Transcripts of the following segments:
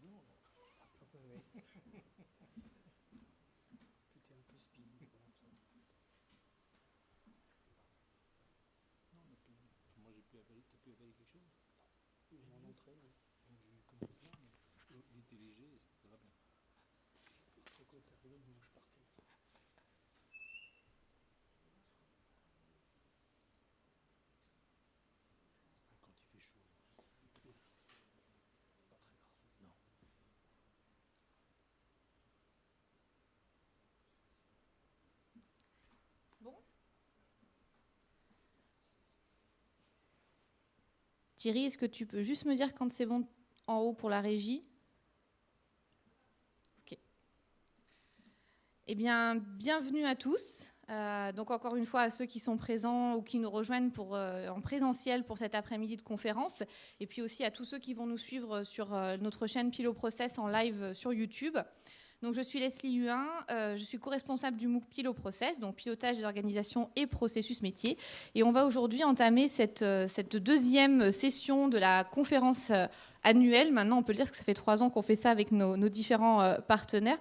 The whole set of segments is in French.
Bon. Thierry, est-ce que tu peux juste me dire quand c'est bon en haut pour la régie? Ok. Eh bien, bienvenue à tous. Donc encore une fois à ceux qui sont présents ou qui nous rejoignent en présentiel pour cet après-midi de conférence, et puis aussi à tous ceux qui vont nous suivre sur notre chaîne Piloprocess en live sur YouTube. Donc, je suis Leslie Huin, je suis co-responsable du MOOC Piloprocess, donc pilotage des organisations et processus métiers. Et on va aujourd'hui entamer cette deuxième session de la conférence annuelle. Maintenant, on peut le dire parce que ça fait 3 ans qu'on fait ça avec nos différents partenaires,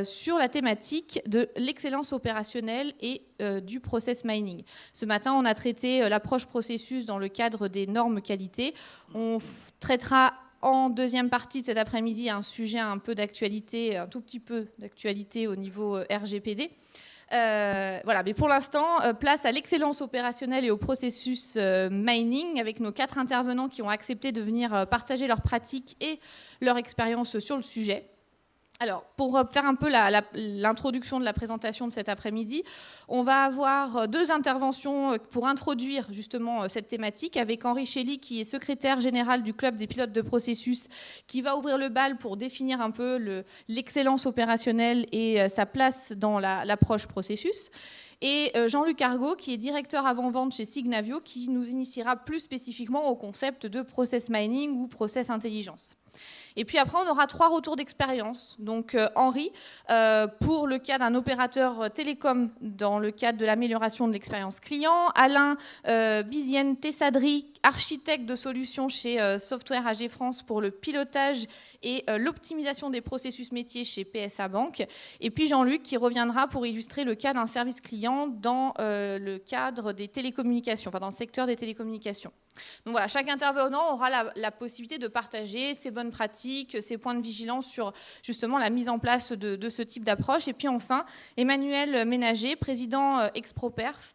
sur la thématique de l'excellence opérationnelle et du process mining. Ce matin, on a traité l'approche processus dans le cadre des normes qualité. On traitera en deuxième partie de cet après-midi, un sujet un peu d'actualité, un tout petit peu d'actualité au niveau RGPD. Voilà, mais pour l'instant, place à l'excellence opérationnelle et au processus mining avec nos 4 intervenants qui ont accepté de venir partager leurs pratiques et leur expérience sur le sujet. Alors, pour faire un peu l'introduction de la présentation de cet après-midi, on va avoir 2 interventions pour introduire justement cette thématique avec Henri Chély, qui est secrétaire général du Club des pilotes de processus, qui va ouvrir le bal pour définir un peu l'excellence opérationnelle et sa place dans l'approche processus. Et Jean-Luc Argot, qui est directeur avant-vente chez Signavio, qui nous initiera plus spécifiquement au concept de process mining ou process intelligence. Et puis après, on aura 3 retours d'expérience. Donc Henri, pour le cas d'un opérateur télécom dans le cadre de l'amélioration de l'expérience client. Alain Bizienne-Tessadri, architecte de solutions chez Software AG France pour le pilotage et l'optimisation des processus métiers chez PSA Bank. Et puis Jean-Luc qui reviendra pour illustrer le cas d'un service client dans le cadre des télécommunications, enfin dans le secteur des télécommunications. Donc voilà, chaque intervenant aura la possibilité de partager ses bonnes pratiques, ses points de vigilance sur justement la mise en place de ce type d'approche. Et puis enfin, Emmanuel Ménager, président Exproperf,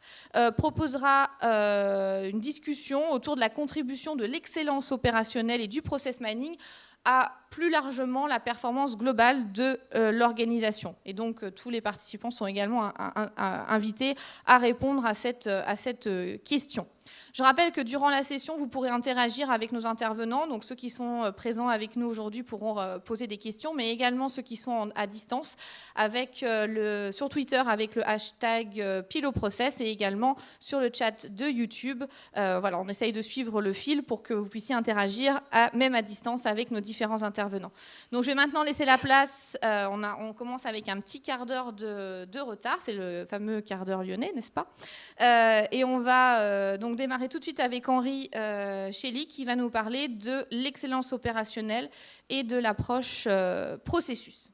proposera une discussion autour de la contribution de l'excellence opérationnelle et du process mining à plus largement la performance globale de l'organisation. Et donc, tous les participants sont également invités à répondre à cette question. Je rappelle que durant la session, vous pourrez interagir avec nos intervenants. Donc, ceux qui sont présents avec nous aujourd'hui pourront poser des questions, mais également ceux qui sont à distance sur Twitter avec le hashtag Piloprocess et également sur le chat de YouTube. Voilà, on essaye de suivre le fil pour que vous puissiez interagir même à distance avec nos différents intervenants. Donc, je vais maintenant laisser la place. On commence avec un petit quart d'heure de retard. C'est le fameux quart d'heure lyonnais, n'est-ce pas? Et on va donc démarrer tout de suite avec Henri Chély qui va nous parler de l'excellence opérationnelle et de l'approche processus.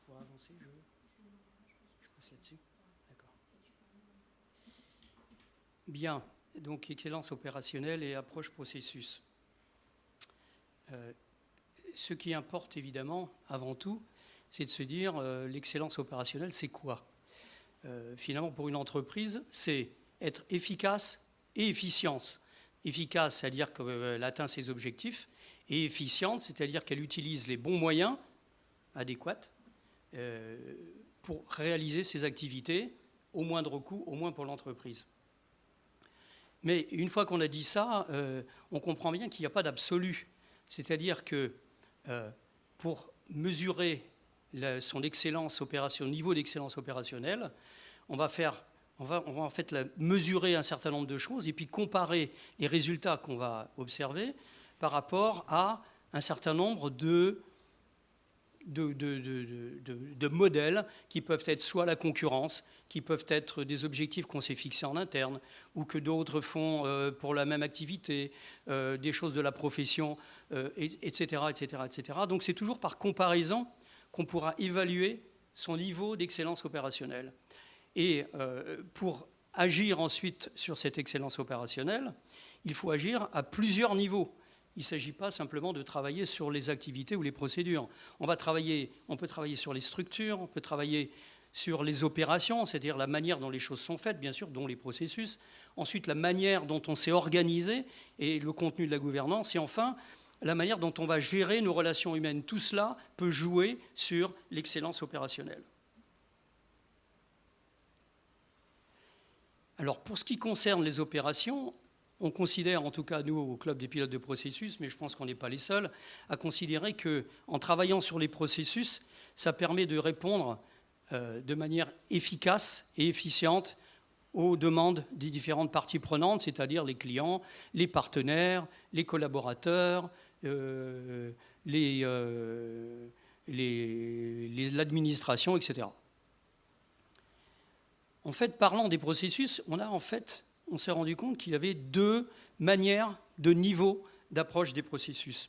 Pour avancer, je pousse là-dessus. D'accord. Bien, donc excellence opérationnelle et approche processus. Ce qui importe évidemment, avant tout, c'est de se dire l'excellence opérationnelle, c'est quoi? Finalement, pour une entreprise, c'est être efficace et efficience. Efficace, c'est-à-dire qu'elle atteint ses objectifs, et efficiente, c'est-à-dire qu'elle utilise les bons moyens adéquats pour réaliser ses activités au moindre coût, au moins pour l'entreprise. Mais une fois qu'on a dit ça, on comprend bien qu'il n'y a pas d'absolu. C'est-à-dire que pour mesurer son excellence opérationnelle, niveau d'excellence opérationnelle, on va en fait mesurer un certain nombre de choses et puis comparer les résultats qu'on va observer par rapport à un certain nombre de modèles qui peuvent être soit la concurrence, qui peuvent être des objectifs qu'on s'est fixés en interne ou que d'autres font pour la même activité, des choses de la profession, etc., etc., etc. Donc c'est toujours par comparaison qu'on pourra évaluer son niveau d'excellence opérationnelle. Et pour agir ensuite sur cette excellence opérationnelle, il faut agir à plusieurs niveaux. Il ne s'agit pas simplement de travailler sur les activités ou les procédures. On peut travailler sur les structures, on peut travailler sur les opérations, c'est-à-dire la manière dont les choses sont faites, bien sûr, dont les processus. Ensuite, la manière dont on s'est organisé et le contenu de la gouvernance. Et enfin, la manière dont on va gérer nos relations humaines. Tout cela peut jouer sur l'excellence opérationnelle. Alors, pour ce qui concerne les opérations, on considère, en tout cas nous au Club des pilotes de processus, mais je pense qu'on n'est pas les seuls, à considérer qu'en travaillant sur les processus, ça permet de répondre de manière efficace et efficiente aux demandes des différentes parties prenantes, c'est-à-dire les clients, les partenaires, les collaborateurs, l'administration, etc. En fait, parlant des processus, on s'est rendu compte qu'il y avait deux manières, deux niveaux d'approche des processus.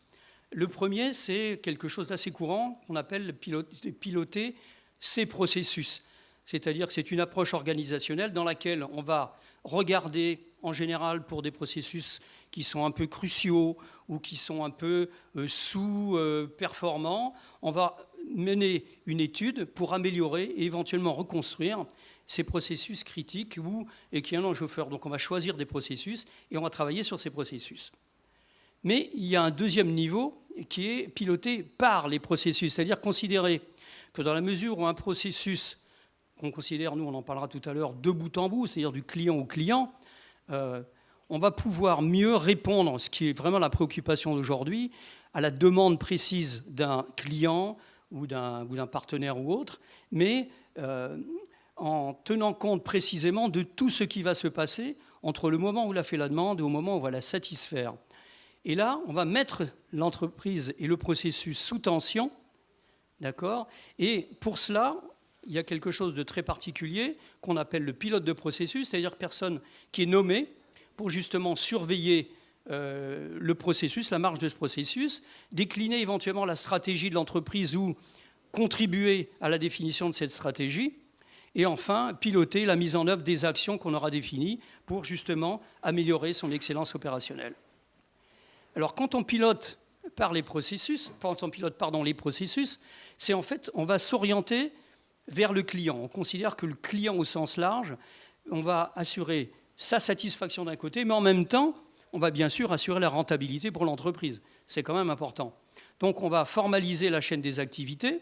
Le premier, c'est quelque chose d'assez courant qu'on appelle piloter ces processus. C'est-à-dire que c'est une approche organisationnelle dans laquelle on va regarder, en général, pour des processus qui sont un peu cruciaux ou qui sont un peu sous-performants, on va mener une étude pour améliorer et éventuellement reconstruire ces processus critiques et qui est un enjeu fort. Donc on va choisir des processus et on va travailler sur ces processus. Mais il y a un deuxième niveau qui est piloté par les processus, c'est-à-dire considérer que dans la mesure où un processus qu'on considère, nous on en parlera tout à l'heure, de bout en bout, c'est-à-dire du client au client, on va pouvoir mieux répondre, ce qui est vraiment la préoccupation d'aujourd'hui, à la demande précise d'un client ou d'un partenaire ou autre, mais en tenant compte précisément de tout ce qui va se passer entre le moment où il a fait la demande et au moment où on va la satisfaire. Et là, on va mettre l'entreprise et le processus sous tension, d'accord ? Et pour cela, il y a quelque chose de très particulier qu'on appelle le pilote de processus, c'est-à-dire personne qui est nommé pour justement surveiller le processus, la marche de ce processus, décliner éventuellement la stratégie de l'entreprise ou contribuer à la définition de cette stratégie, et enfin piloter la mise en œuvre des actions qu'on aura définies pour justement améliorer son excellence opérationnelle. Alors quand on pilote les processus, c'est en fait, on va s'orienter vers le client. On considère que le client au sens large, on va assurer sa satisfaction d'un côté, mais en même temps, on va bien sûr assurer la rentabilité pour l'entreprise. C'est quand même important. Donc on va formaliser la chaîne des activités.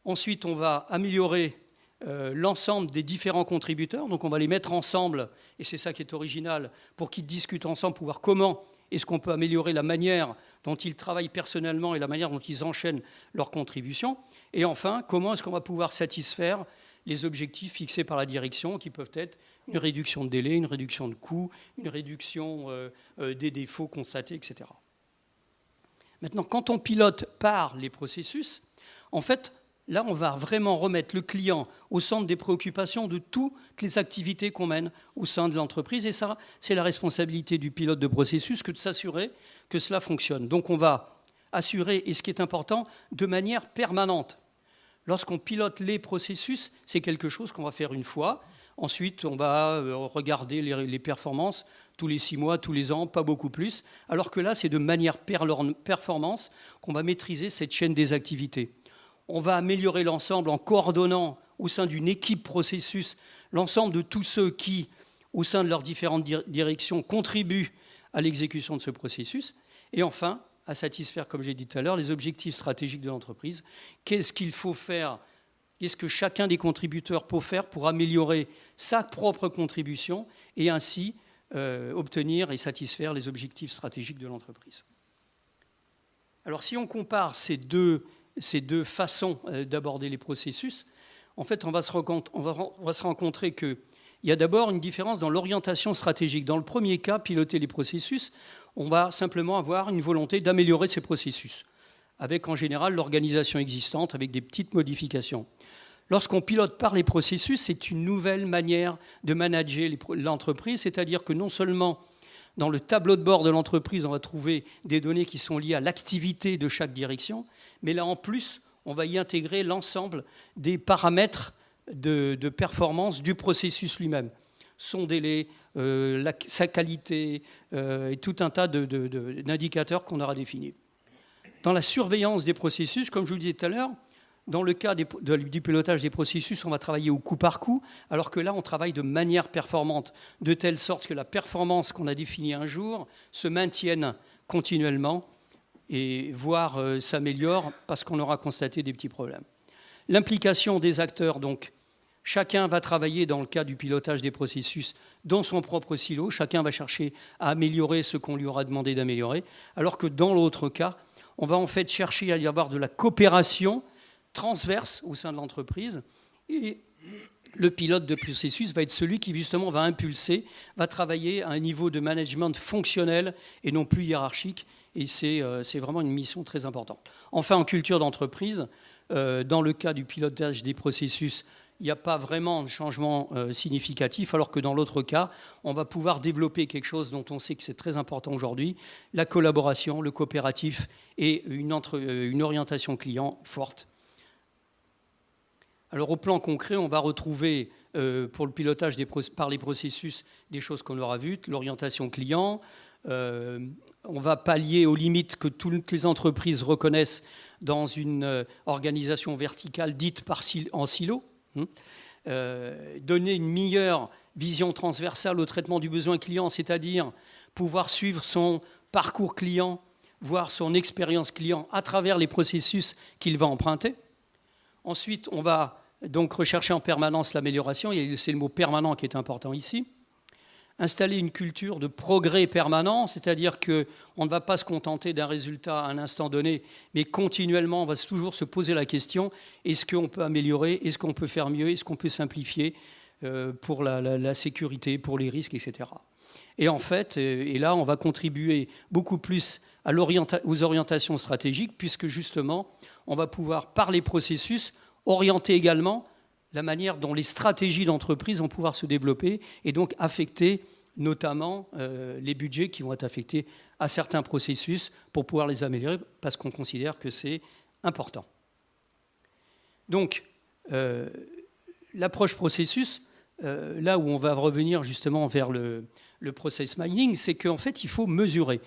Ensuite, on va améliorer l'ensemble des différents contributeurs. Donc on va les mettre ensemble, et c'est ça qui est original, pour qu'ils discutent ensemble, pour voir comment est-ce qu'on peut améliorer la manière dont ils travaillent personnellement et la manière dont ils enchaînent leurs contributions. Et enfin, comment est-ce qu'on va pouvoir satisfaire les objectifs fixés par la direction, qui peuvent être une réduction de délai, une réduction de coûts, une réduction des défauts constatés, etc. Maintenant, quand on pilote par les processus, en fait, là, on va vraiment remettre le client au centre des préoccupations de toutes les activités qu'on mène au sein de l'entreprise. Et ça, c'est la responsabilité du pilote de processus que de s'assurer que cela fonctionne. Donc, on va assurer, et ce qui est important, de manière permanente. Lorsqu'on pilote les processus, c'est quelque chose qu'on va faire une fois. Ensuite, on va regarder les performances tous les 6 mois, tous les ans, pas beaucoup plus. Alors que là, c'est de manière performance qu'on va maîtriser cette chaîne des activités. On va améliorer l'ensemble en coordonnant au sein d'une équipe processus l'ensemble de tous ceux qui, au sein de leurs différentes directions, contribuent à l'exécution de ce processus. Et enfin, à satisfaire, comme j'ai dit tout à l'heure, les objectifs stratégiques de l'entreprise. Qu'est-ce qu'il faut faire ? Qu'est-ce que chacun des contributeurs peut faire pour améliorer sa propre contribution et ainsi obtenir et satisfaire les objectifs stratégiques de l'entreprise ? Alors, si on compare ces deux façons d'aborder les processus, en fait, on va se rencontrer qu'il y a d'abord une différence dans l'orientation stratégique. Dans le premier cas, piloter les processus, on va simplement avoir une volonté d'améliorer ces processus, avec en général l'organisation existante, avec des petites modifications. Lorsqu'on pilote par les processus, c'est une nouvelle manière de manager l'entreprise, c'est-à-dire que non seulement dans le tableau de bord de l'entreprise, on va trouver des données qui sont liées à l'activité de chaque direction, mais là, en plus, on va y intégrer l'ensemble des paramètres de performance du processus lui-même. Son délai, sa qualité et tout un tas d'indicateurs qu'on aura définis. Dans la surveillance des processus, comme je vous le disais tout à l'heure, dans le cas du pilotage des processus, on va travailler au coup par coup, alors que là, on travaille de manière performante, de telle sorte que la performance qu'on a définie un jour se maintienne continuellement et voire s'améliore parce qu'on aura constaté des petits problèmes. L'implication des acteurs, donc, chacun va travailler dans le cas du pilotage des processus dans son propre silo, chacun va chercher à améliorer ce qu'on lui aura demandé d'améliorer, alors que dans l'autre cas, on va en fait chercher à y avoir de la coopération transverse au sein de l'entreprise et le pilote de processus va être celui qui justement va impulser, va travailler à un niveau de management fonctionnel et non plus hiérarchique et c'est vraiment une mission très importante. Enfin, en culture d'entreprise, dans le cas du pilotage des processus, il n'y a pas vraiment de changement significatif, alors que dans l'autre cas, on va pouvoir développer quelque chose dont on sait que c'est très important aujourd'hui, la collaboration, le coopératif et une orientation client forte. Alors au plan concret, on va retrouver pour le pilotage par les processus des choses qu'on aura vues, l'orientation client, on va pallier aux limites que toutes les entreprises reconnaissent dans une organisation verticale dite en silo, donner une meilleure vision transversale au traitement du besoin client, c'est-à-dire pouvoir suivre son parcours client, voir son expérience client à travers les processus qu'il va emprunter. Ensuite, on va donc rechercher en permanence l'amélioration, et c'est le mot permanent qui est important ici. Installer une culture de progrès permanent, c'est-à-dire qu'on ne va pas se contenter d'un résultat à un instant donné, mais continuellement, on va toujours se poser la question, est-ce qu'on peut améliorer, est-ce qu'on peut faire mieux, est-ce qu'on peut simplifier pour la sécurité, pour les risques, etc. Et en fait, et là, on va contribuer beaucoup plus aux orientations stratégiques, puisque justement, on va pouvoir, par les processus, orienter également la manière dont les stratégies d'entreprise vont pouvoir se développer et donc affecter notamment les budgets qui vont être affectés à certains processus pour pouvoir les améliorer parce qu'on considère que c'est important. Donc, l'approche processus, là où on va revenir justement vers le process mining, c'est qu'en fait, il faut mesurer.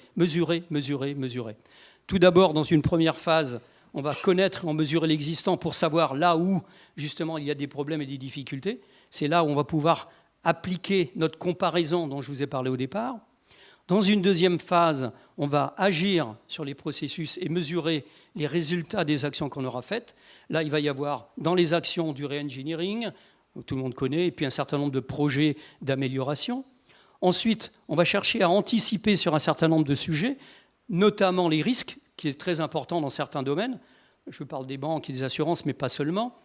Tout d'abord, dans une première phase, on va connaître et en mesurer l'existant pour savoir là où, justement, il y a des problèmes et des difficultés. C'est là où on va pouvoir appliquer notre comparaison dont je vous ai parlé au départ. Dans une deuxième phase, on va agir sur les processus et mesurer les résultats des actions qu'on aura faites. Là, il va y avoir, dans les actions du re-engineering, tout le monde connaît, et puis un certain nombre de projets d'amélioration. Ensuite, on va chercher à anticiper sur un certain nombre de sujets, notamment les risques, qui est très important dans certains domaines. Je parle des banques et des assurances, mais pas seulement.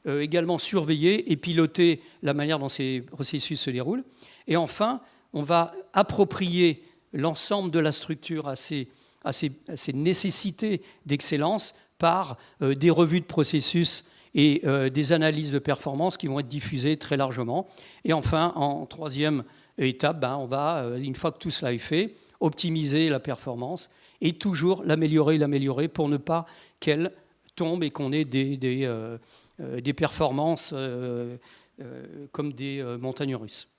Également surveiller et piloter la manière dont ces processus se déroulent. Et enfin, on va approprier l'ensemble de la structure à ces nécessités d'excellence par des revues de processus et des analyses de performance qui vont être diffusées très largement. Et enfin, en troisième étape, on va, une fois que tout cela est fait, optimiser la performance et toujours l'améliorer pour ne pas qu'elle tombe et qu'on ait des performances comme des montagnes russes.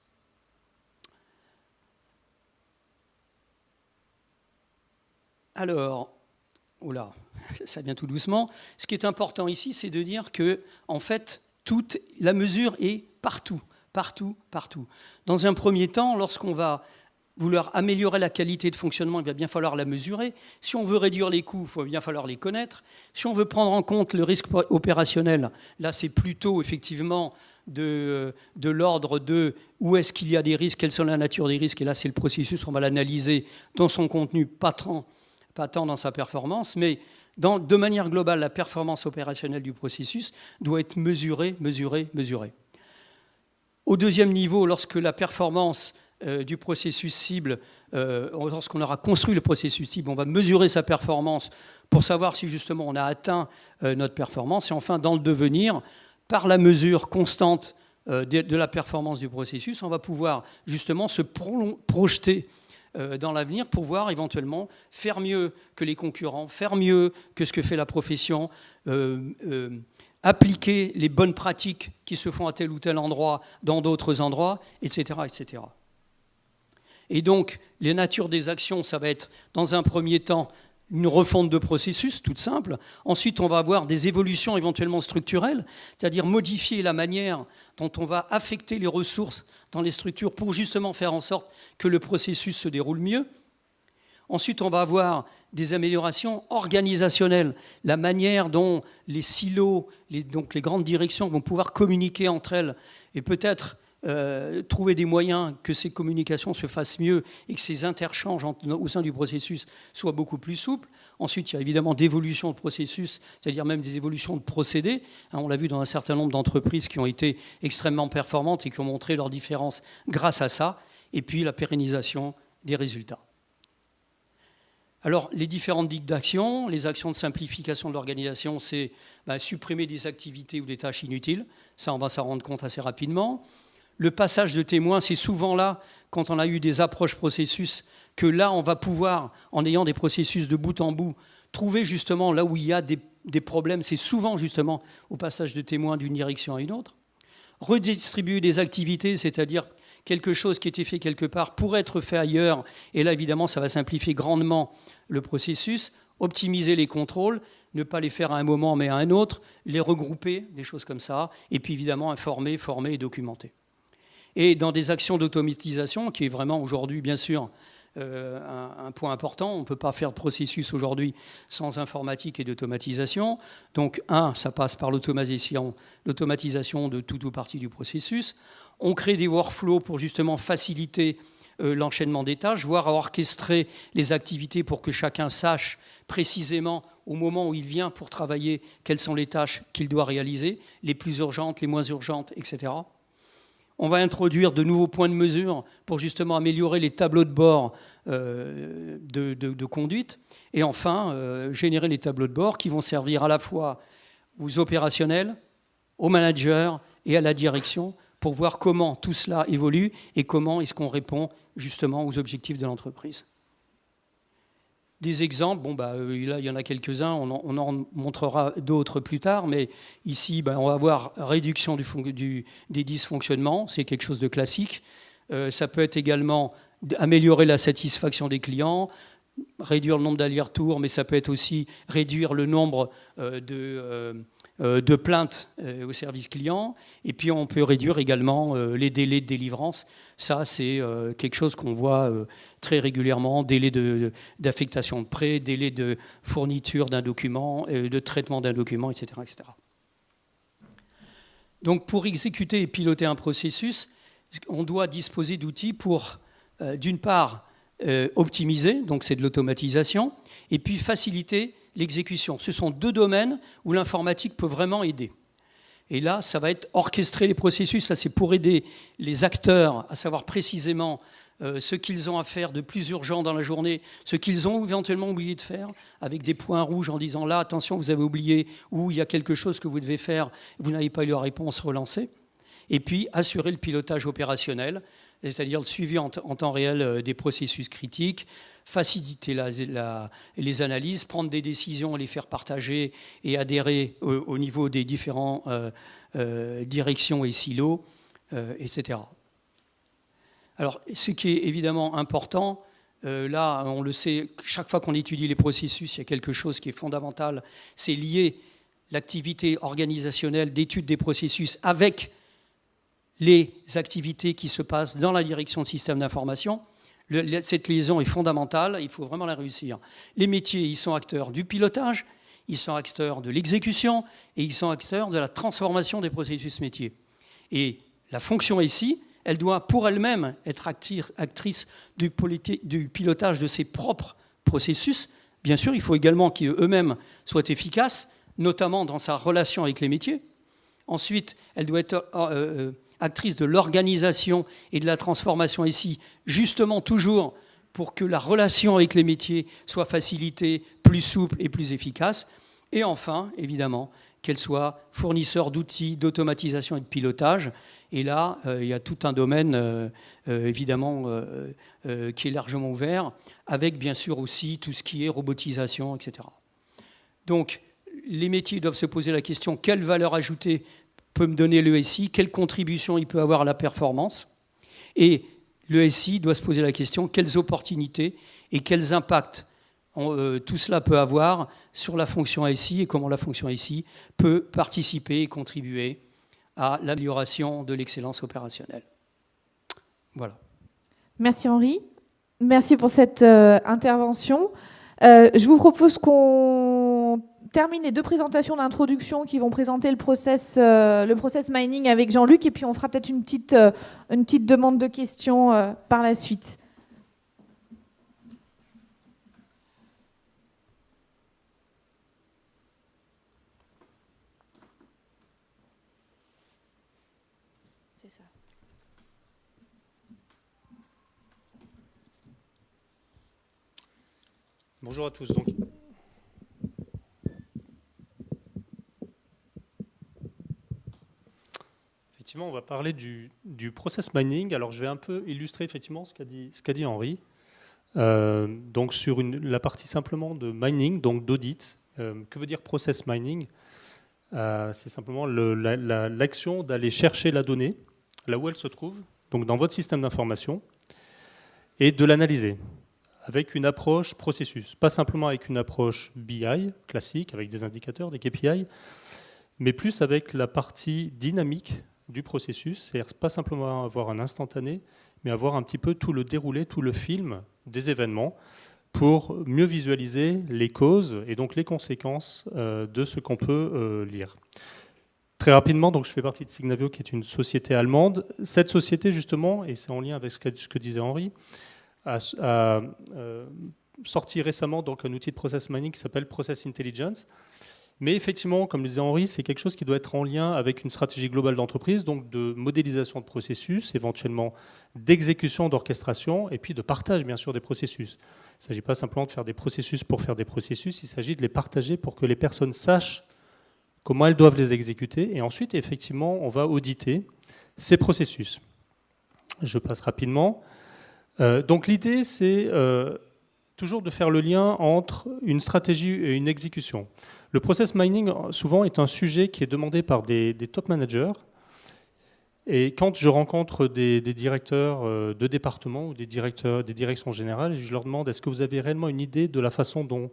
Alors, oula, ça vient tout doucement. Ce qui est important ici, c'est de dire que, en fait, toute la mesure est partout. Dans un premier temps, lorsqu'on va vouloir améliorer la qualité de fonctionnement, il va bien falloir la mesurer. Si on veut réduire les coûts, il va bien falloir les connaître. Si on veut prendre en compte le risque opérationnel, là, c'est plutôt effectivement de l'ordre de où est-ce qu'il y a des risques, quelles sont la nature des risques. Et là, c'est le processus, on va l'analyser dans son contenu, pas tant dans sa performance, mais de manière globale, la performance opérationnelle du processus doit être mesurée. Au deuxième niveau, lorsque la performance du processus cible, lorsqu'on aura construit le processus cible, on va mesurer sa performance pour savoir si justement on a atteint notre performance. Et enfin, dans le devenir, par la mesure constante de la performance du processus, on va pouvoir justement se projeter dans l'avenir pour pouvoir éventuellement faire mieux que les concurrents, faire mieux que ce que fait la profession, appliquer les bonnes pratiques qui se font à tel ou tel endroit dans d'autres endroits, etc., etc. Et donc, les natures des actions, ça va être, dans un premier temps, une refonte de processus, toute simple. Ensuite, on va avoir des évolutions éventuellement structurelles, c'est-à-dire modifier la manière dont on va affecter les ressources dans les structures pour justement faire en sorte que le processus se déroule mieux. Ensuite, on va avoir des améliorations organisationnelles, la manière dont les silos, donc les grandes directions vont pouvoir communiquer entre elles et peut-être trouver des moyens que ces communications se fassent mieux et que ces interchanges au sein du processus soient beaucoup plus souples. Ensuite, il y a évidemment d'évolution de processus, c'est-à-dire même des évolutions de procédés. On l'a vu dans un certain nombre d'entreprises qui ont été extrêmement performantes et qui ont montré leurs différences grâce à ça. Et puis la pérennisation des résultats. Alors, les différentes types d'actions, les actions de simplification de l'organisation, c'est supprimer des activités ou des tâches inutiles. Ça, on va s'en rendre compte assez rapidement. Le passage de témoins, c'est souvent là, quand on a eu des approches processus, que là, on va pouvoir, en ayant des processus de bout en bout, trouver justement là où il y a des problèmes. C'est souvent justement au passage de témoins d'une direction à une autre. Redistribuer des activités, c'est-à-dire quelque chose qui était fait quelque part pourrait être fait ailleurs. Et là, évidemment, ça va simplifier grandement le processus. Optimiser les contrôles, ne pas les faire à un moment mais à un autre, les regrouper, des choses comme ça. Et puis évidemment, informer, former et documenter. Et dans des actions d'automatisation, qui est vraiment aujourd'hui, bien sûr, un point important. On ne peut pas faire de processus aujourd'hui sans informatique et d'automatisation. Donc, ça passe par l'automatisation de tout ou partie du processus. On crée des workflows pour justement faciliter l'enchaînement des tâches, voire orchestrer les activités pour que chacun sache précisément au moment où il vient pour travailler quelles sont les tâches qu'il doit réaliser, les plus urgentes, les moins urgentes, etc. On va introduire de nouveaux points de mesure pour justement améliorer les tableaux de bord de conduite. Et enfin, générer les tableaux de bord qui vont servir à la fois aux opérationnels, aux managers et à la direction pour voir comment tout cela évolue et comment est-ce qu'on répond justement aux objectifs de l'entreprise. Des exemples, là il y en a quelques-uns, on en montrera d'autres plus tard, mais ici on va avoir réduction des dysfonctionnements, c'est quelque chose de classique. Ça peut être également améliorer la satisfaction des clients, réduire le nombre d'allers-retours, mais ça peut être aussi réduire le nombre de plaintes au service client. Et puis on peut réduire également les délais de délivrance. Ça, c'est quelque chose qu'on voit très régulièrement, délai d'affectation de prêt, délai de fourniture d'un document, de traitement d'un document, etc., etc. Donc pour exécuter et piloter un processus, on doit disposer d'outils pour, d'une part, optimiser, donc c'est de l'automatisation, et puis faciliter l'exécution. Ce sont deux domaines où l'informatique peut vraiment aider. Et là, ça va être orchestrer les processus. Là, c'est pour aider les acteurs à savoir précisément ce qu'ils ont à faire de plus urgent dans la journée, ce qu'ils ont éventuellement oublié de faire, avec des points rouges en disant là, attention, vous avez oublié, ou il y a quelque chose que vous devez faire, vous n'avez pas eu la réponse, relancez. Et puis, assurer le pilotage opérationnel, c'est-à-dire le suivi en temps réel des processus critiques, faciliter les analyses, prendre des décisions, les faire partager et adhérer au niveau des différents directions et silos, etc. Alors, ce qui est évidemment important, là, on le sait, chaque fois qu'on étudie les processus, il y a quelque chose qui est fondamental, c'est lier l'activité organisationnelle d'étude des processus avec les activités qui se passent dans la direction de système d'information. Cette liaison est fondamentale, il faut vraiment la réussir. Les métiers, ils sont acteurs du pilotage, ils sont acteurs de l'exécution et ils sont acteurs de la transformation des processus métiers. Et la fonction ici, elle doit pour elle-même être actrice du pilotage de ses propres processus. Bien sûr, il faut également qu'eux-mêmes soient efficaces, notamment dans sa relation avec les métiers. Ensuite, elle doit être actrice de l'organisation et de la transformation ici, justement toujours pour que la relation avec les métiers soit facilitée, plus souple et plus efficace. Et enfin, évidemment, qu'elle soit fournisseur d'outils, d'automatisation et de pilotage. Et là, il y a tout un domaine, évidemment, qui est largement ouvert, avec bien sûr aussi tout ce qui est robotisation, etc. Donc, les métiers doivent se poser la question, quelle valeur ajoutée peut me donner le SI, quelle contribution il peut avoir à la performance. Et le SI doit se poser la question, quelles opportunités et quels impacts tout cela peut avoir sur la fonction SI et comment la fonction SI peut participer et contribuer à l'amélioration de l'excellence opérationnelle. Voilà. Merci Henri. Merci pour cette intervention. Je vous propose qu'on termine les deux présentations d'introduction qui vont présenter le process mining avec Jean-Luc, et puis on fera peut-être une petite demande de questions par la suite. C'est ça. Bonjour à tous. Donc, effectivement, on va parler du process mining. Alors, je vais un peu illustrer effectivement ce qu'a dit Henri. Donc, sur la partie simplement de mining, donc d'audit. Que veut dire process mining? C'est simplement l'action d'aller chercher la donnée là où elle se trouve, donc dans votre système d'information, et de l'analyser avec une approche processus. Pas simplement avec une approche BI classique, avec des indicateurs, des KPI, mais plus avec la partie dynamique du processus, c'est-à-dire pas simplement avoir un instantané, mais avoir un petit peu tout le déroulé, tout le film des événements pour mieux visualiser les causes et donc les conséquences de ce qu'on peut lire. Très rapidement, donc je fais partie de Signavio, qui est une société allemande. Cette société, justement, et c'est en lien avec ce que disait Henri, a sorti récemment donc un outil de process mining qui s'appelle Process Intelligence. Mais effectivement, comme le disait Henri, c'est quelque chose qui doit être en lien avec une stratégie globale d'entreprise, donc de modélisation de processus, éventuellement d'exécution, d'orchestration, et puis de partage, bien sûr, des processus. Il ne s'agit pas simplement de faire des processus pour faire des processus, il s'agit de les partager pour que les personnes sachent comment elles doivent les exécuter. Et ensuite, effectivement, on va auditer ces processus. Je passe rapidement. Donc l'idée, c'est toujours de faire le lien entre une stratégie et une exécution. Le process mining, souvent, est un sujet qui est demandé par des top managers. Et quand je rencontre des directeurs de département ou des directions générales, je leur demande, est-ce que vous avez réellement une idée de la façon dont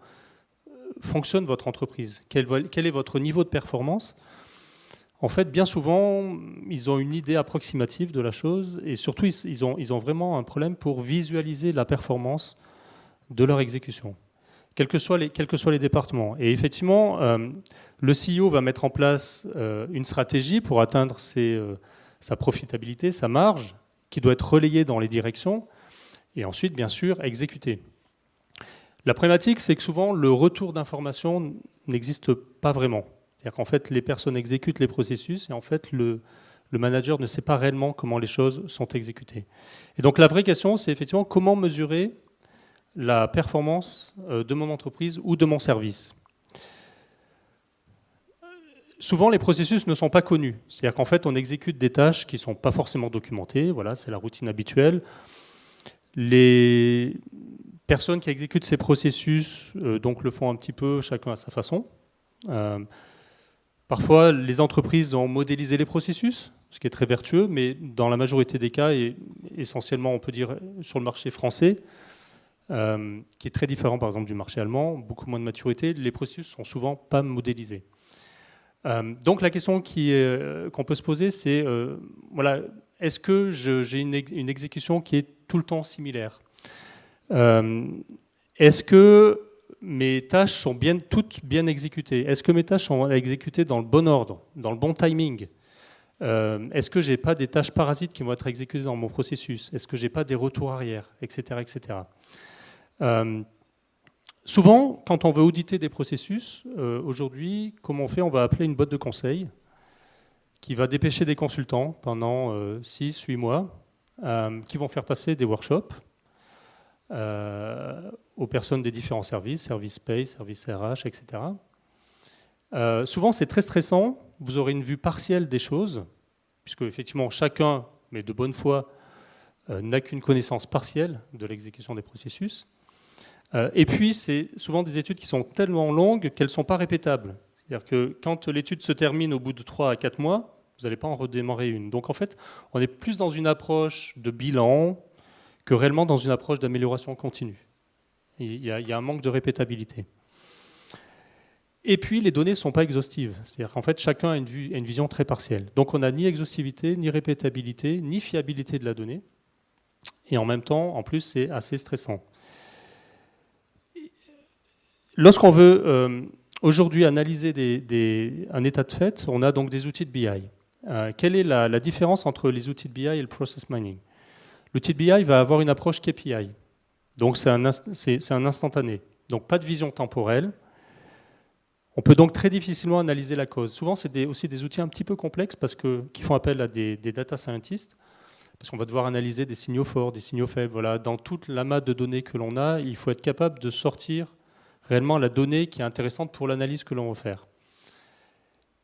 fonctionne votre entreprise? Quel est votre niveau de performance? En fait, bien souvent, ils ont une idée approximative de la chose et surtout, ils ont vraiment un problème pour visualiser la performance de leur exécution, quels que soient les départements. Et effectivement, le CEO va mettre en place une stratégie pour atteindre sa profitabilité, sa marge, qui doit être relayée dans les directions et ensuite, bien sûr, exécutée. La problématique, c'est que souvent, le retour d'information n'existe pas vraiment. C'est-à-dire qu'en fait, les personnes exécutent les processus et en fait, le manager ne sait pas réellement comment les choses sont exécutées. Et donc, la vraie question, c'est effectivement comment mesurer la performance de mon entreprise ou de mon service. Souvent, les processus ne sont pas connus. C'est-à-dire qu'en fait, on exécute des tâches qui ne sont pas forcément documentées. Voilà, c'est la routine habituelle. Les personnes qui exécutent ces processus donc le font un petit peu chacun à sa façon. Parfois, les entreprises ont modélisé les processus, ce qui est très vertueux, mais dans la majorité des cas, et essentiellement, on peut dire, sur le marché français, qui est très différent, par exemple, du marché allemand, beaucoup moins de maturité, les processus sont souvent pas modélisés. Donc, la question qu'on peut se poser, c'est, voilà, est-ce que j'ai une exécution qui est tout le temps similaire? Est-ce que mes tâches sont toutes bien exécutées? Est-ce que mes tâches sont exécutées dans le bon ordre, dans le bon timing? Est-ce que je n'ai pas des tâches parasites qui vont être exécutées dans mon processus? Est-ce que je n'ai pas des retours arrière, etc. etc. Souvent, quand on veut auditer des processus, aujourd'hui, comment on fait? On va appeler une boîte de conseil qui va dépêcher des consultants pendant 6-8 mois, qui vont faire passer des workshops aux personnes des différents services, services paye, services RH, etc. Souvent, c'est très stressant. Vous aurez une vue partielle des choses, puisque effectivement, chacun, mais de bonne foi, n'a qu'une connaissance partielle de l'exécution des processus. Et puis, c'est souvent des études qui sont tellement longues qu'elles ne sont pas répétables. C'est-à-dire que quand l'étude se termine au bout de 3 à 4 mois, vous n'allez pas en redémarrer une. Donc en fait, on est plus dans une approche de bilan que réellement dans une approche d'amélioration continue. Il y a un manque de répétabilité. Et puis, les données ne sont pas exhaustives. C'est-à-dire qu'en fait, chacun a une vision très partielle. Donc on n'a ni exhaustivité, ni répétabilité, ni fiabilité de la donnée. Et en même temps, en plus, c'est assez stressant. Lorsqu'on veut aujourd'hui analyser un état de fait, on a donc des outils de BI. Quelle est la différence entre les outils de BI et le process mining? L'outil de BI va avoir une approche KPI. Donc c'est un instantané. Donc pas de vision temporelle. On peut donc très difficilement analyser la cause. Souvent, c'est aussi des outils un petit peu complexes qui font appel à des data scientists, parce qu'on va devoir analyser des signaux forts, des signaux faibles. Voilà. Dans toute l'amas de données que l'on a, il faut être capable de sortir réellement la donnée qui est intéressante pour l'analyse que l'on va faire.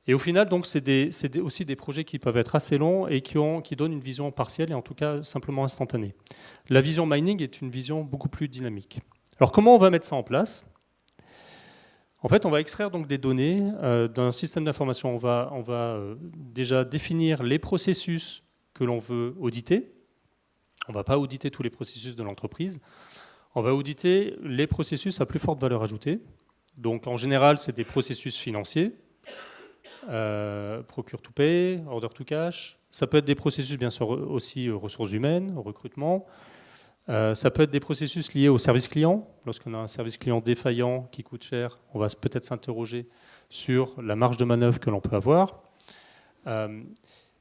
Et au final, donc, c'est aussi des projets qui peuvent être assez longs et qui donnent une vision partielle et en tout cas simplement instantanée. La vision mining est une vision beaucoup plus dynamique. Alors comment on va mettre ça en place ? En fait, on va extraire donc des données d'un système d'information. On va déjà définir les processus que l'on veut auditer. On ne va pas auditer tous les processus de l'entreprise. On va auditer les processus à plus forte valeur ajoutée. Donc en général, c'est des processus financiers, procure to pay, order to cash. Ça peut être des processus bien sûr aussi ressources humaines, au recrutement. Ça peut être des processus liés au service client. Lorsqu'on a un service client défaillant qui coûte cher, on va peut-être s'interroger sur la marge de manœuvre que l'on peut avoir.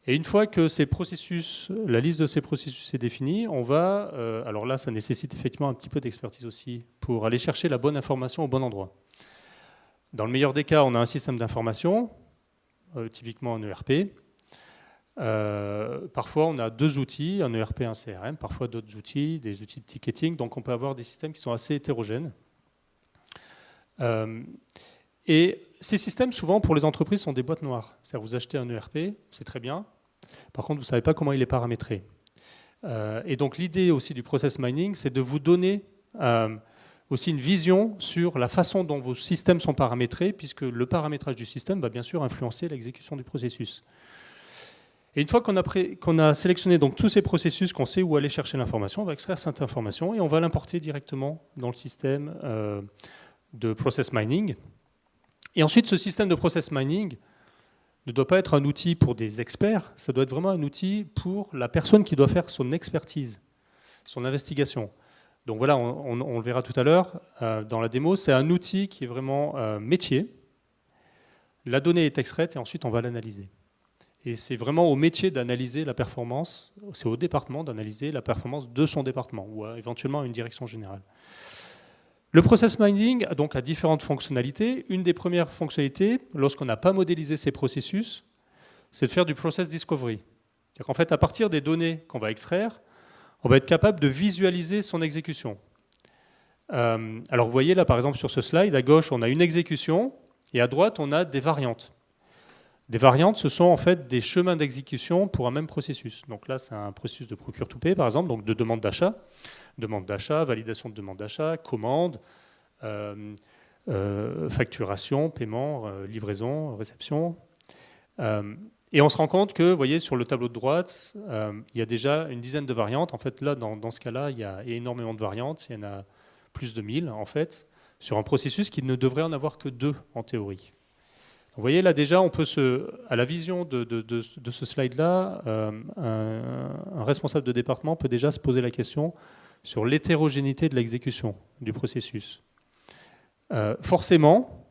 Et une fois que la liste de ces processus est définie, on va, alors là ça nécessite effectivement un petit peu d'expertise aussi pour aller chercher la bonne information au bon endroit. Dans le meilleur des cas, on a un système d'information, typiquement un ERP. Parfois, on a 2 outils, un ERP et un CRM, parfois d'autres outils, des outils de ticketing, donc on peut avoir des systèmes qui sont assez hétérogènes. Et ces systèmes, souvent, pour les entreprises, sont des boîtes noires. C'est-à-dire vous achetez un ERP, c'est très bien, par contre, vous ne savez pas comment il est paramétré. Et donc, l'idée aussi du process mining, c'est de vous donner aussi une vision sur la façon dont vos systèmes sont paramétrés, puisque le paramétrage du système va bien sûr influencer l'exécution du processus. Et une fois qu'on a sélectionné donc tous ces processus, qu'on sait où aller chercher l'information, on va extraire cette information et on va l'importer directement dans le système de process mining. Et ensuite, ce système de process mining ne doit pas être un outil pour des experts, ça doit être vraiment un outil pour la personne qui doit faire son expertise, son investigation. Donc voilà, on le verra tout à l'heure dans la démo, c'est un outil qui est vraiment métier. La donnée est extraite et ensuite on va l'analyser. Et c'est vraiment au métier d'analyser la performance, c'est au département d'analyser la performance de son département ou éventuellement à une direction générale. Le process mining donc, a différentes fonctionnalités. Une des premières fonctionnalités, lorsqu'on n'a pas modélisé ces processus, c'est de faire du process discovery. C'est-à-dire qu'en fait, à partir des données qu'on va extraire, on va être capable de visualiser son exécution. Alors vous voyez là, par exemple, sur ce slide, à gauche, on a une exécution et à droite, on a des variantes. Des variantes, ce sont en fait des chemins d'exécution pour un même processus. Donc là, c'est un processus de procure to pay, par exemple, donc de demande d'achat, validation de demande d'achat, commande, facturation, paiement, livraison, réception. Et on se rend compte que, vous voyez, sur le tableau de droite, il y a déjà une dizaine de variantes. En fait, là, dans ce cas-là, il y a énormément de variantes. Il y en a plus de 1000, en fait, sur un processus qui ne devrait en avoir que 2 en théorie. Vous voyez, là déjà, on peut à la vision de ce slide-là, un responsable de département peut déjà se poser la question sur l'hétérogénéité de l'exécution du processus. Forcément,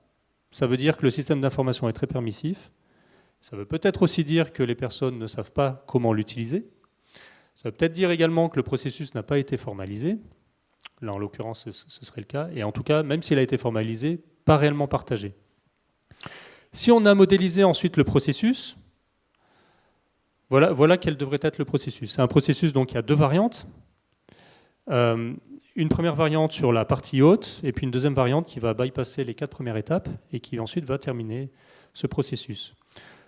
ça veut dire que le système d'information est très permissif. Ça veut peut-être aussi dire que les personnes ne savent pas comment l'utiliser. Ça veut peut-être dire également que le processus n'a pas été formalisé. Là, en l'occurrence, ce serait le cas. Et en tout cas, même s'il a été formalisé, pas réellement partagé. Si on a modélisé ensuite le processus, voilà quel devrait être le processus. C'est un processus donc qui a 2 variantes. Une première variante sur la partie haute, et puis une deuxième variante qui va bypasser les 4 premières étapes et qui ensuite va terminer ce processus.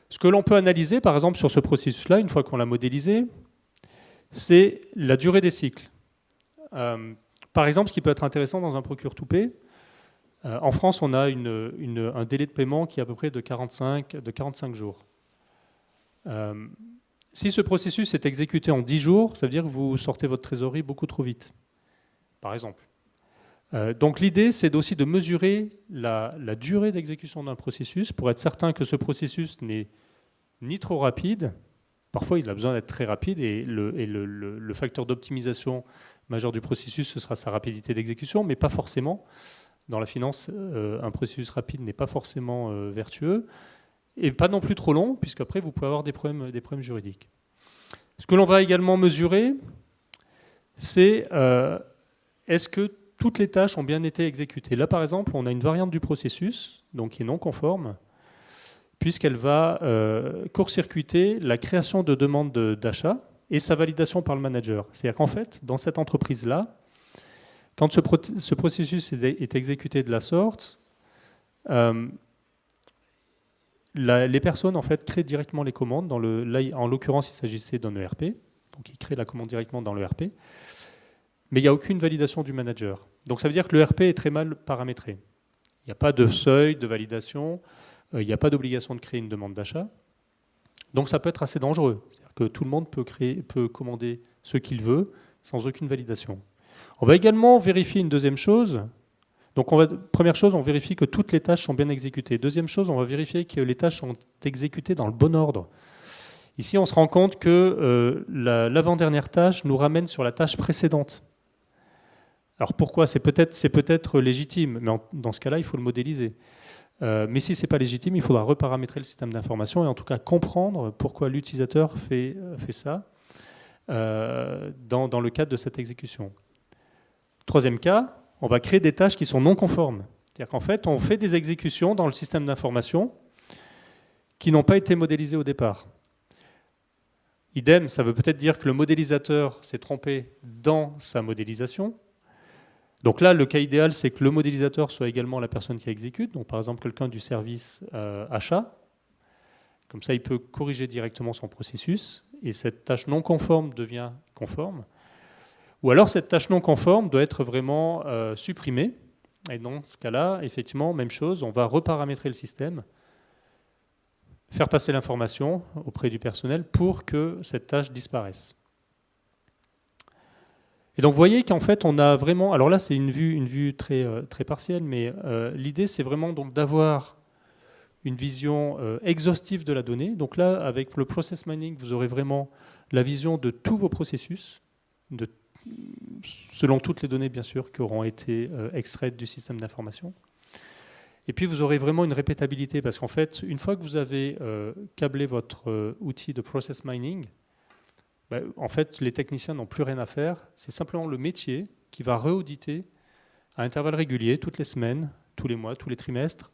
Ce que l'on peut analyser, par exemple, sur ce processus-là, une fois qu'on l'a modélisé, c'est la durée des cycles. Par exemple, ce qui peut être intéressant dans un procure-to-pay, en France, on a un délai de paiement qui est à peu près de 45 jours. Si ce processus est exécuté en 10 jours, ça veut dire que vous sortez votre trésorerie beaucoup trop vite, par exemple. Donc l'idée, c'est aussi de mesurer la durée d'exécution d'un processus pour être certain que ce processus n'est ni trop rapide. Parfois, il a besoin d'être très rapide et le facteur d'optimisation majeur du processus, ce sera sa rapidité d'exécution, mais pas forcément. Dans la finance, un processus rapide n'est pas forcément vertueux et pas non plus trop long, puisqu'après, vous pouvez avoir des problèmes juridiques. Ce que l'on va également mesurer, c'est est-ce que toutes les tâches ont bien été exécutées. Là, par exemple, on a une variante du processus, donc qui est non conforme, puisqu'elle va court-circuiter la création de demandes d'achat et sa validation par le manager. C'est-à-dire qu'en fait, dans cette entreprise-là, quand ce processus est exécuté de la sorte, les personnes en fait, créent directement les commandes. Là, en l'occurrence, il s'agissait d'un ERP, donc ils créent la commande directement dans l'ERP, mais il n'y a aucune validation du manager. Donc ça veut dire que l'ERP est très mal paramétré. Il n'y a pas de seuil de validation, il n'y a pas d'obligation de créer une demande d'achat. Donc ça peut être assez dangereux. C'est-à-dire que tout le monde peut commander ce qu'il veut sans aucune validation. On va également vérifier une deuxième chose. Donc première chose, on vérifie que toutes les tâches sont bien exécutées. Deuxième chose, on va vérifier que les tâches sont exécutées dans le bon ordre. Ici, on se rend compte que l'avant-dernière tâche nous ramène sur la tâche précédente. Alors pourquoi ? C'est peut-être légitime, mais dans ce cas-là, il faut le modéliser. Mais si ce n'est pas légitime, il faudra reparamétrer le système d'information et en tout cas comprendre pourquoi l'utilisateur fait ça dans le cadre de cette exécution. Troisième cas, on va créer des tâches qui sont non conformes. C'est-à-dire qu'en fait, on fait des exécutions dans le système d'information qui n'ont pas été modélisées au départ. Idem, ça veut peut-être dire que le modélisateur s'est trompé dans sa modélisation. Donc là, le cas idéal, c'est que le modélisateur soit également la personne qui exécute. Donc par exemple, quelqu'un du service achat. Comme ça, il peut corriger directement son processus et cette tâche non conforme devient conforme. Ou alors cette tâche non conforme doit être vraiment supprimée. Et dans ce cas-là, effectivement, même chose, on va reparamétrer le système, faire passer l'information auprès du personnel pour que cette tâche disparaisse. Et donc vous voyez qu'en fait on a vraiment, alors là c'est une vue très, très partielle, mais l'idée c'est vraiment donc d'avoir une vision exhaustive de la donnée. Donc là avec le process mining vous aurez vraiment la vision de tous vos processus, selon toutes les données bien sûr qui auront été extraites du système d'information. Et puis vous aurez vraiment une répétabilité parce qu'en fait une fois que vous avez câblé votre outil de process mining, en fait, les techniciens n'ont plus rien à faire. C'est simplement le métier qui va réauditer à intervalles réguliers, toutes les semaines, tous les mois, tous les trimestres,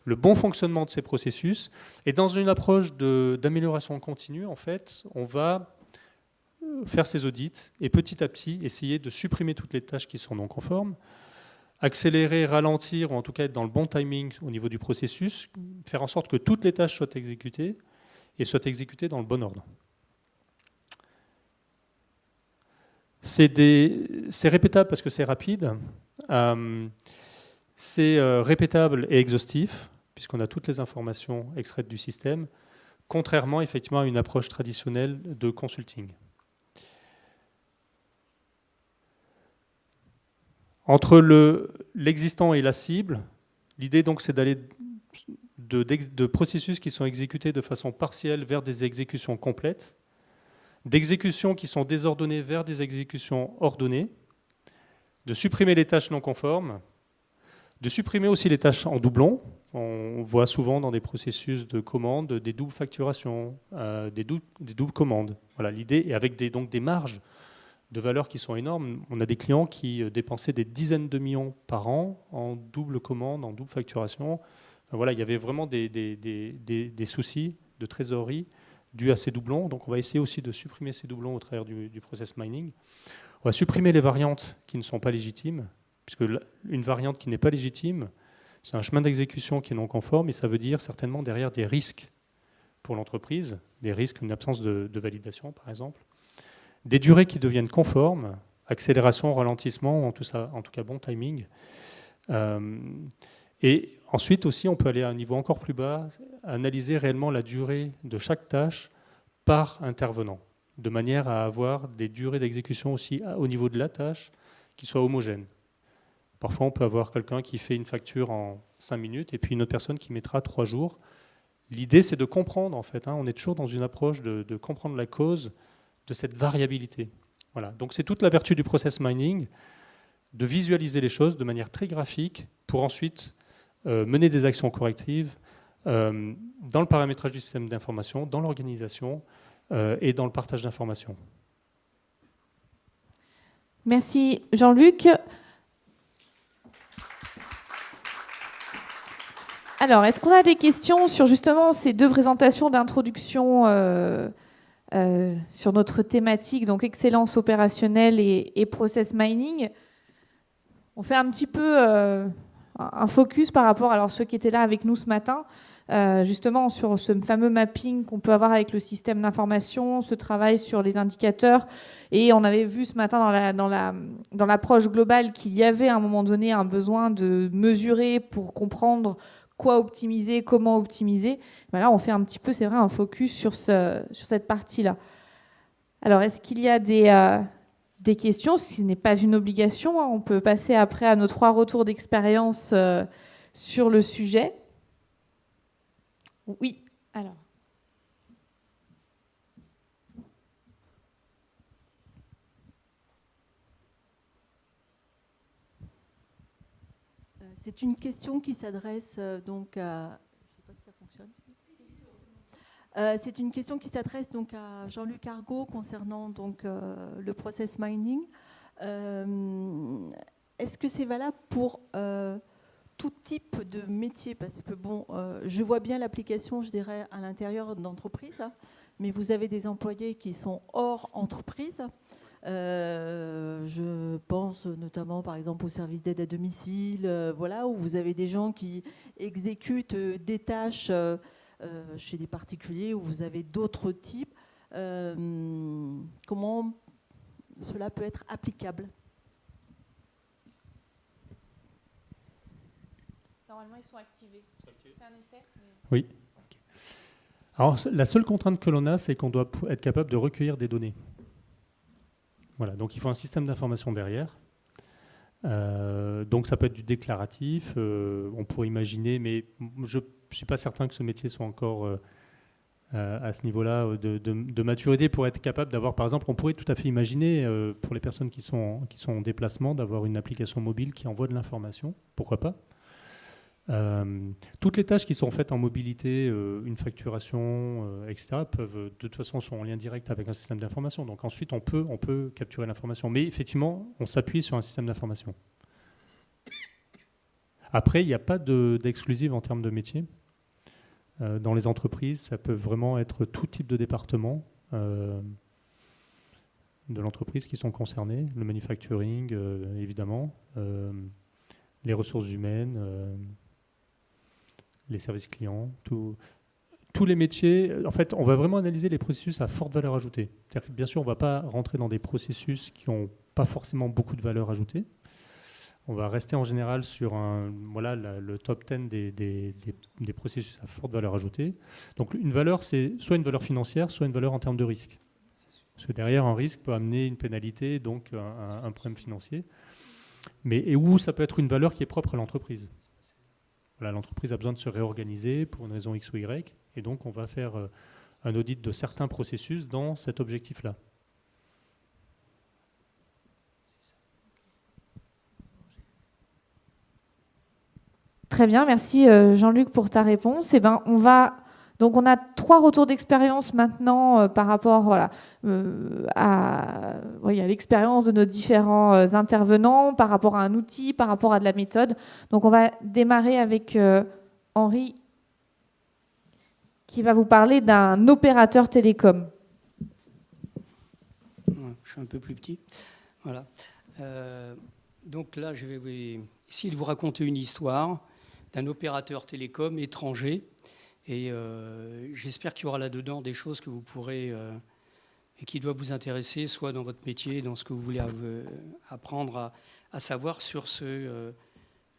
le bon fonctionnement de ces processus. Et dans une approche d'amélioration continue, en fait, on va faire ces audits et petit à petit essayer de supprimer toutes les tâches qui sont non conformes, accélérer, ralentir, ou en tout cas être dans le bon timing au niveau du processus, faire en sorte que toutes les tâches soient exécutées et soient exécutées dans le bon ordre. C'est répétable parce que c'est rapide, c'est répétable et exhaustif, puisqu'on a toutes les informations extraites du système, contrairement effectivement à une approche traditionnelle de consulting. Entre l'existant et la cible, l'idée donc c'est d'aller de processus qui sont exécutés de façon partielle vers des exécutions complètes, d'exécutions qui sont désordonnées vers des exécutions ordonnées, de supprimer les tâches non conformes, de supprimer aussi les tâches en doublon. On voit souvent dans des processus de commande des doubles facturations, des doubles commandes. Voilà, l'idée est avec donc des marges de valeur qui sont énormes. On a des clients qui dépensaient des dizaines de millions par an en double commande, en double facturation. Enfin, voilà, il y avait vraiment des soucis de trésorerie dus à ces doublons. Donc on va essayer aussi de supprimer ces doublons au travers du process mining. On va supprimer les variantes qui ne sont pas légitimes, puisque une variante qui n'est pas légitime, c'est un chemin d'exécution qui est non conforme, et ça veut dire certainement derrière des risques pour l'entreprise, des risques, une absence de validation par exemple, des durées qui deviennent conformes, accélération, ralentissement, en tout cas bon timing. Et ensuite aussi, on peut aller à un niveau encore plus bas, analyser réellement la durée de chaque tâche par intervenant, de manière à avoir des durées d'exécution aussi au niveau de la tâche qui soient homogènes. Parfois, on peut avoir quelqu'un qui fait une facture en 5 minutes et puis une autre personne qui mettra 3 jours. L'idée, c'est de comprendre, en fait. On est toujours dans une approche de comprendre la cause de cette variabilité. Voilà. Donc, c'est toute la vertu du process mining, de visualiser les choses de manière très graphique pour ensuite mener des actions correctives dans le paramétrage du système d'information, dans l'organisation et dans le partage d'informations. Merci Jean-Luc. Alors, est-ce qu'on a des questions sur justement ces deux présentations d'introduction sur notre thématique, donc excellence opérationnelle et process mining? On fait un petit peu un focus par rapport à ceux qui étaient là avec nous ce matin, justement sur ce fameux mapping qu'on peut avoir avec le système d'information, ce travail sur les indicateurs. Et on avait vu ce matin dans l'approche globale qu'il y avait à un moment donné un besoin de mesurer pour comprendre quoi optimiser, comment optimiser. Ben là, on fait un petit peu, c'est vrai, un focus sur cette partie-là. Alors, est-ce qu'il y a des questions? Ce n'est pas une obligation. On peut passer après à nos 3 retours d'expérience sur le sujet. Oui, alors. C'est une question qui s'adresse donc à... Je ne sais pas si ça fonctionne. C'est une question qui s'adresse donc à Jean-Luc Argaud concernant donc le process mining. Est-ce que c'est valable pour tout type de métier? Parce que bon, je vois bien l'application, je dirais, à l'intérieur d'entreprise, mais vous avez des employés qui sont hors entreprise. Je pense notamment par exemple au service d'aide à domicile, voilà, où vous avez des gens qui exécutent des tâches chez des particuliers, où vous avez d'autres types. Comment cela peut être applicable? Normalement, ils sont activés. Fais un essai. Oui. Okay. Alors, la seule contrainte que l'on a, c'est qu'on doit être capable de recueillir des données. Voilà, donc il faut un système d'information derrière. Donc ça peut être du déclaratif, on pourrait imaginer, mais je ne suis pas certain que ce métier soit encore à ce niveau-là de maturité pour être capable d'avoir, par exemple, on pourrait tout à fait imaginer, pour les personnes qui sont en déplacement, d'avoir une application mobile qui envoie de l'information, pourquoi pas. Toutes les tâches qui sont faites en mobilité, une facturation, etc., peuvent de toute façon sont en lien direct avec un système d'information. Donc ensuite, on peut capturer l'information. Mais effectivement, on s'appuie sur un système d'information. Après, il n'y a pas d'exclusive en termes de métier. Dans les entreprises, ça peut vraiment être tout type de département de l'entreprise qui sont concernés. Le manufacturing, évidemment, les ressources humaines, les services clients, tous les métiers. En fait, on va vraiment analyser les processus à forte valeur ajoutée. C'est-à-dire que, bien sûr, on ne va pas rentrer dans des processus qui n'ont pas forcément beaucoup de valeur ajoutée. On va rester en général sur le top 10 des processus à forte valeur ajoutée. Donc une valeur, c'est soit une valeur financière, soit une valeur en termes de risque. Parce que derrière, un risque peut amener une pénalité, donc un problème financier. Et où ça peut être une valeur qui est propre à l'entreprise. Voilà, l'entreprise a besoin de se réorganiser pour une raison X ou Y, et donc on va faire un audit de certains processus dans cet objectif-là. Très bien, merci Jean-Luc pour ta réponse. Eh ben, on a 3 retours d'expérience maintenant par rapport à l'expérience de nos différents intervenants, par rapport à un outil, par rapport à de la méthode. Donc on va démarrer avec Henri qui va vous parler d'un opérateur télécom. Je suis un peu plus petit. Voilà. Donc là, je vais essayer de vous raconter une histoire d'un opérateur télécom étranger. Et j'espère qu'il y aura là-dedans des choses que vous pourrez et qui doivent vous intéresser, soit dans votre métier, dans ce que vous voulez apprendre à savoir sur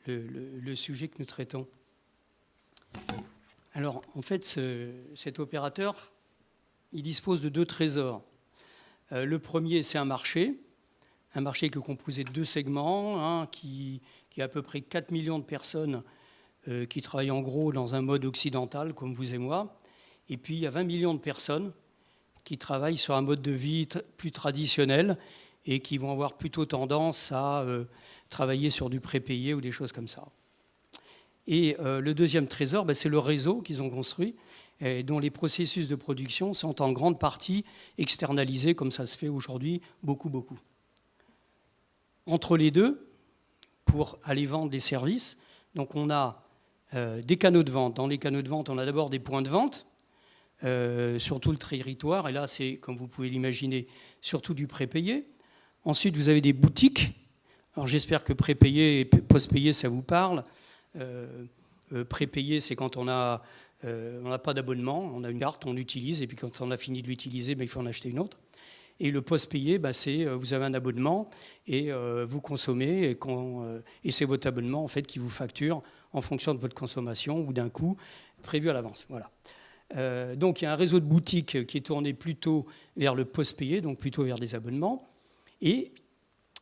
le sujet que nous traitons. Alors, en fait, cet opérateur, il dispose de 2 trésors. Le premier, c'est un marché qui est composé de 2 segments, qui a à peu près 4 millions de personnes qui travaillent en gros dans un mode occidental, comme vous et moi. Et puis, il y a 20 millions de personnes qui travaillent sur un mode de vie plus traditionnel et qui vont avoir plutôt tendance à travailler sur du prépayé ou des choses comme ça. Et le deuxième trésor, c'est le réseau qu'ils ont construit, et dont les processus de production sont en grande partie externalisés, comme ça se fait aujourd'hui, beaucoup. Entre les deux, pour aller vendre des services, donc on a des canaux de vente. Dans les canaux de vente, on a d'abord des points de vente sur tout le territoire, et là, c'est, comme vous pouvez l'imaginer, surtout du prépayé. Ensuite, vous avez des boutiques. Alors, j'espère que prépayé et post-payé, ça vous parle. Prépayé, c'est quand on n'a pas d'abonnement, on a une carte, on l'utilise, et puis quand on a fini de l'utiliser, il faut en acheter une autre. Et le post-payé, c'est vous avez un abonnement et vous consommez, et c'est votre abonnement en fait qui vous facture en fonction de votre consommation ou d'un coût prévu à l'avance. Voilà. Donc il y a un réseau de boutiques qui est tourné plutôt vers le post-payé, donc plutôt vers des abonnements. Et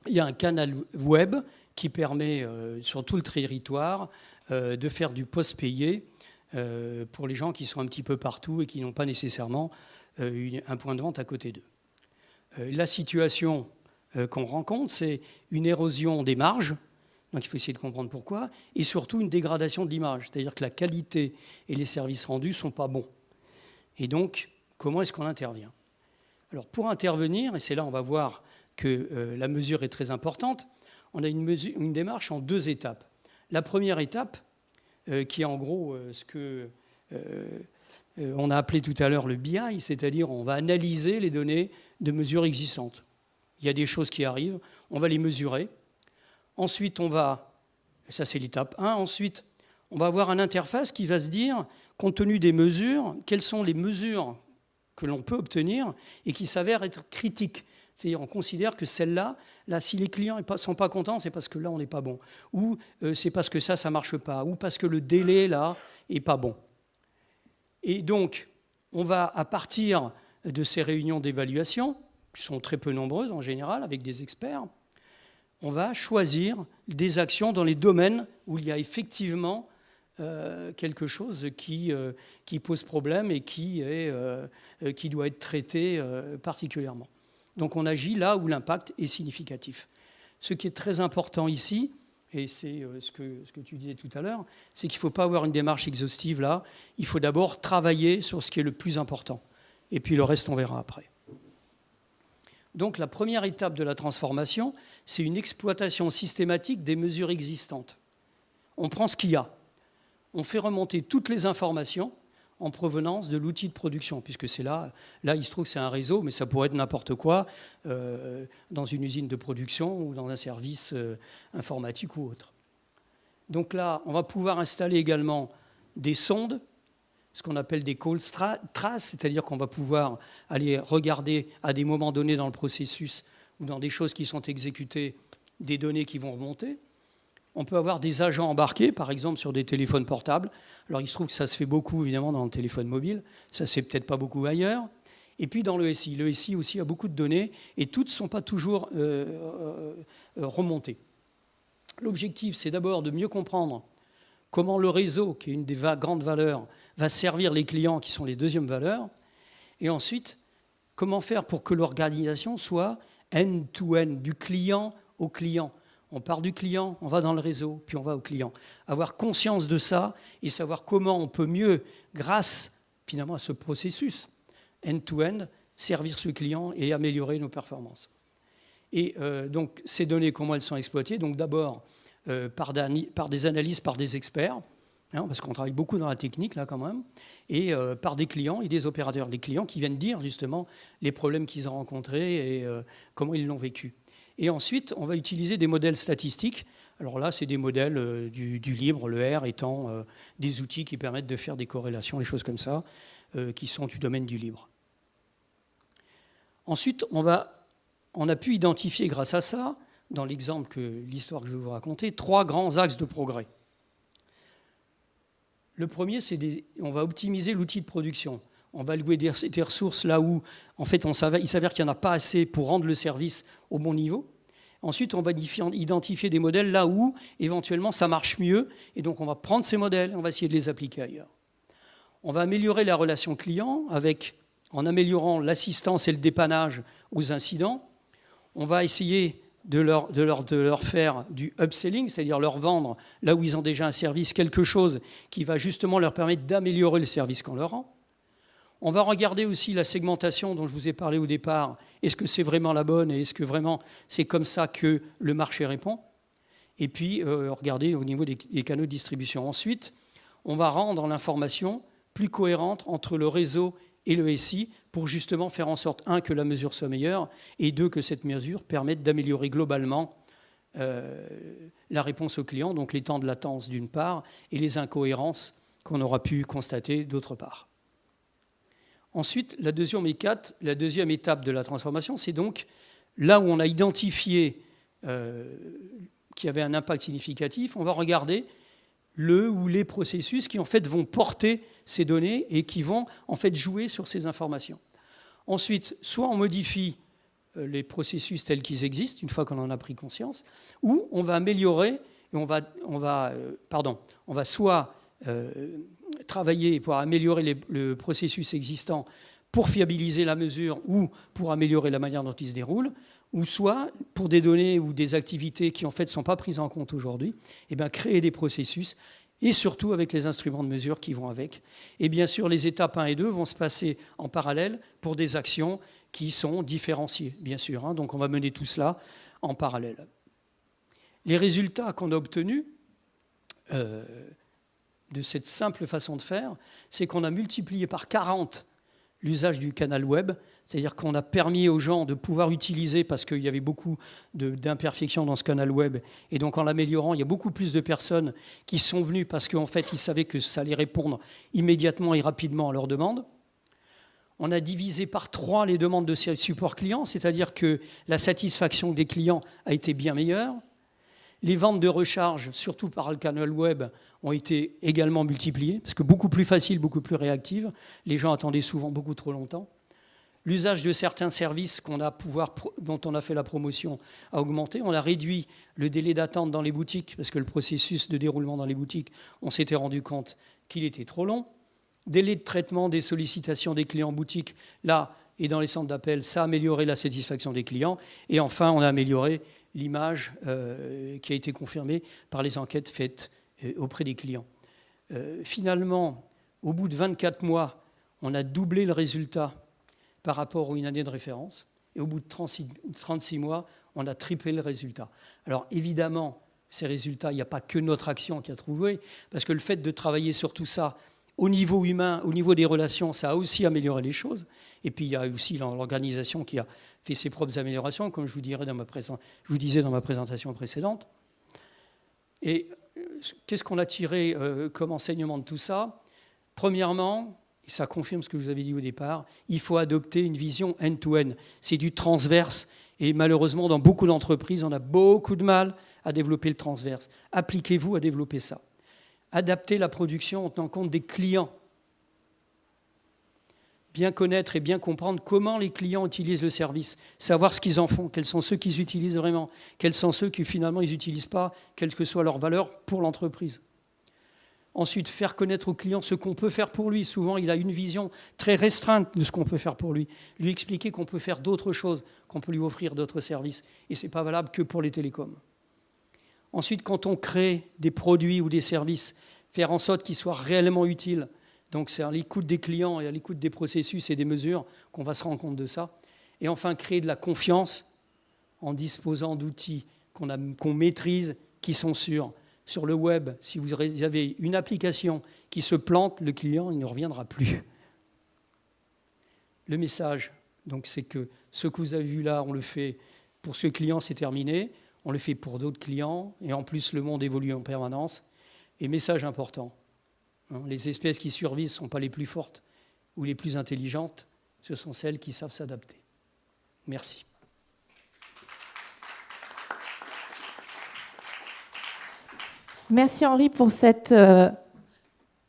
il y a un canal web qui permet sur tout le territoire de faire du post-payé pour les gens qui sont un petit peu partout et qui n'ont pas nécessairement un point de vente à côté d'eux. La situation qu'on rencontre, c'est une érosion des marges, donc il faut essayer de comprendre pourquoi, et surtout une dégradation de l'image, c'est-à-dire que la qualité et les services rendus ne sont pas bons. Et donc, comment est-ce qu'on intervient? Alors pour intervenir, et c'est là on va voir que la mesure est très importante, on a une démarche en 2 étapes. La première étape, qui est en gros ce que on a appelé tout à l'heure le BI, c'est-à-dire on va analyser les données de mesure existantes. Il y a des choses qui arrivent, on va les mesurer. Ensuite, ça c'est l'étape 1, ensuite on va avoir une interface qui va se dire, compte tenu des mesures, quelles sont les mesures que l'on peut obtenir et qui s'avèrent être critiques. C'est-à-dire on considère que celle-là, si les clients ne sont pas contents, c'est parce que là, on n'est pas bon. Ou c'est parce que ça ne marche pas. Ou parce que le délai, là, n'est pas bon. Et donc, on va, à partir de ces réunions d'évaluation, qui sont très peu nombreuses en général, avec des experts, on va choisir des actions dans les domaines où il y a effectivement quelque chose qui pose problème et qui doit être traité particulièrement. Donc on agit là où l'impact est significatif. Ce qui est très important ici, et c'est ce que tu disais tout à l'heure, c'est qu'il ne faut pas avoir une démarche exhaustive là. Il faut d'abord travailler sur ce qui est le plus important. Et puis le reste, on verra après. Donc la première étape de la transformation, c'est une exploitation systématique des mesures existantes. On prend ce qu'il y a. On fait remonter toutes les informations en provenance de l'outil de production, puisque c'est là, il se trouve que c'est un réseau, mais ça pourrait être n'importe quoi, dans une usine de production ou dans un service informatique ou autre. Donc là, on va pouvoir installer également des sondes, ce qu'on appelle des call traces, c'est-à-dire qu'on va pouvoir aller regarder à des moments donnés dans le processus ou dans des choses qui sont exécutées, des données qui vont remonter. On peut avoir des agents embarqués, par exemple, sur des téléphones portables. Alors, il se trouve que ça se fait beaucoup, évidemment, dans le téléphone mobile. Ça ne se fait peut-être pas beaucoup ailleurs. Et puis, dans le SI. Le SI aussi a beaucoup de données et toutes ne sont pas toujours remontées. L'objectif, c'est d'abord de mieux comprendre comment le réseau, qui est une des grandes valeurs, va servir les clients, qui sont les deuxièmes valeurs. Et ensuite, comment faire pour que l'organisation soit end-to-end, du client au client. On part du client, on va dans le réseau, puis on va au client. Avoir conscience de ça et savoir comment on peut mieux, grâce finalement à ce processus end-to-end, servir ce client et améliorer nos performances. Et donc ces données, comment elles sont exploitées? Donc d'abord par des analyses, par des experts, parce qu'on travaille beaucoup dans la technique là quand même, et par des clients et des opérateurs. Les clients qui viennent dire justement les problèmes qu'ils ont rencontrés et comment ils l'ont vécu. Et ensuite, on va utiliser des modèles statistiques. Alors là, c'est des modèles du libre, le R étant des outils qui permettent de faire des corrélations, des choses comme ça, qui sont du domaine du libre. Ensuite, on a pu identifier grâce à ça, dans l'exemple l'histoire que je vais vous raconter, 3 grands axes de progrès. Le premier, on va optimiser l'outil de production. On va louer des ressources là où, en fait, il s'avère qu'il n'y en a pas assez pour rendre le service au bon niveau. Ensuite, on va identifier des modèles là où, éventuellement, ça marche mieux. Et donc, on va prendre ces modèles et on va essayer de les appliquer ailleurs. On va améliorer la relation client en améliorant l'assistance et le dépannage aux incidents. On va essayer de leur faire du upselling, c'est-à-dire leur vendre, là où ils ont déjà un service, quelque chose qui va justement leur permettre d'améliorer le service qu'on leur rend. On va regarder aussi la segmentation dont je vous ai parlé au départ. Est-ce que c'est vraiment la bonne et est-ce que vraiment c'est comme ça que le marché répond? Et puis, regarder au niveau des canaux de distribution. Ensuite, on va rendre l'information plus cohérente entre le réseau et le SI pour justement faire en sorte, 1, que la mesure soit meilleure et 2, que cette mesure permette d'améliorer globalement la réponse au client, donc les temps de latence d'une part et les incohérences qu'on aura pu constater d'autre part. Ensuite, la deuxième étape de la transformation, c'est donc là où on a identifié qu'il y avait un impact significatif, on va regarder le ou les processus qui en fait vont porter ces données et qui vont en fait jouer sur ces informations. Ensuite, soit on modifie les processus tels qu'ils existent, une fois qu'on en a pris conscience, ou on va améliorer, et on va soit travailler pour améliorer le processus existant pour fiabiliser la mesure ou pour améliorer la manière dont il se déroule, ou soit pour des données ou des activités qui en fait ne sont pas prises en compte aujourd'hui, créer des processus et surtout avec les instruments de mesure qui vont avec. Et bien sûr, les étapes 1 et 2 vont se passer en parallèle pour des actions qui sont différenciées, bien sûr. Donc on va mener tout cela en parallèle. Les résultats qu'on a obtenus de cette simple façon de faire, c'est qu'on a multiplié par 40 l'usage du canal web, c'est-à-dire qu'on a permis aux gens de pouvoir utiliser, parce qu'il y avait beaucoup d'imperfections dans ce canal web, et donc en l'améliorant, il y a beaucoup plus de personnes qui sont venues parce qu'en fait, ils savaient que ça allait répondre immédiatement et rapidement à leurs demandes. On a divisé par 3 les demandes de support client, c'est-à-dire que la satisfaction des clients a été bien meilleure. Les ventes de recharge, surtout par le canal web, ont été également multipliées, parce que beaucoup plus facile, beaucoup plus réactive. Les gens attendaient souvent beaucoup trop longtemps. L'usage de certains services dont on a fait la promotion a augmenté. On a réduit le délai d'attente dans les boutiques, parce que le processus de déroulement dans les boutiques, on s'était rendu compte qu'il était trop long. Délai de traitement des sollicitations des clients boutiques, là, et dans les centres d'appel, ça a amélioré la satisfaction des clients. Et enfin, on a amélioré l'image qui a été confirmée par les enquêtes faites auprès des clients. Finalement, au bout de 24 mois, on a doublé le résultat par rapport à une année de référence. Et au bout de 36 mois, on a triplé le résultat. Alors évidemment, ces résultats, il n'y a pas que notre action qui a trouvé, parce que le fait de travailler sur tout ça au niveau humain, au niveau des relations, ça a aussi amélioré les choses. Et puis il y a aussi l'organisation qui a fait ses propres améliorations, comme je vous disais dans ma présentation précédente. Et qu'est-ce qu'on a tiré comme enseignement de tout ça? Premièrement, et ça confirme ce que je vous avais dit au départ, il faut adopter une vision end-to-end. C'est du transverse. Et malheureusement, dans beaucoup d'entreprises, on a beaucoup de mal à développer le transverse. Appliquez-vous à développer ça. Adapter la production en tenant compte des clients. Bien connaître et bien comprendre comment les clients utilisent le service, savoir ce qu'ils en font, quels sont ceux qu'ils utilisent vraiment, quels sont ceux qui finalement ils n'utilisent pas, quelle que soit leur valeur pour l'entreprise. Ensuite, faire connaître au client ce qu'on peut faire pour lui. Souvent, il a une vision très restreinte de ce qu'on peut faire pour lui. Lui expliquer qu'on peut faire d'autres choses, qu'on peut lui offrir d'autres services. Et ce n'est pas valable que pour les télécoms. Ensuite, quand on crée des produits ou des services, faire en sorte qu'ils soient réellement utiles. Donc c'est à l'écoute des clients et à l'écoute des processus et des mesures qu'on va se rendre compte de ça. Et enfin, créer de la confiance en disposant d'outils qu'on maîtrise, qui sont sûrs. Sur le web, si vous avez une application qui se plante, le client il ne reviendra plus. Le message, donc, c'est que ce que vous avez vu là, on le fait pour ce client, c'est terminé. On le fait pour d'autres clients. Et en plus, le monde évolue en permanence. Et message important, hein, les espèces qui survivent ne sont pas les plus fortes ou les plus intelligentes. Ce sont celles qui savent s'adapter. Merci. Merci Henri pour cette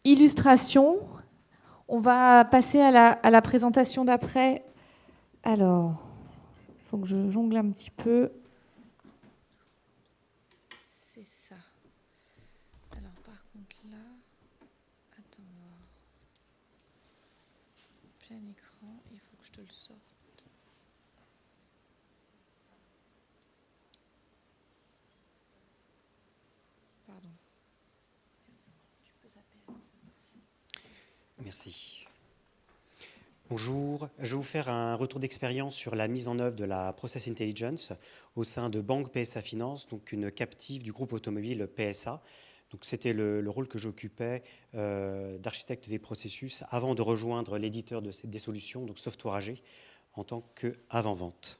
illustration. On va passer à la présentation d'après. Alors, il faut que je jongle un petit peu. C'est ça. Alors, par contre, là, attends, plein écran, il faut que je te le sorte. Pardon. Tu peux zapper. Merci. Bonjour, je vais vous faire un retour d'expérience sur la mise en œuvre de la Process Intelligence au sein de Banque PSA Finance, donc une captive du groupe automobile PSA. Donc c'était le rôle que j'occupais d'architecte des processus avant de rejoindre l'éditeur des solutions, donc Software AG, en tant qu'avant-vente.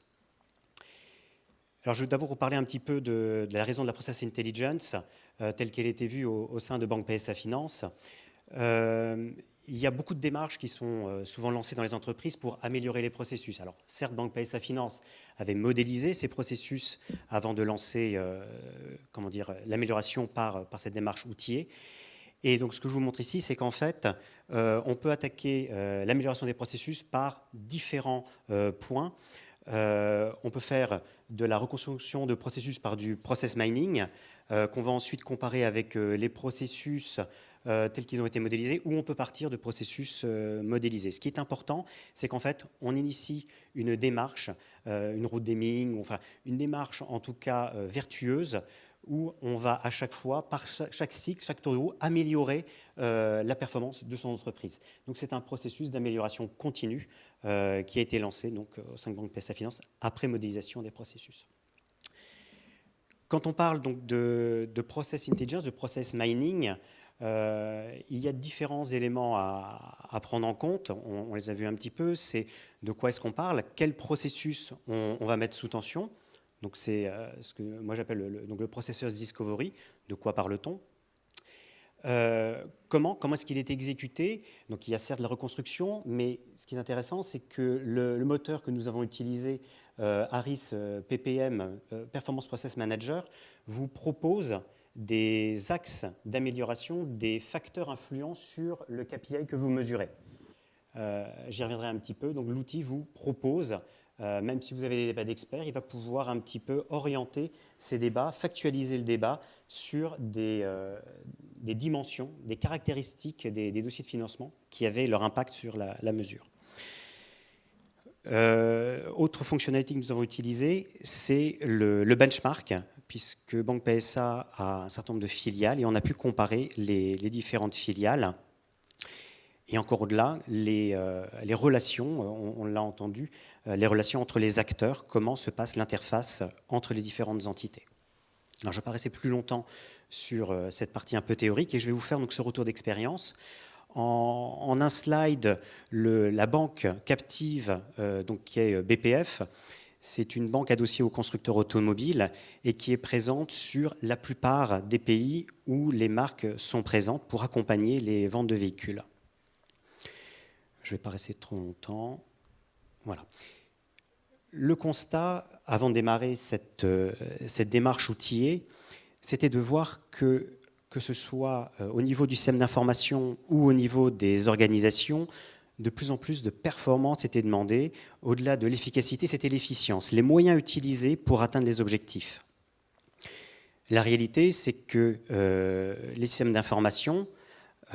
Alors je vais d'abord vous parler un petit peu de la raison de la Process Intelligence telle qu'elle était vue au sein de Banque PSA Finance. Il y a beaucoup de démarches qui sont souvent lancées dans les entreprises pour améliorer les processus. Alors, certes, Banque PSA Finance avait modélisé ces processus avant de lancer l'amélioration par cette démarche outillée. Et donc, ce que je vous montre ici, c'est qu'en fait, on peut attaquer l'amélioration des processus par différents points. On peut faire de la reconstruction de processus par du process mining, qu'on va ensuite comparer avec les processus tels qu'ils ont été modélisés, ou on peut partir de processus modélisés. Ce qui est important, c'est qu'en fait, on initie une démarche, une route d'éming, enfin une démarche en tout cas vertueuse, où on va à chaque fois, par chaque cycle, chaque tour de roue, améliorer la performance de son entreprise. Donc c'est un processus d'amélioration continue qui a été lancé donc, au sein de Banque PSA Finance après modélisation des processus. Quand on parle donc de process intelligence, de process mining, il y a différents éléments à prendre en compte. On les a vus un petit peu. C'est de quoi est-ce qu'on parle, quel processus on va mettre sous tension. Donc c'est ce que moi j'appelle le processus discovery. De quoi parle-t-on? Comment est-ce qu'il est exécuté? Donc il y a certes la reconstruction, mais ce qui est intéressant, c'est que le moteur que nous avons utilisé, Harris PPM, Performance Process Manager, vous propose des axes d'amélioration, des facteurs influents sur le KPI que vous mesurez. J'y reviendrai un petit peu. Donc l'outil vous propose, même si vous avez des débats d'experts, il va pouvoir un petit peu orienter ces débats, factualiser le débat sur des dimensions, des caractéristiques des dossiers de financement qui avaient leur impact sur la mesure. Autre fonctionnalité que nous avons utilisée, c'est le benchmark, puisque Banque PSA a un certain nombre de filiales et on a pu comparer les différentes filiales. Et encore au-delà, les relations, on l'a entendu, les relations entre les acteurs, comment se passe l'interface entre les différentes entités. Alors, je ne vais pas rester plus longtemps sur cette partie un peu théorique et je vais vous faire donc, ce retour d'expérience. En un slide, la banque captive, donc, qui est BPF, c'est une banque adossée aux constructeurs automobiles et qui est présente sur la plupart des pays où les marques sont présentes pour accompagner les ventes de véhicules. Je ne vais pas rester trop longtemps. Voilà. Le constat, avant de démarrer cette démarche outillée, c'était de voir que ce soit au niveau du système d'information ou au niveau des organisations, de plus en plus de performance était demandée. Au-delà de l'efficacité, c'était l'efficience, les moyens utilisés pour atteindre les objectifs. La réalité, c'est que les systèmes d'information,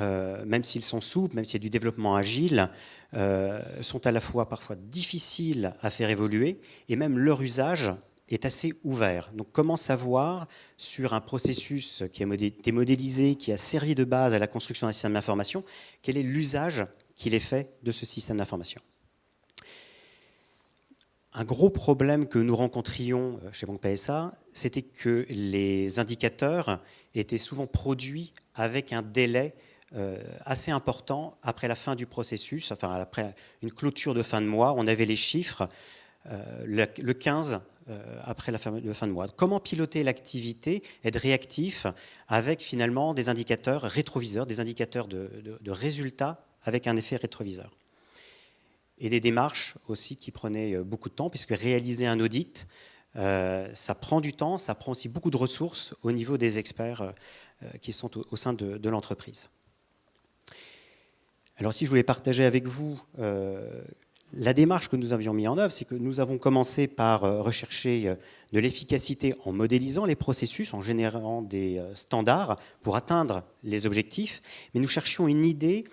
même s'ils sont souples, même s'il y a du développement agile, sont à la fois parfois difficiles à faire évoluer et même leur usage est assez ouvert. Donc comment savoir sur un processus qui a été modélisé, qui a servi de base à la construction d'un système d'information, quel est l'usage qu'il est fait de ce système d'information? Un gros problème que nous rencontrions chez Banque PSA, c'était que les indicateurs étaient souvent produits avec un délai assez important après la fin du processus, enfin après une clôture de fin de mois. On avait les chiffres. Le 15 après la fin de mois. Comment piloter l'activité, être réactif avec finalement des indicateurs rétroviseurs, des indicateurs de résultats avec un effet rétroviseur. Et des démarches aussi qui prenaient beaucoup de temps, puisque réaliser un audit, ça prend du temps, ça prend aussi beaucoup de ressources au niveau des experts qui sont au sein de l'entreprise. Alors si je voulais partager avec vous la démarche que nous avions mis en œuvre, c'est que nous avons commencé par rechercher de l'efficacité en modélisant les processus, en générant des standards pour atteindre les objectifs, mais nous cherchions une idée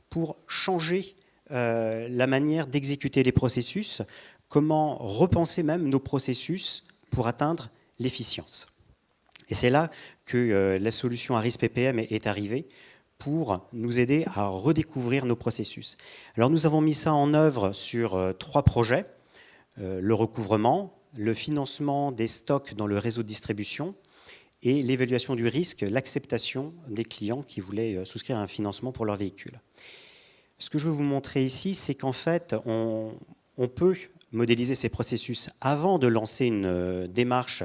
pour changer la manière d'exécuter les processus, comment repenser même nos processus pour atteindre l'efficience. Et c'est là que la solution ARIS PPM est arrivée pour nous aider à redécouvrir nos processus. Alors nous avons mis ça en œuvre sur 3 projets, le recouvrement, le financement des stocks dans le réseau de distribution et l'évaluation du risque, l'acceptation des clients qui voulaient souscrire à un financement pour leur véhicule. Ce que je veux vous montrer ici, c'est qu'en fait, on peut modéliser ces processus avant de lancer une démarche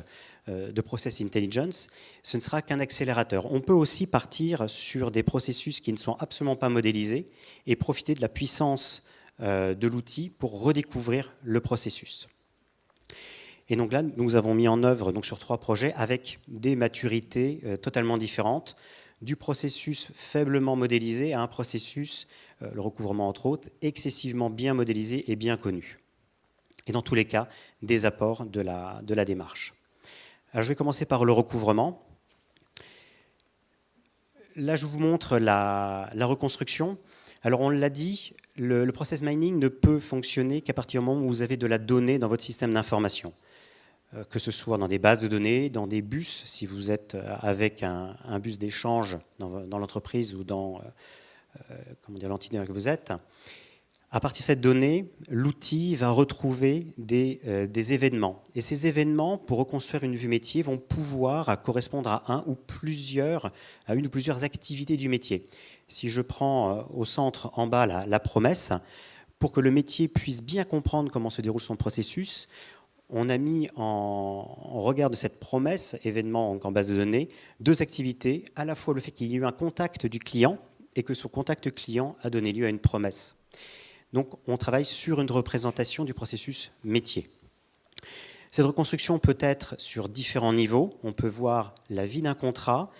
de Process Intelligence. Ce ne sera qu'un accélérateur. On peut aussi partir sur des processus qui ne sont absolument pas modélisés et profiter de la puissance de l'outil pour redécouvrir le processus. Et donc là, nous avons mis en œuvre donc, sur 3 projets avec des maturités totalement différentes, du processus faiblement modélisé à un processus, le recouvrement entre autres, excessivement bien modélisé et bien connu. Et dans tous les cas, des apports de la démarche. Alors, je vais commencer par le recouvrement. Là, je vous montre la reconstruction. Alors, on l'a dit, le process mining ne peut fonctionner qu'à partir du moment où vous avez de la donnée dans votre système d'information. Que ce soit dans des bases de données, dans des bus, si vous êtes avec un bus d'échange dans l'entreprise ou dans l'entité dans laquelle vous êtes. À partir de cette donnée, l'outil va retrouver des événements. Et ces événements, pour reconstruire une vue métier, vont pouvoir correspondre à une ou plusieurs activités du métier. Si je prends au centre en bas la promesse, pour que le métier puisse bien comprendre comment se déroule son processus, on a mis en regard de cette promesse, événement en base de données, 2 activités, à la fois le fait qu'il y ait eu un contact du client et que ce contact client a donné lieu à une promesse. Donc, on travaille sur une représentation du processus métier. Cette reconstruction peut être sur différents niveaux. On peut voir la vie d'un contrat,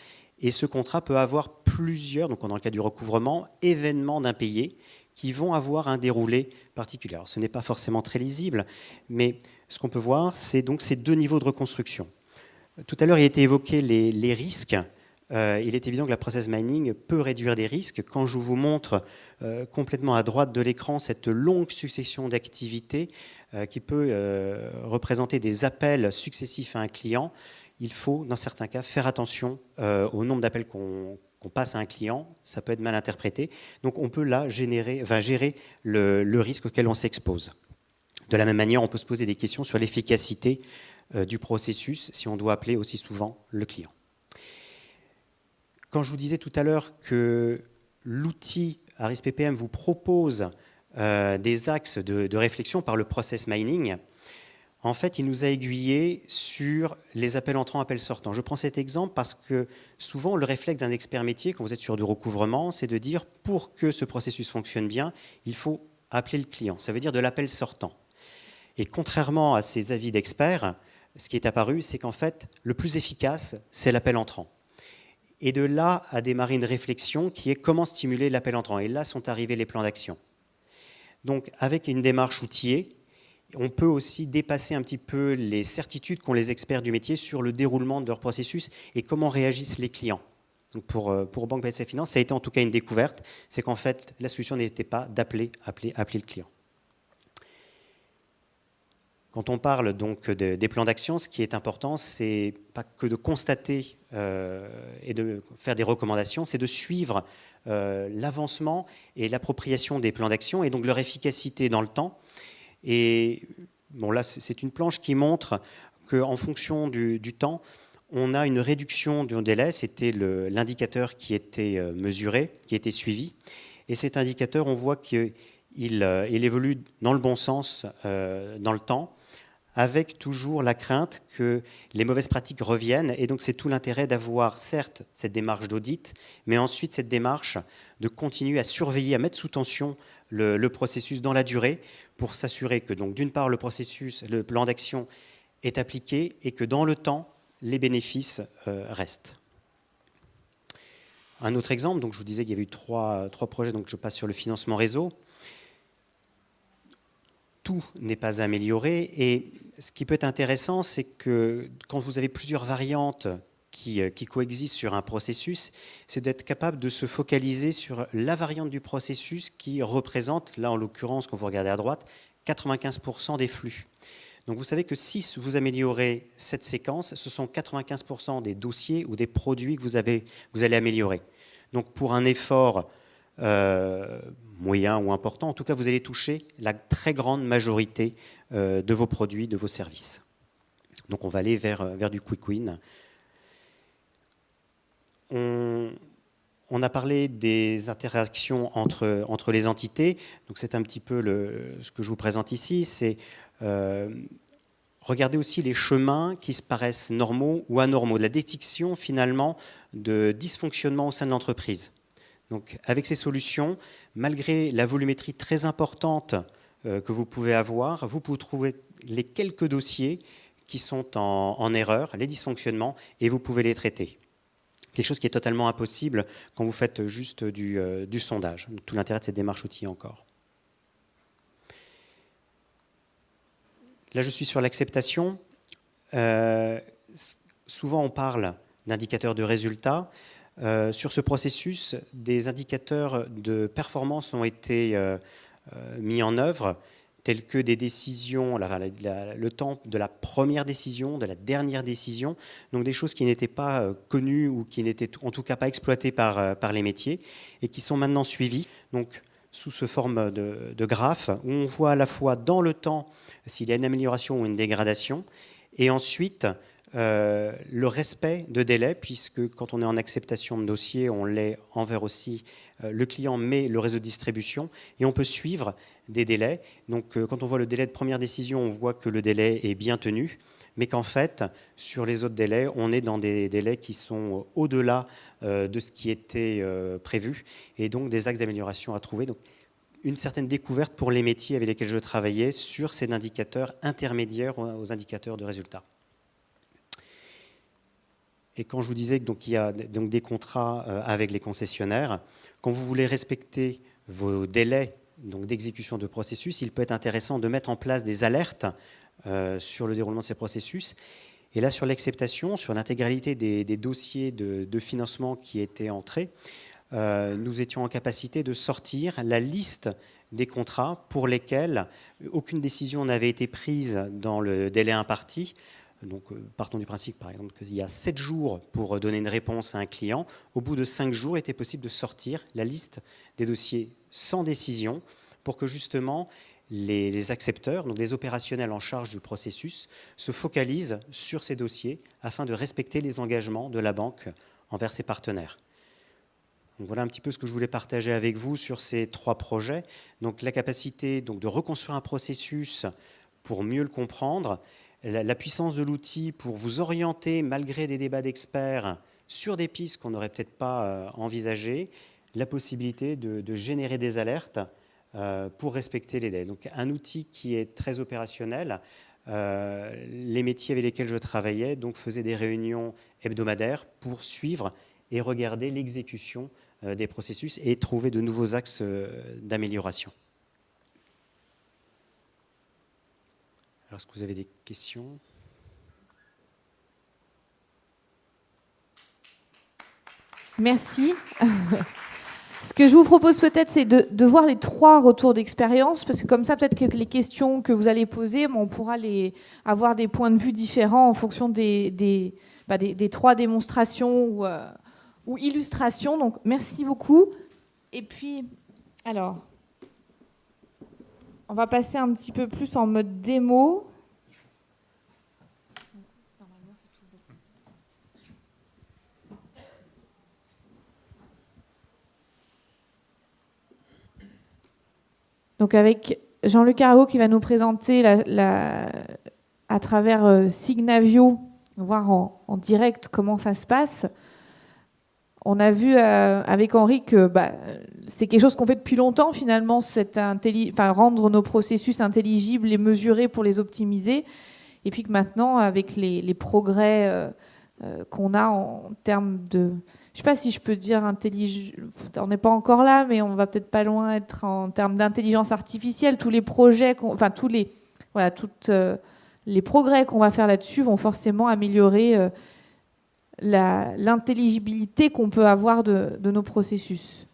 et ce contrat peut avoir plusieurs, donc dans le cas du recouvrement, événements d'impayés qui vont avoir un déroulé particulier. Alors, ce n'est pas forcément très lisible, mais ce qu'on peut voir, c'est donc ces 2 niveaux de reconstruction. Tout à l'heure, il a été évoqué les risques. Il est évident que la process mining peut réduire des risques. Quand je vous montre complètement à droite de l'écran cette longue succession d'activités qui peut représenter des appels successifs à un client, il faut, dans certains cas, faire attention au nombre d'appels qu'on passe à un client. Ça peut être mal interprété. Donc on peut là gérer le risque auquel on s'expose. De la même manière, on peut se poser des questions sur l'efficacité du processus si on doit appeler aussi souvent le client. Quand je vous disais tout à l'heure que l'outil ARIS PPM vous propose des axes de réflexion par le process mining, en fait, il nous a aiguillés sur les appels entrants, appels sortants. Je prends cet exemple parce que souvent, le réflexe d'un expert métier, quand vous êtes sur du recouvrement, c'est de dire pour que ce processus fonctionne bien, il faut appeler le client. Ça veut dire de l'appel sortant. Et contrairement à ces avis d'experts, ce qui est apparu, c'est qu'en fait, le plus efficace, c'est l'appel entrant. Et de là a démarré une réflexion qui est comment stimuler l'appel entrant. Et là sont arrivés les plans d'action. Donc avec une démarche outillée, on peut aussi dépasser un petit peu les certitudes qu'ont les experts du métier sur le déroulement de leur processus et comment réagissent les clients. Donc pour Banque PSA Finance, ça a été en tout cas une découverte, c'est qu'en fait la solution n'était pas d'appeler le client. Quand on parle donc des plans d'action, ce qui est important, c'est pas que de constater et de faire des recommandations, c'est de suivre l'avancement et l'appropriation des plans d'action et donc leur efficacité dans le temps. Et bon, là, c'est une planche qui montre qu'en fonction du temps, on a une réduction du délai. C'était l'indicateur qui était mesuré, qui était suivi. Et cet indicateur, on voit qu'il évolue dans le bon sens dans le temps, avec toujours la crainte que les mauvaises pratiques reviennent. Et donc c'est tout l'intérêt d'avoir certes cette démarche d'audit, mais ensuite cette démarche de continuer à surveiller, à mettre sous tension le processus dans la durée pour s'assurer que donc d'une part le processus, le plan d'action est appliqué et que dans le temps, les bénéfices restent. Un autre exemple, donc je vous disais qu'il y avait eu trois projets, donc je passe sur le financement réseau. Tout n'est pas amélioré et ce qui peut être intéressant, c'est que quand vous avez plusieurs variantes qui coexistent sur un processus, c'est d'être capable de se focaliser sur la variante du processus qui représente, là en l'occurrence, quand vous regardez à droite, 95% des flux. Donc vous savez que si vous améliorez cette séquence, ce sont 95% des dossiers ou des produits que vous allez améliorer. Donc pour un effort moyen ou important, en tout cas vous allez toucher la très grande majorité de vos produits, de vos services. Donc on va aller vers du quick win. On a parlé des interactions entre les entités. Donc c'est un petit peu ce que je vous présente ici. C'est regarder aussi les chemins qui se paraissent normaux ou anormaux, de la détection finalement de dysfonctionnement au sein de l'entreprise. Donc avec ces solutions, malgré la volumétrie très importante que vous pouvez avoir, vous pouvez trouver les quelques dossiers qui sont en erreur, les dysfonctionnements, et vous pouvez les traiter. Quelque chose qui est totalement impossible quand vous faites juste du sondage. Tout l'intérêt de cette démarche outil encore. Là, je suis sur l'acceptation. Souvent, on parle d'indicateurs de résultats. Sur ce processus, des indicateurs de performance ont été mis en œuvre, tels que des décisions, le temps de la première décision, de la dernière décision, donc des choses qui n'étaient pas connues ou qui n'étaient en tout cas pas exploitées par les métiers et qui sont maintenant suivies. Donc, sous ce forme de graphe, où on voit à la fois dans le temps s'il y a une amélioration ou une dégradation, et ensuite le respect de délai, puisque quand on est en acceptation de dossier, on l'est envers aussi le client, mais le réseau de distribution, et on peut suivre des délais. Donc quand on voit le délai de première décision, on voit que le délai est bien tenu, mais qu'en fait, sur les autres délais, on est dans des délais qui sont au-delà de ce qui était prévu, et donc des axes d'amélioration à trouver. Donc, une certaine découverte pour les métiers avec lesquels je travaillais sur ces indicateurs intermédiaires aux indicateurs de résultats. Et quand je vous disais qu'il y a donc des contrats avec les concessionnaires, quand vous voulez respecter vos délais d'exécution de processus, il peut être intéressant de mettre en place des alertes sur le déroulement de ces processus. Et là, sur l'acceptation, sur l'intégralité des dossiers de financement qui étaient entrés, nous étions en capacité de sortir la liste des contrats pour lesquels aucune décision n'avait été prise dans le délai imparti. Donc, partons du principe, par exemple, qu'il y a 7 jours pour donner une réponse à un client. Au bout de 5 jours, il était possible de sortir la liste des dossiers sans décision pour que, justement, les accepteurs, donc les opérationnels en charge du processus, se focalisent sur ces dossiers afin de respecter les engagements de la banque envers ses partenaires. Donc voilà un petit peu ce que je voulais partager avec vous sur ces 3 projets. Donc la capacité de reconstruire un processus pour mieux le comprendre, la puissance de l'outil pour vous orienter, malgré des débats d'experts, sur des pistes qu'on n'aurait peut-être pas envisagées, la possibilité de générer des alertes pour respecter les délais. Donc un outil qui est très opérationnel. Les métiers avec lesquels je travaillais faisaient des réunions hebdomadaires pour suivre et regarder l'exécution des processus et trouver de nouveaux axes d'amélioration. Alors, est-ce que vous avez des questions ? Merci. Ce que je vous propose peut-être, c'est de voir les 3 retours d'expérience, parce que comme ça, peut-être que les questions que vous allez poser, on pourra avoir des points de vue différents en fonction des 3 démonstrations ou illustrations. Donc, merci beaucoup. Et puis, alors, on va passer un petit peu plus en mode démo. Donc avec Jean-Luc Arrault qui va nous présenter à travers Signavio, voir en direct comment ça se passe. On a vu avec Henri que c'est quelque chose qu'on fait depuis longtemps finalement, rendre nos processus intelligibles et mesurés pour les optimiser. Et puis que maintenant, avec les progrès qu'on a en termes de... Je ne sais pas si je peux dire on n'est pas encore là, mais on va peut-être pas loin être en termes d'intelligence artificielle. Tous les projets, les progrès qu'on va faire là-dessus vont forcément améliorer l'intelligibilité qu'on peut avoir de nos processus.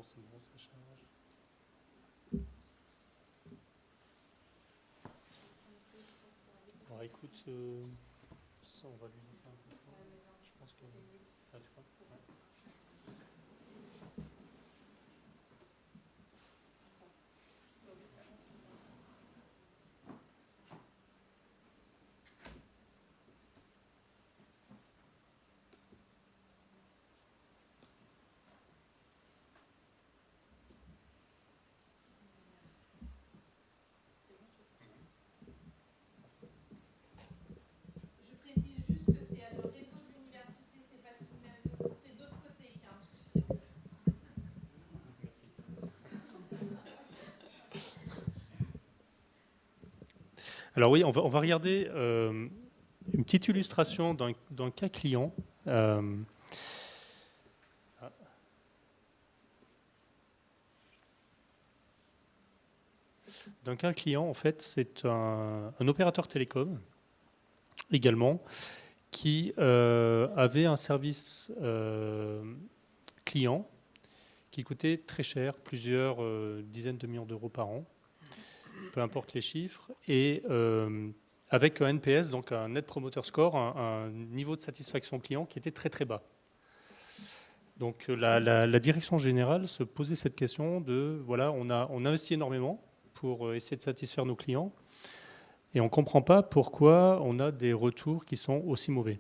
C'est bon, ça charge. Alors écoute, ça, on va lui laisser un peu de temps. Je pense que... Ah, tu crois ? Ouais. Alors oui, on va regarder une petite illustration d'un cas client. D'un cas client, en fait, c'est un opérateur télécom également qui avait un service client qui coûtait très cher, plusieurs dizaines de millions d'euros par an, peu importe les chiffres, et avec un NPS, donc un Net Promoter Score, un niveau de satisfaction client qui était très très bas. Donc la direction générale se posait cette question de, voilà, on investit énormément pour essayer de satisfaire nos clients, et on ne comprend pas pourquoi on a des retours qui sont aussi mauvais.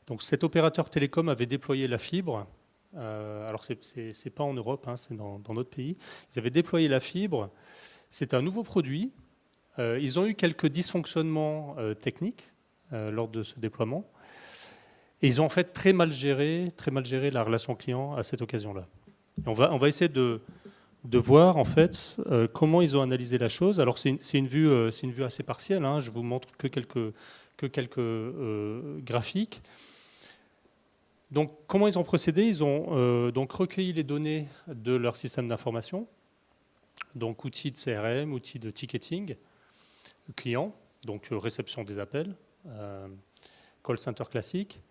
Donc cet opérateur télécom avait déployé la fibre, alors c'est pas en Europe, hein, c'est dans notre pays, ils avaient déployé la fibre. C'est un nouveau produit. Ils ont eu quelques dysfonctionnements techniques lors de ce déploiement. Et ils ont en fait très mal géré la relation client à cette occasion-là. On va essayer de voir en fait comment ils ont analysé la chose. Alors c'est une vue assez partielle. Hein. Je vous montre que quelques graphiques. Donc comment ils ont procédé? Ils ont donc recueilli les données de leur système d'information. Donc outils de CRM, outils de ticketing, client, donc réception des appels, call center classique.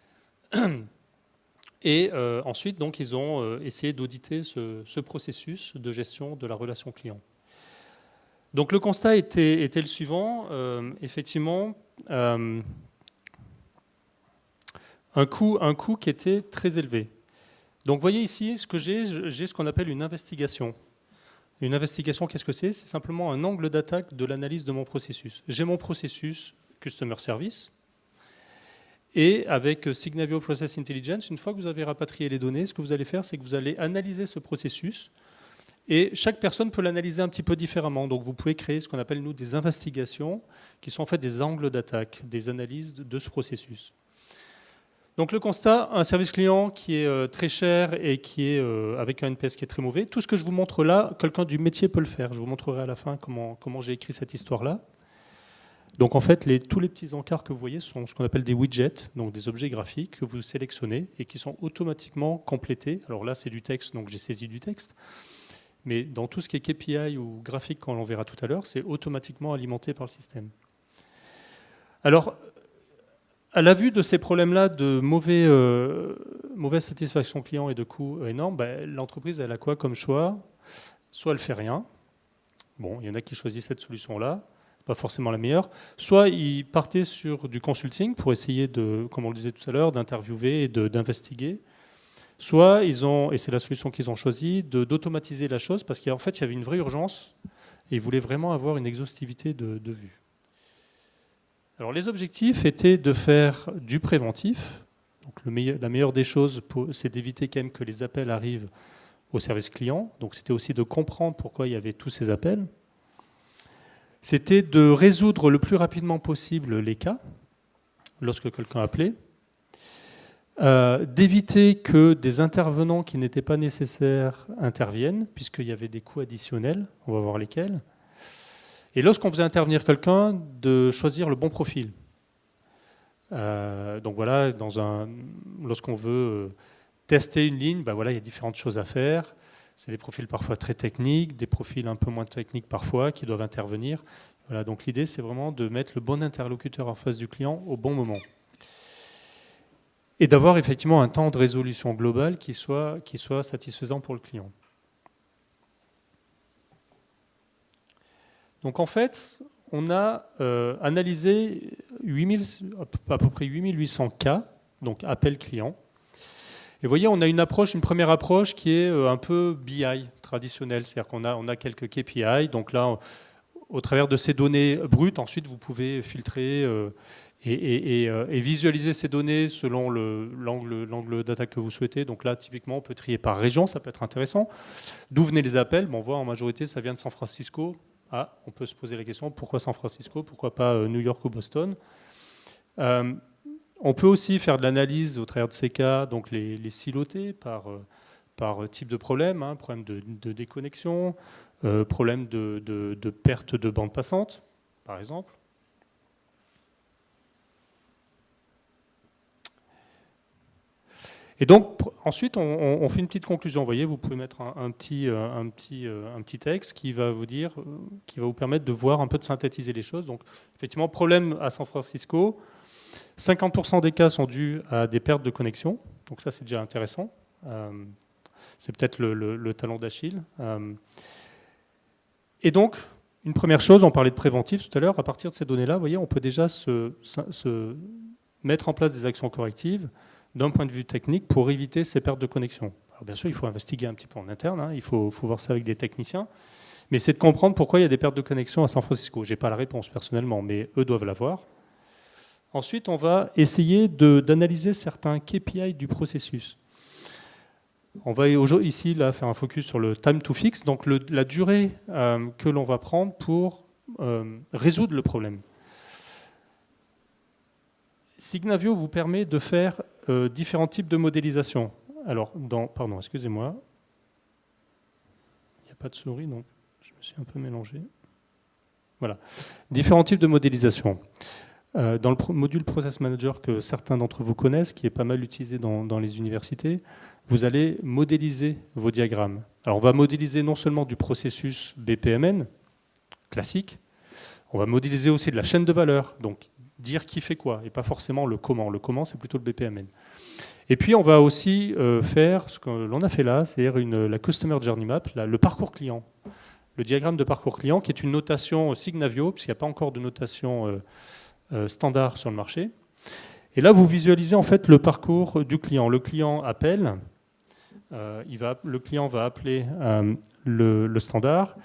Et ensuite, donc, ils ont essayé d'auditer ce processus de gestion de la relation client. Donc le constat était le suivant, effectivement, un coût qui était très élevé. Donc vous voyez ici, j'ai ce qu'on appelle une investigation. Une investigation, qu'est-ce que c'est? C'est simplement un angle d'attaque de l'analyse de mon processus. J'ai mon processus Customer Service, et avec Signavio Process Intelligence, une fois que vous avez rapatrié les données, ce que vous allez faire, c'est que vous allez analyser ce processus, et chaque personne peut l'analyser un petit peu différemment. Donc vous pouvez créer ce qu'on appelle, nous, des investigations, qui sont en fait des angles d'attaque, des analyses de ce processus. Donc le constat, un service client qui est très cher et qui est avec un NPS qui est très mauvais. Tout ce que je vous montre là, quelqu'un du métier peut le faire. Je vous montrerai à la fin comment j'ai écrit cette histoire-là. Donc en fait, tous les petits encarts que vous voyez sont ce qu'on appelle des widgets, donc des objets graphiques que vous sélectionnez et qui sont automatiquement complétés. Alors là, c'est du texte, donc j'ai saisi du texte. Mais dans tout ce qui est KPI ou graphique, quand on verra tout à l'heure, c'est automatiquement alimenté par le système. Alors, à la vue de ces problèmes-là de mauvaise satisfaction client et de coûts énormes, l'entreprise, elle a quoi comme choix? Soit elle fait rien. Bon, il y en a qui choisissent cette solution-là, pas forcément la meilleure. Soit ils partaient sur du consulting pour essayer de, comme on le disait tout à l'heure, d'interviewer et d'investiguer. Soit ils ont, et c'est la solution qu'ils ont choisie, d'automatiser la chose parce qu'en fait, il y avait une vraie urgence et ils voulaient vraiment avoir une exhaustivité de vue. Alors les objectifs étaient de faire du préventif. Donc la meilleure des choses, c'est d'éviter quand même que les appels arrivent au service client. Donc c'était aussi de comprendre pourquoi il y avait tous ces appels. C'était de résoudre le plus rapidement possible les cas lorsque quelqu'un appelait. D'éviter que des intervenants qui n'étaient pas nécessaires interviennent, puisqu'il y avait des coûts additionnels. On va voir lesquels. Et lorsqu'on faisait intervenir quelqu'un, de choisir le bon profil. Donc voilà, lorsqu'on veut tester une ligne, voilà, il y a différentes choses à faire. C'est des profils parfois très techniques, des profils un peu moins techniques parfois qui doivent intervenir. Voilà, donc l'idée, c'est vraiment de mettre le bon interlocuteur en face du client au bon moment. Et d'avoir effectivement un temps de résolution global qui soit satisfaisant pour le client. Donc en fait, on a analysé à peu près 8800 cas, donc appels clients. Et vous voyez, on a une première approche qui est un peu BI traditionnelle, c'est-à-dire qu'on a quelques KPI. Donc là, au travers de ces données brutes, ensuite vous pouvez filtrer et visualiser ces données selon l'angle d'attaque que vous souhaitez. Donc là, typiquement, on peut trier par région, ça peut être intéressant. D'où venaient les appels? On voit en majorité, ça vient de San Francisco. On peut se poser la question, pourquoi San Francisco? Pourquoi pas New York ou Boston? On peut aussi faire de l'analyse au travers de ces cas, donc les siloter par type de problème, problème de déconnexion, problème de perte de bande passante, par exemple. Et donc, ensuite, on fait une petite conclusion. Vous voyez, vous pouvez mettre un petit texte qui va vous permettre de voir un peu, de synthétiser les choses. Donc, effectivement, problème à San Francisco, 50% des cas sont dus à des pertes de connexion. Donc ça, c'est déjà intéressant. C'est peut-être le talon d'Achille. Et donc, une première chose, on parlait de préventif tout à l'heure, à partir de ces données-là, vous voyez, on peut déjà se mettre en place des actions correctives d'un point de vue technique pour éviter ces pertes de connexion. Alors bien sûr, il faut investiguer un petit peu en interne, il faut voir ça avec des techniciens, mais c'est de comprendre pourquoi il y a des pertes de connexion à San Francisco. Je n'ai pas la réponse personnellement, mais eux doivent l'avoir. Ensuite, on va essayer d'analyser certains KPI du processus. On va ici là, faire un focus sur le time to fix, donc la durée que l'on va prendre pour résoudre le problème. Signavio vous permet de faire différents types de modélisation. Alors, pardon, excusez-moi. Il n'y a pas de souris, donc je me suis un peu mélangé. Voilà. Différents types de modélisation. Dans le module Process Manager que certains d'entre vous connaissent, qui est pas mal utilisé dans les universités, vous allez modéliser vos diagrammes. Alors, on va modéliser non seulement du processus BPMN, classique, on va modéliser aussi de la chaîne de valeur, donc dire qui fait quoi, et pas forcément le comment. Le comment, c'est plutôt le BPMN. Et puis, on va aussi faire ce que l'on a fait là, c'est-à-dire la Customer Journey Map, le parcours client. Le diagramme de parcours client, qui est une notation Signavio, puisqu'il n'y a pas encore de notation standard sur le marché. Et là, vous visualisez en fait le parcours du client. Le client appelle, le client va appeler le standard.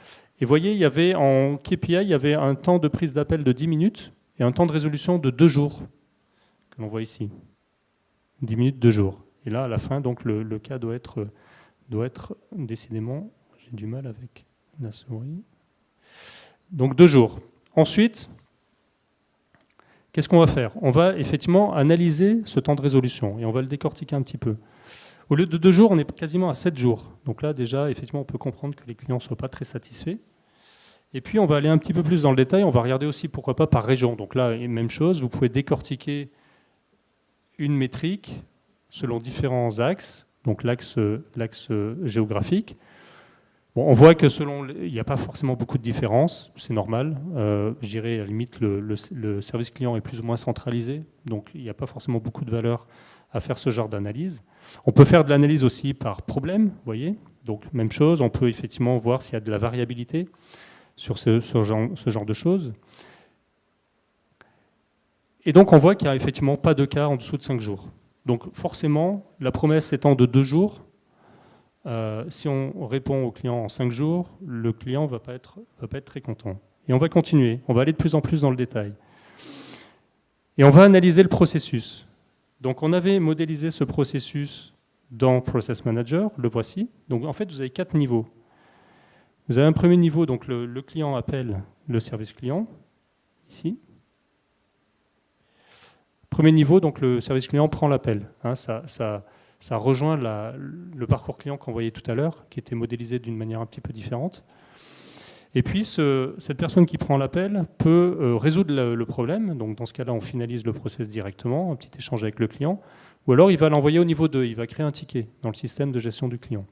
Et vous voyez, il y avait en KPI, il y avait un temps de prise d'appel de 10 minutes et un temps de résolution de 2 jours, que l'on voit ici. 10 minutes, 2 jours. Et là, à la fin, donc, le cas doit être décidément, j'ai du mal avec la souris. Donc 2 jours. Ensuite, qu'est-ce qu'on va faire? On va effectivement analyser ce temps de résolution et on va le décortiquer un petit peu. Au lieu de 2 jours, on est quasiment à 7 jours. Donc là, déjà, effectivement, on peut comprendre que les clients ne soient pas très satisfaits. Et puis, on va aller un petit peu plus dans le détail. On va regarder aussi, pourquoi pas, par région. Donc là, même chose, vous pouvez décortiquer une métrique selon différents axes, donc l'axe géographique. Bon, on voit que il n'y a pas forcément beaucoup de différences, c'est normal. Je dirais, à la limite, le service client est plus ou moins centralisé, donc il n'y a pas forcément beaucoup de valeur à faire ce genre d'analyse. On peut faire de l'analyse aussi par problème, vous voyez. Donc, même chose, on peut effectivement voir s'il y a de la variabilité sur ce genre de choses. Et donc, on voit qu'il n'y a effectivement pas de cas en dessous de 5 jours. Donc, forcément, la promesse étant de 2 jours, si on répond au client en 5 jours, le client ne va pas être très content. Et on va continuer, on va aller de plus en plus dans le détail. Et on va analyser le processus. Donc on avait modélisé ce processus dans Process Manager, le voici. Donc en fait, vous avez 4 niveaux. Vous avez un premier niveau, donc le client appelle le service client, ici. Premier niveau, donc le service client prend l'appel. Hein, ça rejoint le parcours client qu'on voyait tout à l'heure, qui était modélisé d'une manière un petit peu différente. Et puis, cette personne qui prend l'appel peut résoudre le problème. Donc, dans ce cas-là, on finalise le process directement, un petit échange avec le client. Ou alors, il va l'envoyer au niveau 2. Il va créer un ticket dans le système de gestion du client.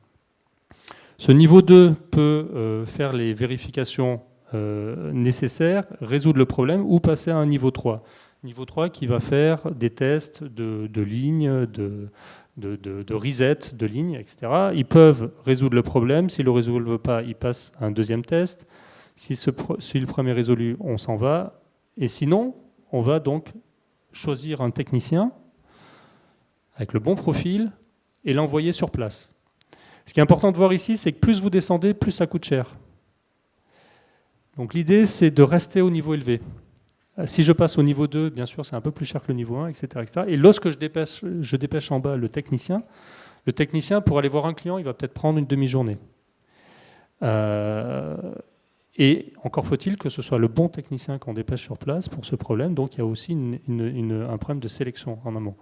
Ce niveau 2 peut faire les vérifications nécessaires, résoudre le problème ou passer à un niveau 3. Niveau 3 qui va faire des tests de lignes, de reset de lignes, etc. Ils peuvent résoudre le problème. S'ils ne le résolvent pas, ils passent à un deuxième test. Si le premier est résolu, on s'en va. Et sinon, on va donc choisir un technicien avec le bon profil et l'envoyer sur place. Ce qui est important de voir ici, c'est que plus vous descendez, plus ça coûte cher. Donc l'idée, c'est de rester au niveau élevé. Si je passe au niveau 2, bien sûr, c'est un peu plus cher que le niveau 1, etc. etc. Et lorsque je dépêche en bas le technicien, pour aller voir un client, il va peut-être prendre une demi-journée. Et encore faut-il que ce soit le bon technicien qu'on dépêche sur place pour ce problème. Donc il y a aussi un problème de sélection en amont.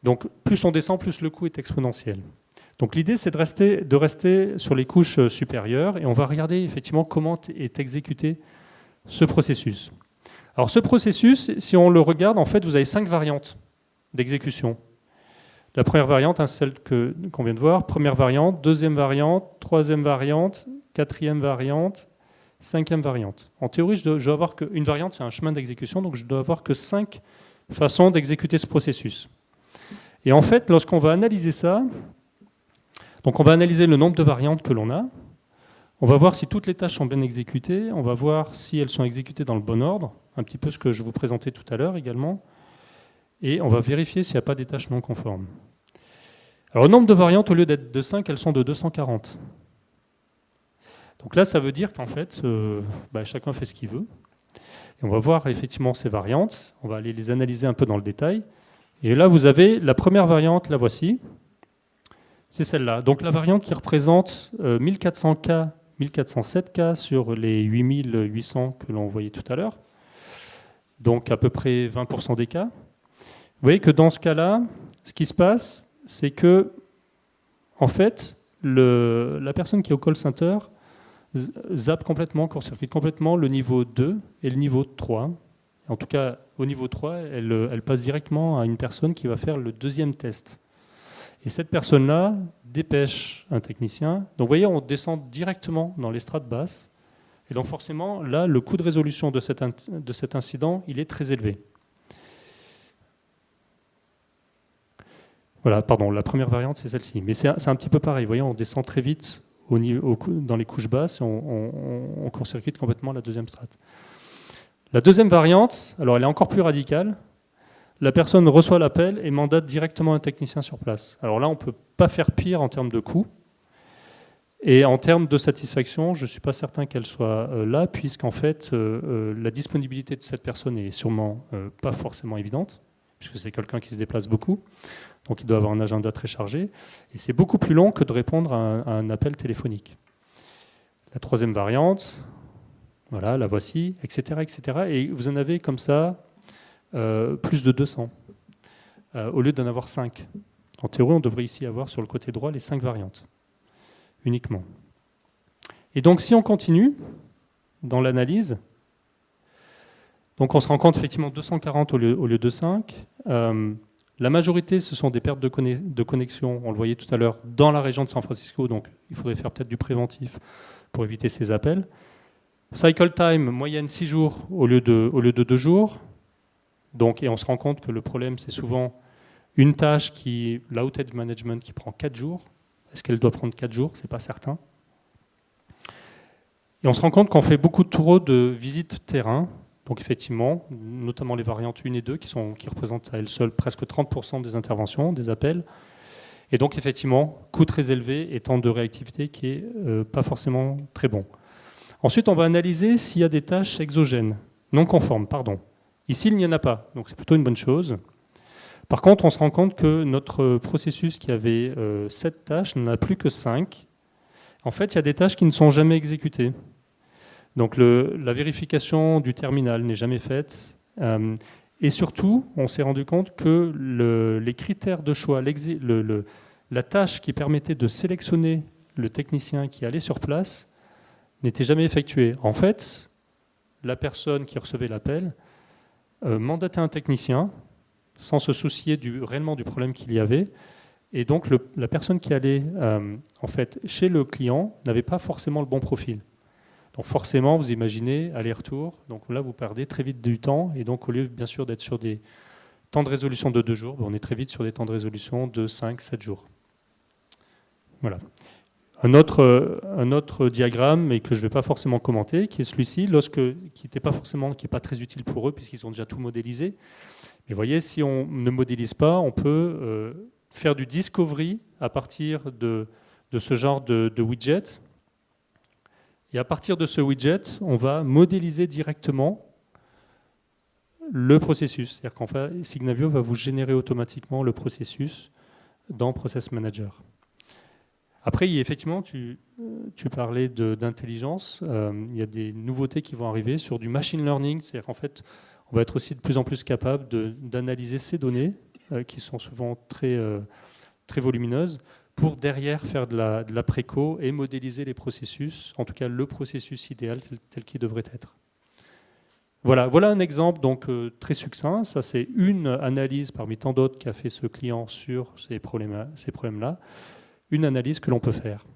Donc plus on descend, plus le coût est exponentiel. Donc l'idée, c'est de rester sur les couches supérieures et on va regarder effectivement comment est exécuté ce processus. Alors ce processus, si on le regarde, en fait, vous avez 5 variantes d'exécution. La première variante, celle qu'on vient de voir, première variante, deuxième variante, troisième variante, quatrième variante, cinquième variante. En théorie, je dois avoir qu'une variante, c'est un chemin d'exécution, donc je dois avoir que 5 façons d'exécuter ce processus. Et en fait, lorsqu'on va analyser ça, donc on va analyser le nombre de variantes que l'on a, on va voir si toutes les tâches sont bien exécutées, on va voir si elles sont exécutées dans le bon ordre, un petit peu ce que je vous présentais tout à l'heure également, et on va vérifier s'il n'y a pas des tâches non conformes. Alors le nombre de variantes, au lieu d'être de 5, elles sont de 240. Donc là, ça veut dire qu'en fait, chacun fait ce qu'il veut. Et on va voir effectivement ces variantes, on va aller les analyser un peu dans le détail. Et là, vous avez la première variante, la voici, c'est celle-là. Donc la variante qui représente 1400 cas, 1407 cas sur les 8800 que l'on voyait tout à l'heure. Donc à peu près 20% des cas. Vous voyez que dans ce cas-là, ce qui se passe, c'est que, en fait, la personne qui est au call center zappe complètement, court-circuite complètement le niveau 2 et le niveau 3. En tout cas, au niveau 3, elle passe directement à une personne qui va faire le deuxième test. Et cette personne-là dépêche un technicien. Donc vous voyez, on descend directement dans les strates basses. Et donc forcément, là, le coût de résolution de cet incident, il est très élevé. Voilà, pardon, la première variante, c'est celle-ci. Mais c'est un petit peu pareil. Vous voyez, on descend très vite dans les couches basses et on court-circuite complètement la deuxième strate. La deuxième variante, alors elle est encore plus radicale. La personne reçoit l'appel et mandate directement un technicien sur place. Alors là, on ne peut pas faire pire en termes de coût. Et en termes de satisfaction, je ne suis pas certain qu'elle soit là, puisqu'en fait, la disponibilité de cette personne est sûrement pas forcément évidente, puisque c'est quelqu'un qui se déplace beaucoup, donc il doit avoir un agenda très chargé, et c'est beaucoup plus long que de répondre à un appel téléphonique. La troisième variante, voilà, la voici, etc., etc. Et vous en avez comme ça plus de 200, au lieu d'en avoir 5. En théorie, on devrait ici avoir sur le côté droit les 5 variantes, uniquement. Et donc, si on continue, dans l'analyse. Donc on se rend compte effectivement 240 au lieu de 5. La majorité, ce sont des pertes de connexion, on le voyait tout à l'heure, dans la région de San Francisco, donc il faudrait faire peut-être du préventif pour éviter ces appels. Cycle time, moyenne 6 jours au lieu de 2 jours. Donc, et on se rend compte que le problème, c'est souvent une tâche l'outage management qui prend 4 jours. Est-ce qu'elle doit prendre 4 jours? Ce n'est pas certain. Et on se rend compte qu'on fait beaucoup trop de visites terrain. Donc effectivement, notamment les variantes 1 et 2 qui représentent à elles seules presque 30% des interventions, des appels. Et donc effectivement, coût très élevé et temps de réactivité qui n'est pas forcément très bon. Ensuite, on va analyser s'il y a des tâches exogènes, non conformes, pardon. Ici, il n'y en a pas, donc c'est plutôt une bonne chose. Par contre, on se rend compte que notre processus qui avait 7 tâches n'en a plus que 5. En fait, il y a des tâches qui ne sont jamais exécutées. Donc la vérification du terminal n'est jamais faite. Et surtout, on s'est rendu compte que les critères de choix, la tâche qui permettait de sélectionner le technicien qui allait sur place n'était jamais effectuée. En fait, la personne qui recevait l'appel mandatait un technicien sans se soucier réellement du problème qu'il y avait. Et donc la personne qui allait en fait, chez le client n'avait pas forcément le bon profil. Donc forcément, vous imaginez, aller-retour, donc là vous perdez très vite du temps, et donc au lieu bien sûr d'être sur des temps de résolution de 2 jours, on est très vite sur des temps de résolution de 5-7 jours. Voilà. Un autre diagramme, mais que je ne vais pas forcément commenter, qui est celui-ci, qui n'est pas très utile pour eux, puisqu'ils ont déjà tout modélisé. Mais vous voyez, si on ne modélise pas, on peut faire du discovery à partir de ce genre de widget. Et à partir de ce widget, on va modéliser directement le processus. C'est-à-dire qu'en fait, Signavio va vous générer automatiquement le processus dans Process Manager. Après, effectivement, tu parlais d'intelligence. Il y a des nouveautés qui vont arriver sur du machine learning. C'est-à-dire qu'en fait, on va être aussi de plus en plus capable d'analyser ces données, qui sont souvent très, très volumineuses, pour derrière faire de la préco et modéliser les processus, en tout cas le processus idéal tel qu'il devrait être. Voilà un exemple donc, très succinct. Ça, c'est une analyse parmi tant d'autres qu'a fait ce client sur ces problèmes-là. Une analyse que l'on peut faire.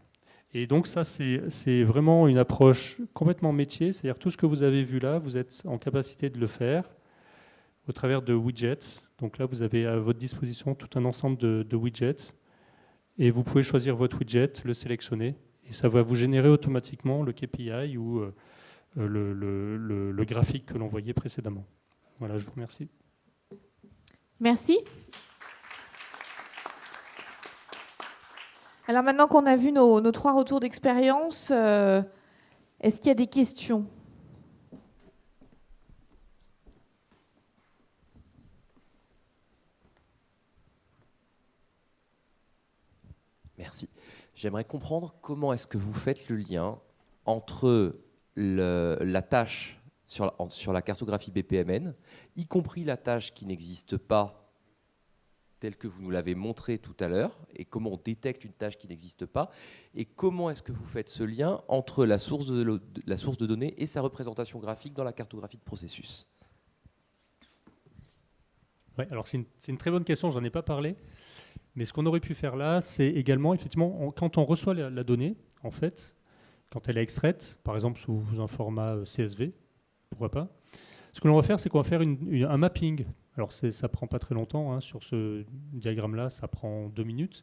Et donc ça, c'est vraiment une approche complètement métier. C'est-à-dire tout ce que vous avez vu là, vous êtes en capacité de le faire au travers de widgets. Donc là, vous avez à votre disposition tout un ensemble de widgets. Et vous pouvez choisir votre widget, le sélectionner, et ça va vous générer automatiquement le KPI ou le graphique que l'on voyait précédemment. Voilà, je vous remercie. Merci. Alors maintenant qu'on a vu nos 3 retours d'expérience, est-ce qu'il y a des questions ? Merci. J'aimerais comprendre comment est-ce que vous faites le lien entre la tâche sur la cartographie BPMN, y compris la tâche qui n'existe pas, telle que vous nous l'avez montré tout à l'heure, et comment on détecte une tâche qui n'existe pas, et comment est-ce que vous faites ce lien entre la source de données et sa représentation graphique dans la cartographie de processus. Ouais, alors c'est une très bonne question, j'en ai pas parlé. Mais ce qu'on aurait pu faire là, c'est également, effectivement, quand on reçoit la donnée, en fait, quand elle est extraite, par exemple sous un format CSV, pourquoi pas, ce que l'on va faire, c'est qu'on va faire un mapping. Alors ça prend pas très longtemps, hein, sur ce diagramme-là, ça prend 2 minutes.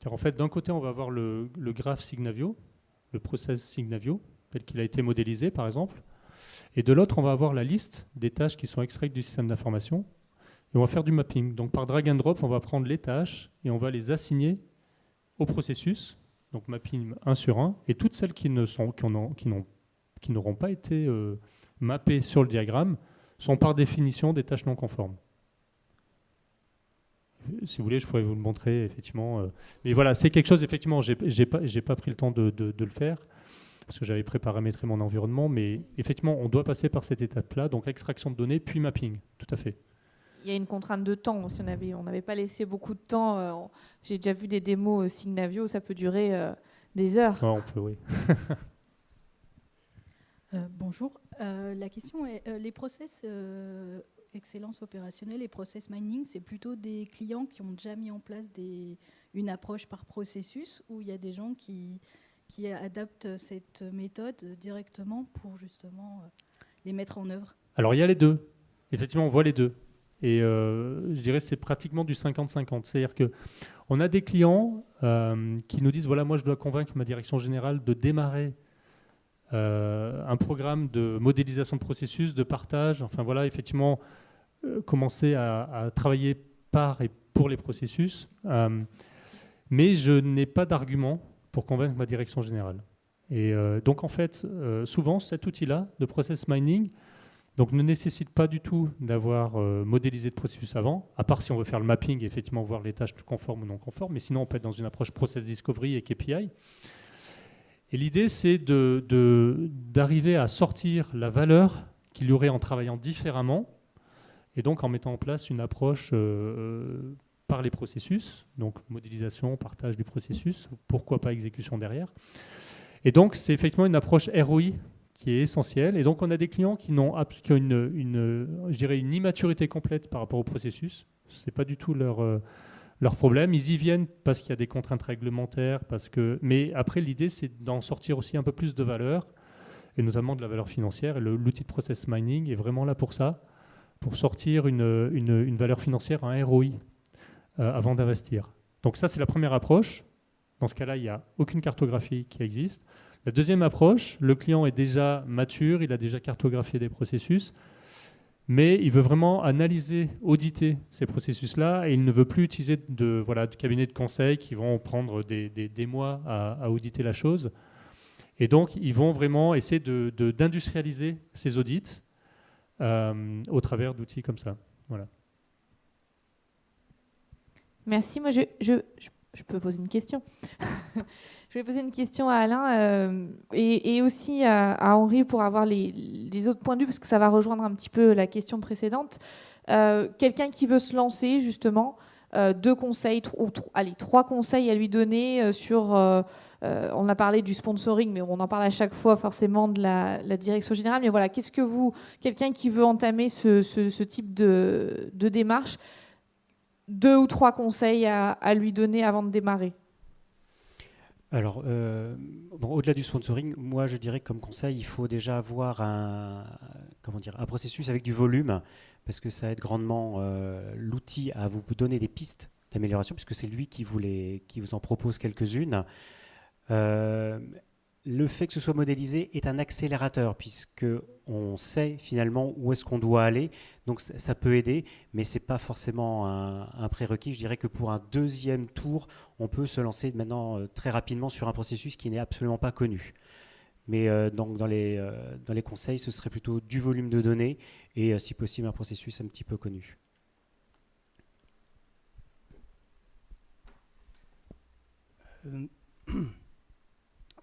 En fait, d'un côté, on va avoir le graphe Signavio, le process Signavio, tel qu'il a été modélisé, par exemple. Et de l'autre, on va avoir la liste des tâches qui sont extraites du système d'information. Et on va faire du mapping. Donc par drag and drop, on va prendre les tâches et on va les assigner au processus. Donc mapping 1 sur 1. Et toutes celles qui n'auront pas été mappées sur le diagramme sont par définition des tâches non conformes. Si vous voulez, je pourrais vous le montrer, effectivement. Mais voilà, c'est quelque chose, effectivement, j'ai pas pris le temps de le faire, parce que j'avais préparamétré mon environnement, mais effectivement, on doit passer par cette étape-là, donc extraction de données, puis mapping, tout à fait. Il y a une contrainte de temps. Si on n'avait pas laissé beaucoup de temps, j'ai déjà vu des démos Signavio, ça peut durer des heures. Ouais, on peut, oui. Bonjour. La question est, les process excellence opérationnelle et process mining, c'est plutôt des clients qui ont déjà mis en place une approche par processus, ou il y a des gens qui adaptent cette méthode directement pour justement les mettre en œuvre? Alors il y a les deux. Effectivement, on voit les deux. Et je dirais que c'est pratiquement du 50-50. C'est-à-dire qu'on a des clients qui nous disent, voilà, moi je dois convaincre ma direction générale de démarrer un programme de modélisation de processus, de partage, enfin voilà, effectivement, commencer à travailler par et pour les processus. Mais je n'ai pas d'argument pour convaincre ma direction générale. Et donc en fait, souvent, cet outil-là de process mining donc, ne nécessite pas du tout d'avoir modélisé de processus avant, à part si on veut faire le mapping et effectivement voir les tâches conformes ou non conformes, mais sinon on peut être dans une approche process discovery et KPI. Et l'idée, c'est d'arriver à sortir la valeur qu'il y aurait en travaillant différemment, et donc en mettant en place une approche par les processus, donc modélisation, partage du processus, pourquoi pas exécution derrière. Et donc, c'est effectivement une approche ROI qui est essentiel. Et donc, on a des clients qui ont je dirais une immaturité complète par rapport au processus. Ce n'est pas du tout leur problème. Ils y viennent parce qu'il y a des contraintes réglementaires. Mais après, l'idée, c'est d'en sortir aussi un peu plus de valeur, et notamment de la valeur financière. Et l'outil de process mining est vraiment là pour ça, pour sortir une valeur financière, un ROI, avant d'investir. Donc ça, c'est la première approche. Dans ce cas-là, il n'y a aucune cartographie qui existe. La deuxième approche, le client est déjà mature, il a déjà cartographié des processus, mais il veut vraiment analyser, auditer ces processus-là, et il ne veut plus utiliser de cabinets de conseil qui vont prendre des mois à auditer la chose. Et donc, ils vont vraiment essayer d'industrialiser ces audits au travers d'outils comme ça. Voilà. Merci. Moi, je peux poser une question. Je vais poser une question à Alain et aussi à Henri pour avoir les autres points de vue, parce que ça va rejoindre un petit peu la question précédente. Quelqu'un qui veut se lancer, justement, 2 conseils, trois conseils à lui donner sur... on a parlé du sponsoring, mais on en parle à chaque fois forcément de la direction générale. Mais voilà, quelqu'un qui veut entamer ce type de démarche, 2 ou 3 conseils à lui donner avant de démarrer? Alors, au-delà du sponsoring, moi je dirais que comme conseil, il faut déjà avoir un processus avec du volume, parce que ça aide grandement l'outil à vous donner des pistes d'amélioration, puisque c'est lui qui vous en propose quelques-unes. Le fait que ce soit modélisé est un accélérateur, puisqu'on sait finalement où est-ce qu'on doit aller. Donc ça peut aider, mais ce n'est pas forcément un prérequis. Je dirais que pour un deuxième tour, on peut se lancer maintenant très rapidement sur un processus qui n'est absolument pas connu. Mais donc dans les conseils, ce serait plutôt du volume de données et si possible un processus un petit peu connu.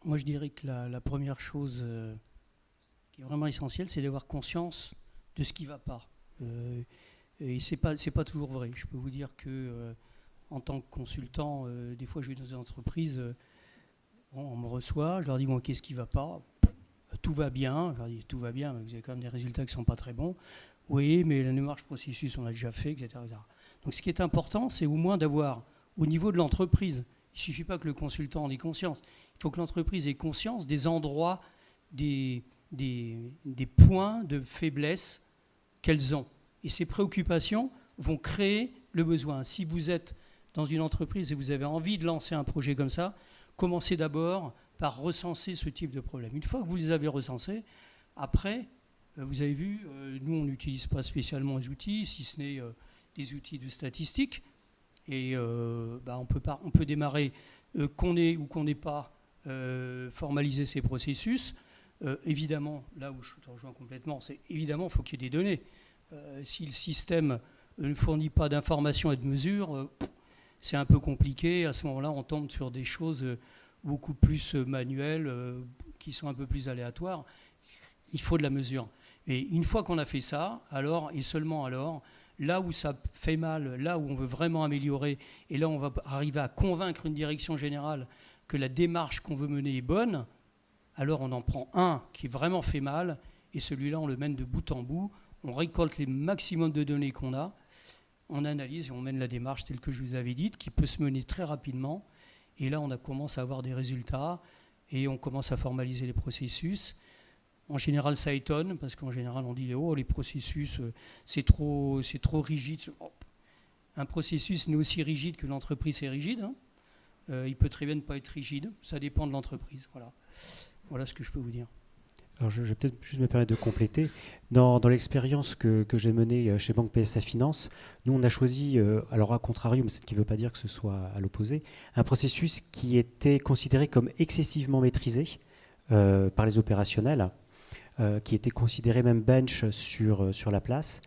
Moi, je dirais que la première chose qui est vraiment essentielle, c'est d'avoir conscience de ce qui ne va pas. Et ce n'est pas toujours vrai. Je peux vous dire que en tant que consultant, des fois, je vais dans une entreprise, on me reçoit, je leur dis, bon, qu'est-ce qui ne va pas? Tout va bien. Je leur dis, tout va bien, mais vous avez quand même des résultats qui ne sont pas très bons. Oui, mais la démarche processus, on l'a déjà fait, etc., etc. Donc, ce qui est important, c'est au moins d'avoir, au niveau de l'entreprise, il ne suffit pas que le consultant en ait conscience. Il faut que l'entreprise ait conscience des endroits, des points de faiblesse qu'elles ont. Et ces préoccupations vont créer le besoin. Si vous êtes dans une entreprise et vous avez envie de lancer un projet comme ça, commencez d'abord par recenser ce type de problème. Une fois que vous les avez recensés, après, vous avez vu, nous, on n'utilise pas spécialement les outils, si ce n'est des outils de statistiques. Et on peut démarrer, qu'on ait ou qu'on n'ait pas formalisé ces processus. Évidemment, là où je te rejoins complètement, c'est évidemment il faut qu'il y ait des données. Si le système ne fournit pas d'informations et de mesures, c'est un peu compliqué. À ce moment-là, on tombe sur des choses beaucoup plus manuelles, qui sont un peu plus aléatoires. Il faut de la mesure. Et une fois qu'on a fait ça, alors, et seulement alors, là où ça fait mal, là où on veut vraiment améliorer, et là où on va arriver à convaincre une direction générale que la démarche qu'on veut mener est bonne, alors on en prend un qui vraiment fait mal, et celui-là, on le mène de bout en bout, on récolte les maximums de données qu'on a, on analyse et on mène la démarche telle que je vous avais dite, qui peut se mener très rapidement, et là, on commence à avoir des résultats, et on commence à formaliser les processus. En général, ça étonne, parce qu'en général, on dit « Oh, les processus, c'est trop rigide ». Un processus n'est aussi rigide que l'entreprise est rigide. Hein. Il peut très bien ne pas être rigide. Ça dépend de l'entreprise. Voilà ce que je peux vous dire. Alors je vais peut-être juste me permettre de compléter. Dans l'expérience que j'ai menée chez Banque PSA Finance, nous, on a choisi, alors à contrario, mais ce qui ne veut pas dire que ce soit à l'opposé, un processus qui était considéré comme excessivement maîtrisé par les opérationnels, qui était considéré même bench sur la place.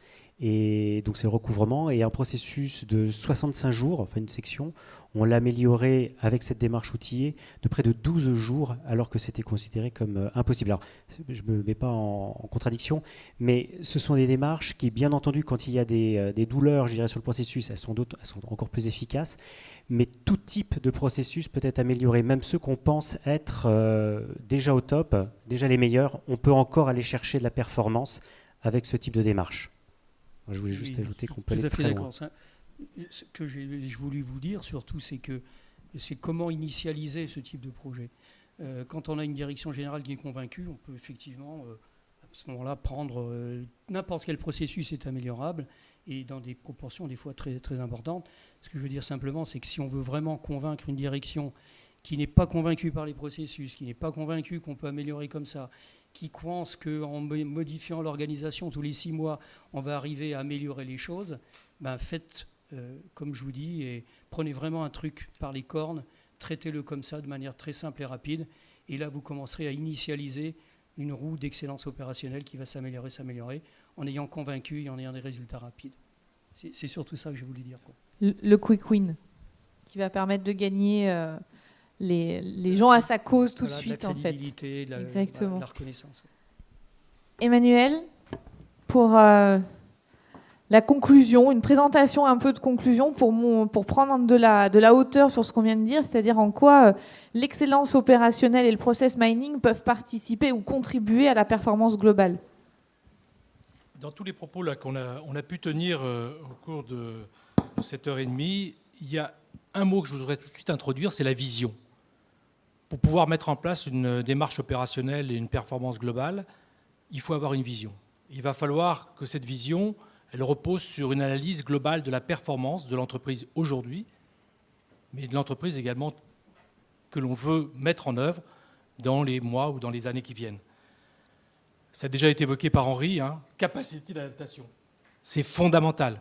Et donc c'est le recouvrement et un processus de 65 jours, enfin une section, on l'a amélioré avec cette démarche outillée de près de 12 jours alors que c'était considéré comme impossible. Alors je ne me mets pas en contradiction, mais ce sont des démarches qui, bien entendu, quand il y a des douleurs, je dirais, sur le processus, elles sont encore plus efficaces, mais tout type de processus peut être amélioré, même ceux qu'on pense être déjà au top, déjà les meilleurs, on peut encore aller chercher de la performance avec ce type de démarche. Je voulais juste ajouter qu'on peut aller très loin. Ce que j'ai voulu vous dire surtout, c'est comment initialiser ce type de projet. Quand on a une direction générale qui est convaincue, on peut effectivement à ce moment-là prendre n'importe quel processus est améliorable et dans des proportions des fois très, très importantes. Ce que je veux dire simplement, c'est que si on veut vraiment convaincre une direction qui n'est pas convaincue par les processus, qui n'est pas convaincue qu'on peut améliorer comme ça, qui pense qu'en modifiant l'organisation tous les 6 mois, on va arriver à améliorer les choses, ben faites comme je vous dis, et prenez vraiment un truc par les cornes, traitez-le comme ça de manière très simple et rapide, et là vous commencerez à initialiser une roue d'excellence opérationnelle qui va s'améliorer, en ayant convaincu et en ayant des résultats rapides. C'est surtout ça que j'ai voulu dire. Quoi. Le quick win, qui va permettre de gagner les gens à sa cause tout de suite, en fait. Exactement. La reconnaissance. Emmanuel, pour la conclusion, une présentation un peu de conclusion pour prendre de la hauteur sur ce qu'on vient de dire, c'est-à-dire en quoi l'excellence opérationnelle et le process mining peuvent participer ou contribuer à la performance globale. Dans tous les propos là qu'on a pu tenir au cours de cette heure et demie, il y a un mot que je voudrais tout de suite introduire, c'est la vision. Pour pouvoir mettre en place une démarche opérationnelle et une performance globale, il faut avoir une vision. Il va falloir que cette vision, elle repose sur une analyse globale de la performance de l'entreprise aujourd'hui, mais de l'entreprise également que l'on veut mettre en œuvre dans les mois ou dans les années qui viennent. Ça a déjà été évoqué par Henri, capacité d'adaptation. C'est fondamental.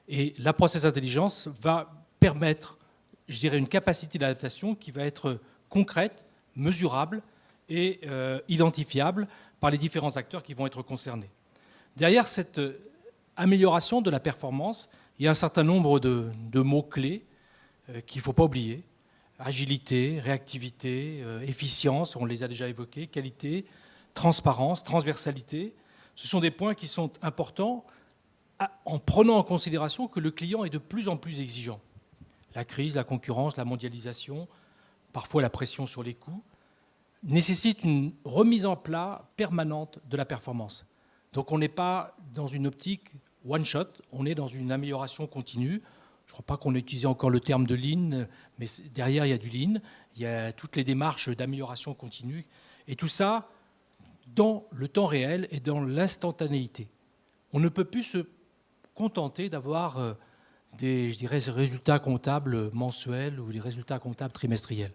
Et la process intelligence va permettre, je dirais, une capacité d'adaptation qui va être concrète, mesurable et identifiable par les différents acteurs qui vont être concernés. Derrière cette amélioration de la performance, il y a un certain nombre de mots-clés qu'il ne faut pas oublier. Agilité, réactivité, efficience, on les a déjà évoqués, qualité, transparence, transversalité. Ce sont des points qui sont importants en prenant en considération que le client est de plus en plus exigeant. La crise, la concurrence, la mondialisation, parfois la pression sur les coûts, nécessitent une remise en plat permanente de la performance. Donc on n'est pas dans une optique one-shot, on est dans une amélioration continue. Je ne crois pas qu'on ait utilisé encore le terme de lean, mais derrière il y a du lean, il y a toutes les démarches d'amélioration continue, et tout ça dans le temps réel et dans l'instantanéité. On ne peut plus se contenter d'avoir des résultats comptables mensuels ou des résultats comptables trimestriels.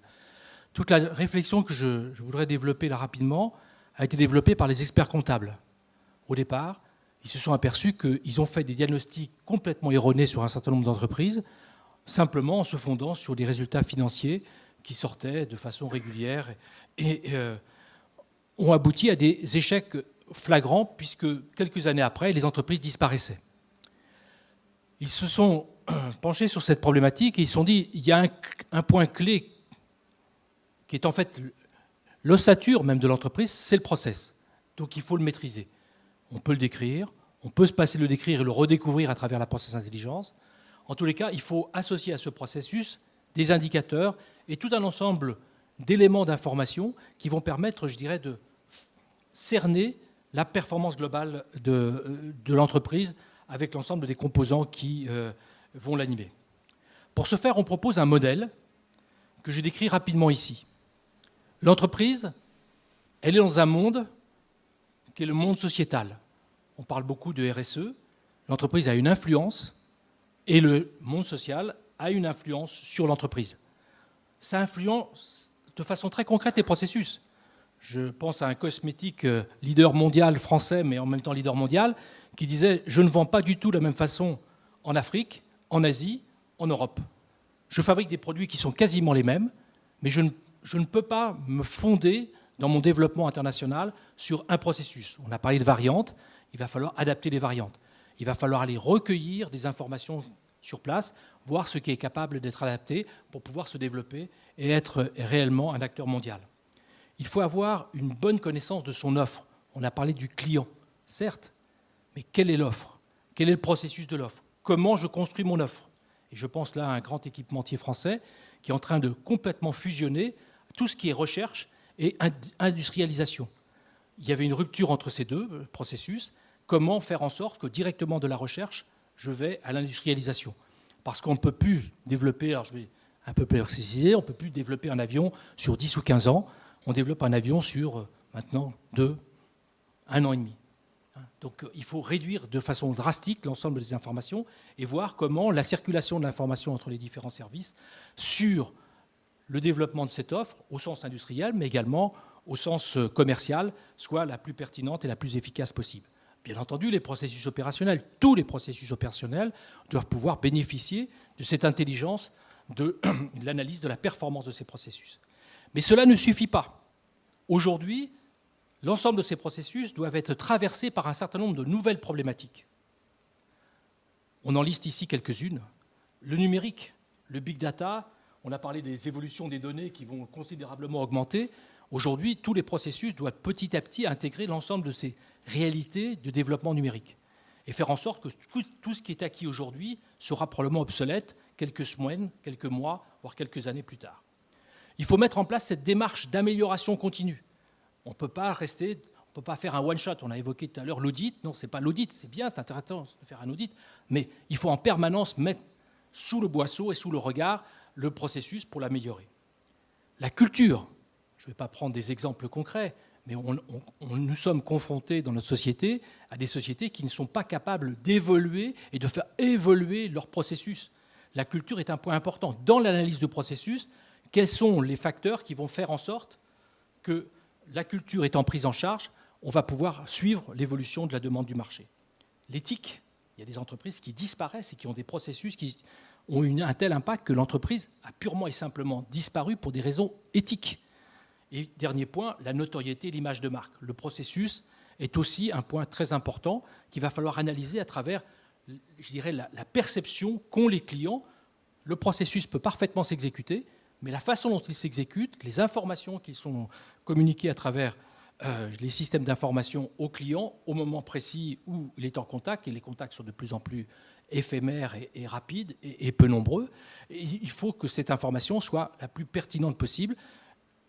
Toute la réflexion que je voudrais développer là rapidement a été développée par les experts comptables. Au départ, ils se sont aperçus qu'ils ont fait des diagnostics complètement erronés sur un certain nombre d'entreprises, simplement en se fondant sur des résultats financiers qui sortaient de façon régulière et ont abouti à des échecs flagrants, puisque quelques années après, les entreprises disparaissaient. Ils se sont penchés sur cette problématique et ils se sont dit il y a un point clé qui est en fait l'ossature même de l'entreprise, c'est le process. Donc il faut le maîtriser. On peut le décrire, on peut se passer de le décrire et le redécouvrir à travers la process intelligence. En tous les cas, il faut associer à ce processus des indicateurs et tout un ensemble d'éléments d'information qui vont permettre, je dirais, de cerner la performance globale de l'entreprise avec l'ensemble des composants qui vont l'animer. Pour ce faire, on propose un modèle que je décris rapidement ici. L'entreprise, elle est dans un monde qui est le monde sociétal. On parle beaucoup de RSE. L'entreprise a une influence et le monde social a une influence sur l'entreprise. Ça influence de façon très concrète les processus. Je pense à un cosmétique leader mondial français, mais en même temps leader mondial, qui disait « Je ne vends pas du tout de la même façon en Afrique, en Asie, en Europe. Je fabrique des produits qui sont quasiment les mêmes, mais je ne peux pas me fonder dans mon développement international sur un processus. » On a parlé de variantes, il va falloir adapter les variantes. Il va falloir aller recueillir des informations sur place, voir ce qui est capable d'être adapté pour pouvoir se développer et être réellement un acteur mondial. Il faut avoir une bonne connaissance de son offre. On a parlé du client, certes, mais quelle est l'offre? Quel est le processus de l'offre? Comment je construis mon offre? Et je pense là à un grand équipementier français qui est en train de complètement fusionner tout ce qui est recherche et industrialisation. Il y avait une rupture entre ces deux processus. Comment faire en sorte que directement de la recherche, je vais à l'industrialisation? Parce qu'on ne peut plus développer, alors je vais un peu préciser, on ne peut plus développer un avion sur 10 ou 15 ans. On développe un avion sur maintenant 1 an et demi. Donc il faut réduire de façon drastique l'ensemble des informations et voir comment la circulation de l'information entre les différents services sur le développement de cette offre, au sens industriel, mais également au sens commercial, soit la plus pertinente et la plus efficace possible. Bien entendu, les processus opérationnels, tous les processus opérationnels doivent pouvoir bénéficier de cette intelligence de l'analyse de la performance de ces processus. Mais cela ne suffit pas. Aujourd'hui, l'ensemble de ces processus doivent être traversés par un certain nombre de nouvelles problématiques. On en liste ici quelques-unes. Le numérique, le big data, on a parlé des évolutions des données qui vont considérablement augmenter. Aujourd'hui, tous les processus doivent petit à petit intégrer l'ensemble de ces réalités de développement numérique et faire en sorte que tout ce qui est acquis aujourd'hui sera probablement obsolète quelques semaines, quelques mois, voire quelques années plus tard. Il faut mettre en place cette démarche d'amélioration continue. On ne peut pas faire un one-shot. On a évoqué tout à l'heure l'audit. Non, ce n'est pas l'audit. C'est bien, c'est intéressant de faire un audit, mais il faut en permanence mettre sous le boisseau et sous le regard le processus pour l'améliorer. La culture, je ne vais pas prendre des exemples concrets, mais nous sommes confrontés dans notre société à des sociétés qui ne sont pas capables d'évoluer et de faire évoluer leur processus. La culture est un point important. Dans l'analyse de processus, quels sont les facteurs qui vont faire en sorte que la culture étant prise en charge, on va pouvoir suivre l'évolution de la demande du marché. L'éthique, il y a des entreprises qui disparaissent et qui ont des processus qui ont un tel impact que l'entreprise a purement et simplement disparu pour des raisons éthiques. Et dernier point, la notoriété et l'image de marque. Le processus est aussi un point très important qu'il va falloir analyser à travers, je dirais, la perception qu'ont les clients. Le processus peut parfaitement s'exécuter, mais la façon dont il s'exécute, les informations qui sont communiquées à travers les systèmes d'information aux clients au moment précis où il est en contact, et les contacts sont de plus en plus éphémères et rapides et peu nombreux, et il faut que cette information soit la plus pertinente possible.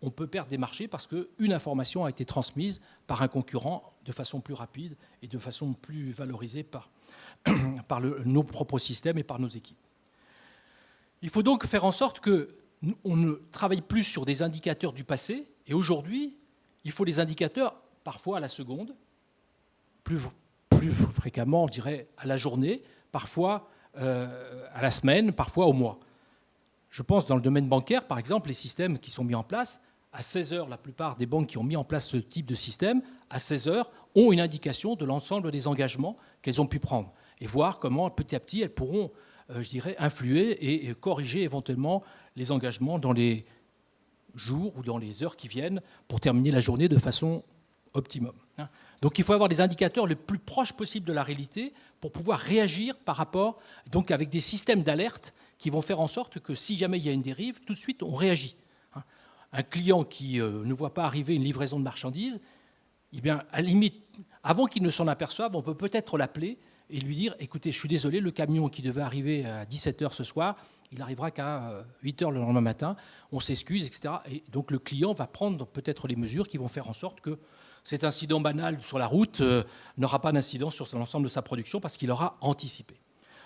On peut perdre des marchés parce qu'une information a été transmise par un concurrent de façon plus rapide et de façon plus valorisée par nos propres systèmes et par nos équipes. Il faut donc faire en sorte qu'on ne travaille plus sur des indicateurs du passé, et aujourd'hui, il faut des indicateurs parfois à la seconde, plus fréquemment, je dirais, à la journée, parfois à la semaine, parfois au mois. Je pense dans le domaine bancaire, par exemple, les systèmes qui sont mis en place, à 16 heures, la plupart des banques qui ont mis en place ce type de système, à 16 heures, ont une indication de l'ensemble des engagements qu'elles ont pu prendre et voir comment petit à petit elles pourront, je dirais, influer et corriger éventuellement les engagements dans les jours ou dans les heures qui viennent pour terminer la journée de façon optimum. Donc il faut avoir des indicateurs le plus proches possible de la réalité pour pouvoir réagir par rapport, donc avec des systèmes d'alerte qui vont faire en sorte que si jamais il y a une dérive, tout de suite on réagit. Un client qui ne voit pas arriver une livraison de marchandises, eh bien, à la limite, avant qu'il ne s'en aperçoive, on peut peut-être l'appeler et lui dire, écoutez, je suis désolé, le camion qui devait arriver à 17h ce soir, il n'arrivera qu'à 8h le lendemain matin, on s'excuse, etc. Et donc le client va prendre peut-être les mesures qui vont faire en sorte que cet incident banal sur la route n'aura pas d'incidence sur l'ensemble de sa production parce qu'il aura anticipé.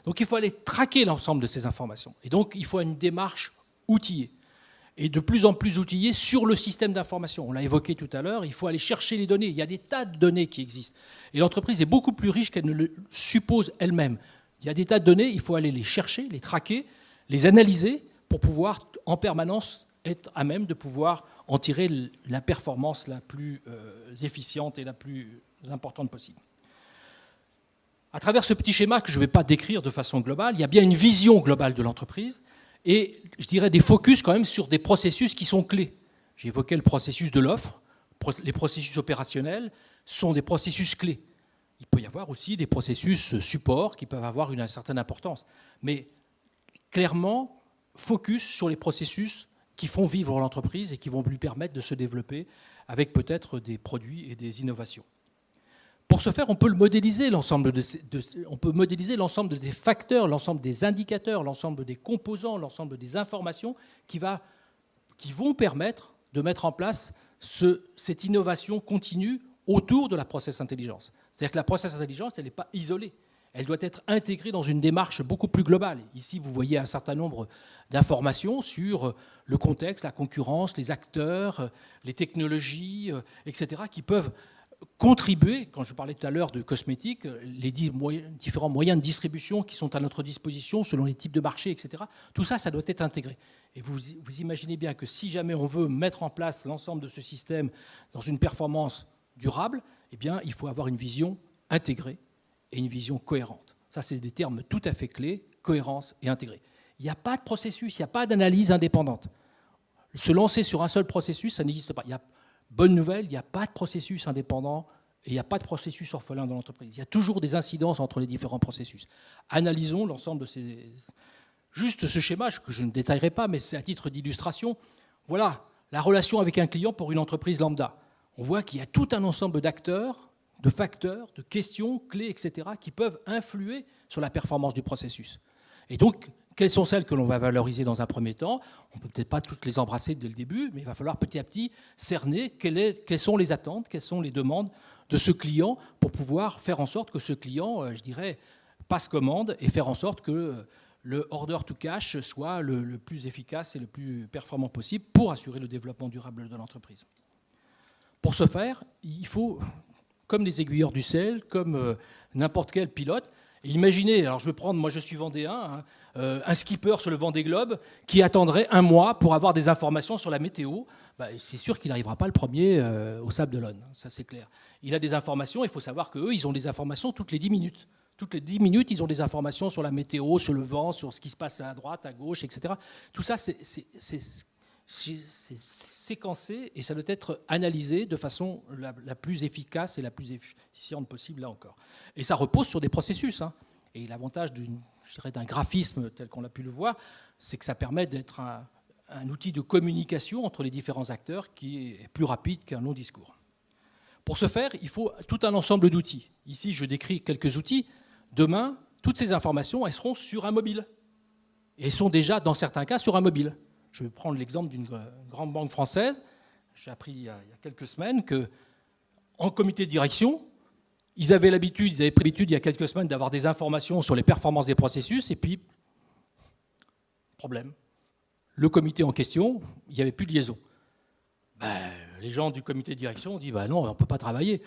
Donc il faut aller traquer l'ensemble de ces informations. Et donc il faut une démarche outillée. Et de plus en plus outillée sur le système d'information. On l'a évoqué tout à l'heure, il faut aller chercher les données. Il y a des tas de données qui existent. Et l'entreprise est beaucoup plus riche qu'elle ne le suppose elle-même. Il y a des tas de données, il faut aller les chercher, les traquer, les analyser pour pouvoir en permanence être à même de pouvoir en tirer la performance la plus efficiente et la plus importante possible. À travers ce petit schéma que je ne vais pas décrire de façon globale, il y a bien une vision globale de l'entreprise et je dirais des focus quand même sur des processus qui sont clés. J'ai évoqué le processus de l'offre, les processus opérationnels sont des processus clés. Il peut y avoir aussi des processus support qui peuvent avoir une certaine importance. Mais clairement, focus sur les processus qui font vivre l'entreprise et qui vont lui permettre de se développer avec peut-être des produits et des innovations. Pour ce faire, on peut modéliser l'ensemble des facteurs, l'ensemble des indicateurs, l'ensemble des composants, l'ensemble des informations qui vont permettre de mettre en place cette innovation continue autour de la process intelligence. C'est-à-dire que la process intelligence, elle n'est pas isolée. Elle doit être intégrée dans une démarche beaucoup plus globale. Ici, vous voyez un certain nombre d'informations sur le contexte, la concurrence, les acteurs, les technologies, etc., qui peuvent contribuer, quand je parlais tout à l'heure de cosmétiques, les différents moyens de distribution qui sont à notre disposition selon les types de marchés, etc. Tout ça, ça doit être intégré. Et vous imaginez bien que si jamais on veut mettre en place l'ensemble de ce système dans une performance durable, eh bien, il faut avoir une vision intégrée et une vision cohérente. Ça, c'est des termes tout à fait clés, cohérence et intégrée. Il n'y a pas de processus, il n'y a pas d'analyse indépendante. Se lancer sur un seul processus, ça n'existe pas. Bonne nouvelle, il n'y a pas de processus indépendant et il n'y a pas de processus orphelin dans l'entreprise. Il y a toujours des incidences entre les différents processus. Analysons l'ensemble de ces... Juste ce schéma, que je ne détaillerai pas, mais c'est à titre d'illustration. Voilà, la relation avec un client pour une entreprise lambda. On voit qu'il y a tout un ensemble d'acteurs, de facteurs, de questions, clés, etc., qui peuvent influer sur la performance du processus. Et donc, quelles sont celles que l'on va valoriser dans un premier temps? On ne peut peut-être pas toutes les embrasser dès le début, mais il va falloir petit à petit cerner quelles sont les attentes, quelles sont les demandes de ce client pour pouvoir faire en sorte que ce client, je dirais, passe commande et faire en sorte que le order to cash soit le plus efficace et le plus performant possible pour assurer le développement durable de l'entreprise. Pour ce faire, il faut, comme les aiguilleurs du ciel, comme n'importe quel pilote, imaginez, alors je vais prendre, moi je suis vendéen, un skipper sur le Vendée Globe qui attendrait un mois pour avoir des informations sur la météo. C'est sûr qu'il n'arrivera pas le premier au Sable d'Olonne, ça c'est clair. Il a des informations, il faut savoir qu'eux, ils ont des informations toutes les 10 minutes. Toutes les 10 minutes, ils ont des informations sur la météo, sur le vent, sur ce qui se passe à droite, à gauche, etc. Tout ça, c'est séquencé et ça doit être analysé de façon la plus efficace et la plus efficiente possible, là encore. Et ça repose sur des processus. Et l'avantage d'un graphisme tel qu'on a pu le voir, c'est que ça permet d'être un outil de communication entre les différents acteurs qui est plus rapide qu'un long discours. Pour ce faire, il faut tout un ensemble d'outils. Ici, je décris quelques outils. Demain, toutes ces informations, elles seront sur un mobile. Et elles sont déjà, dans certains cas, sur un mobile. Je vais prendre l'exemple d'une grande banque française. J'ai appris il y a quelques semaines qu'en comité de direction, ils avaient pris l'habitude il y a quelques semaines d'avoir des informations sur les performances des processus, et puis, problème. Le comité en question, il n'y avait plus de liaison. Les gens du comité de direction ont dit non, on ne peut pas travailler.